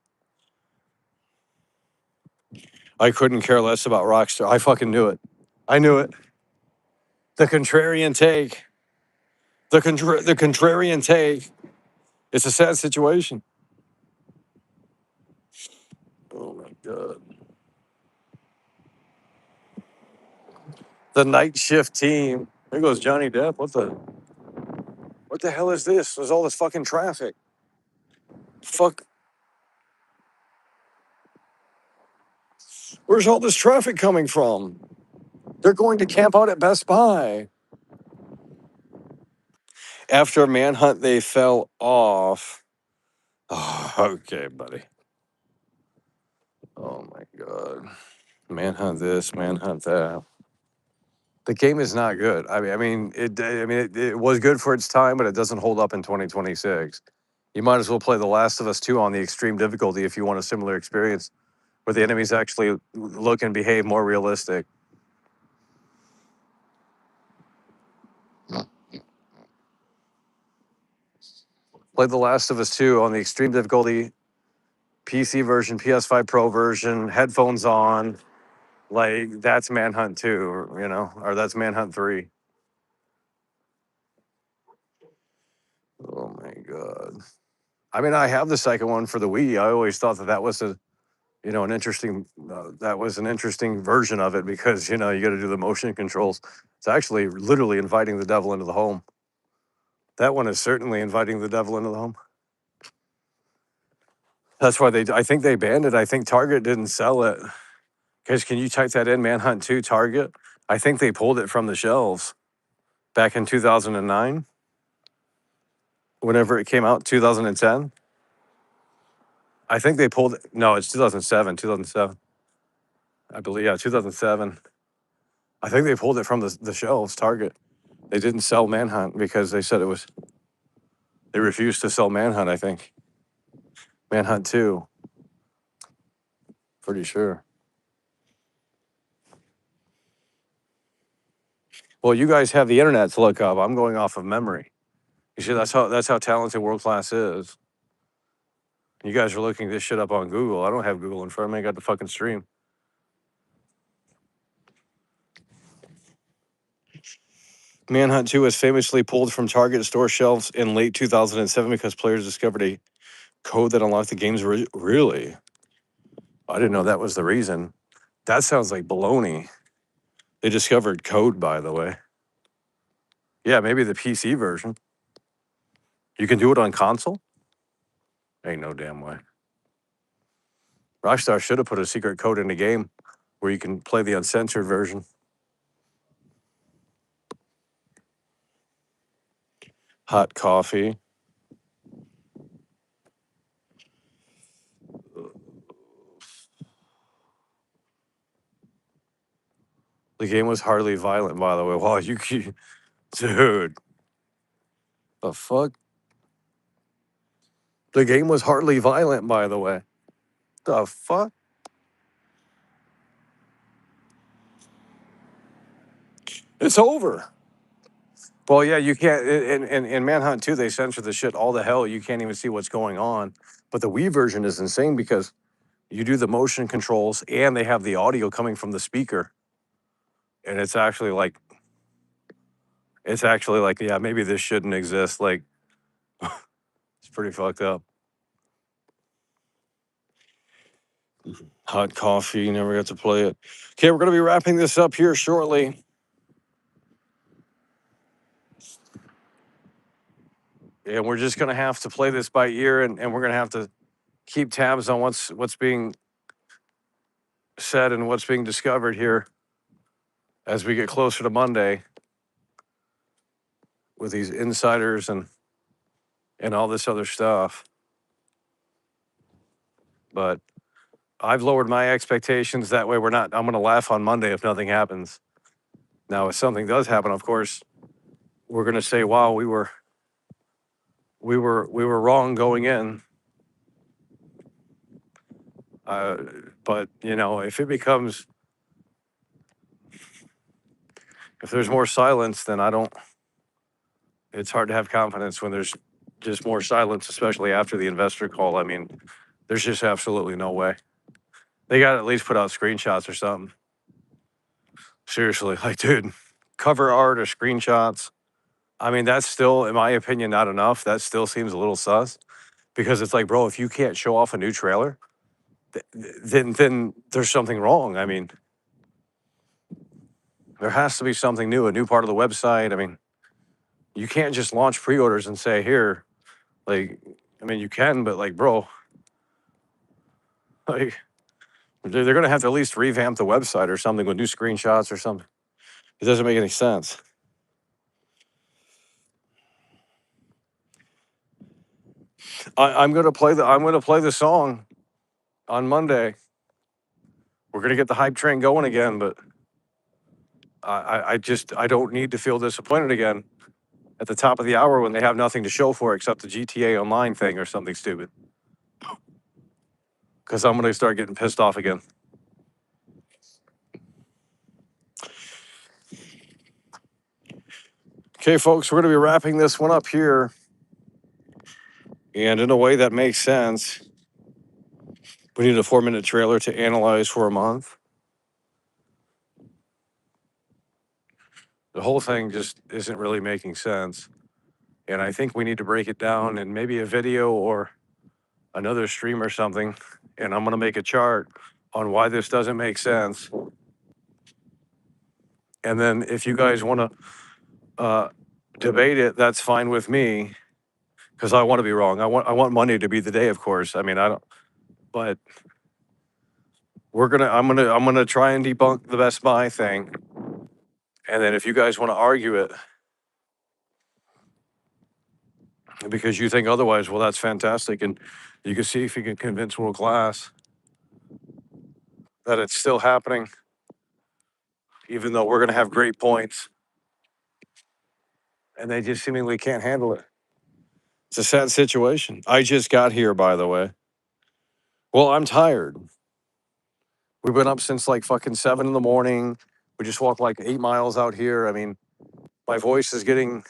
I couldn't care less about Rockstar. I fucking knew it. I knew it. The contrarian take. The contrarian take. It's a sad situation. Oh my God. The night shift team. There goes Johnny Depp. What the hell is this? There's all this fucking traffic. Fuck. Where's all this traffic coming from? They're going to camp out at Best Buy. After Manhunt, they fell off. Oh, okay, buddy. Oh my God. Manhunt this, manhunt that. The game is not good. It was good for its time, but it doesn't hold up in 2026. You might as well play The Last of Us 2 on the extreme difficulty if you want a similar experience where the enemies actually look and behave more realistic. Play The Last of Us 2 on the extreme difficulty, PC version, PS5 Pro version, headphones on. Like, that's Manhunt 2, or that's Manhunt 3. Oh my God. I mean, I have the second one for the Wii. I always thought that was an interesting, that was an interesting version of it because, you got to do the motion controls. It's actually literally inviting the devil into the home. That one is certainly inviting the devil into the home. That's why I think they banned it. I think Target didn't sell it. Guys, can you type that in, Manhunt 2 Target? I think they pulled it from the shelves back in 2009, whenever it came out, 2010. I think they pulled it. No, it's 2007. I believe, yeah, 2007. I think they pulled it from the shelves, Target. They didn't sell Manhunt because they said they refused to sell Manhunt, I think. Manhunt 2. Pretty sure. Well, you guys have the internet to look up. I'm going off of memory. You see, that's how talented World Class is. You guys are looking this shit up on Google. I don't have Google in front of me. I got the fucking stream. Manhunt 2 was famously pulled from Target store shelves in late 2007 because players discovered a Code that unlocked the game's really? I didn't know that was the reason. That sounds like baloney. They discovered code, by the way. Yeah, maybe the PC version. You can do it on console? Ain't no damn way. Rockstar should have put a secret code in the game where you can play the uncensored version. Hot coffee. The game was hardly violent, by the way. Wow, dude, the fuck? The game was hardly violent, by the way. The fuck? It's over. Well, yeah, you can't. In Manhunt 2, they censor the shit all the hell. You can't even see what's going on. But the Wii version is insane because you do the motion controls and they have the audio coming from the speaker. And it's actually like, yeah, maybe this shouldn't exist. Like, it's pretty fucked up. Hot coffee, never got to play it. Okay, we're going to be wrapping this up here shortly. And we're just going to have to play this by ear, and we're going to have to keep tabs on what's being said and what's being discovered here as we get closer to Monday with these insiders and all this other stuff. But I've lowered my expectations. That way I'm going to laugh on Monday if nothing happens. Now, if something does happen, of course, we're going to say, wow, we were wrong going in. But if there's more silence, then it's hard to have confidence when there's just more silence, especially after the investor call. I mean, there's just absolutely no way. They got to at least put out screenshots or something. Seriously, like, dude, cover art or screenshots. I mean, that's still, in my opinion, not enough. That still seems a little sus because it's like, bro, if you can't show off a new trailer, then there's something wrong. I mean, there has to be something new, a new part of the website. I mean, you can't just launch pre-orders and say, here, like, I mean, you can, but like, bro, like, they're going to have to at least revamp the website or something with new screenshots or something. It doesn't make any sense. I'm going to play the song on Monday. We're going to get the hype train going again, but I don't need to feel disappointed again at the top of the hour when they have nothing to show for except the GTA Online thing or something stupid. Because I'm going to start getting pissed off again. Okay, folks, we're going to be wrapping this one up here. And in a way that makes sense, we need a 4-minute trailer to analyze for a month. The whole thing just isn't really making sense. And I think we need to break it down in maybe a video or another stream or something. And I'm going to make a chart on why this doesn't make sense. And then if you guys want to debate it, that's fine with me because I want to be wrong. I want Monday to be the day, of course. I mean, I don't, but I'm gonna try and debunk the Best Buy thing. And then if you guys want to argue it because you think otherwise, well, that's fantastic. And you can see if you can convince World Class that it's still happening, even though we're going to have great points. And they just seemingly can't handle it. It's a sad situation. I just got here, by the way. Well, I'm tired. We've been up since like fucking 7 in the morning. We just walked like 8 miles out here. I mean, my voice is getting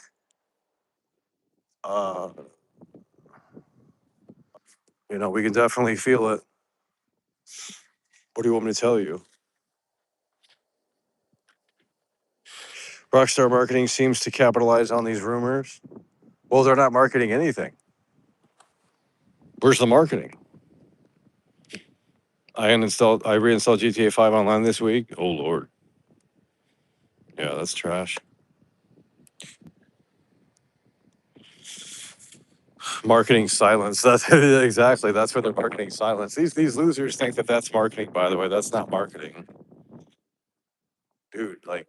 we can definitely feel it. What do you want me to tell you? Rockstar Marketing seems to capitalize on these rumors. Well, they're not marketing anything. Where's the marketing? I reinstalled GTA 5 online this week. Oh Lord. Yeah, that's trash. Marketing silence. That's exactly. That's where they're marketing silence. These losers think that that's marketing. By the way, that's not marketing, dude. Like,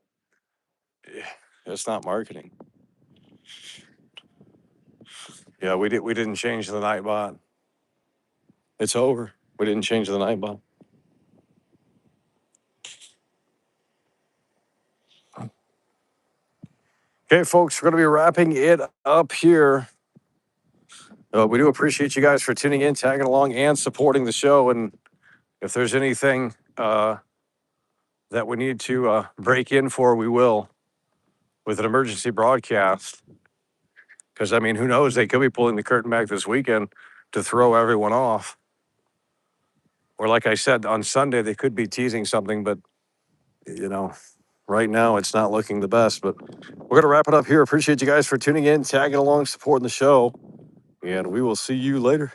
it's not marketing. Yeah, we didn't change the Nightbot. It's over. We didn't change the Nightbot. Okay, folks, we're going to be wrapping it up here. We do appreciate you guys for tuning in, tagging along, and supporting the show. And if there's anything that we need to break in for, we will with an emergency broadcast. Because, I mean, who knows? They could be pulling the curtain back this weekend to throw everyone off. Or, like I said, on Sunday, they could be teasing something, but, you know, right now it's not looking the best. But we're going to wrap it up here. Appreciate you guys for tuning in, tagging along, supporting the show. And we will see you later.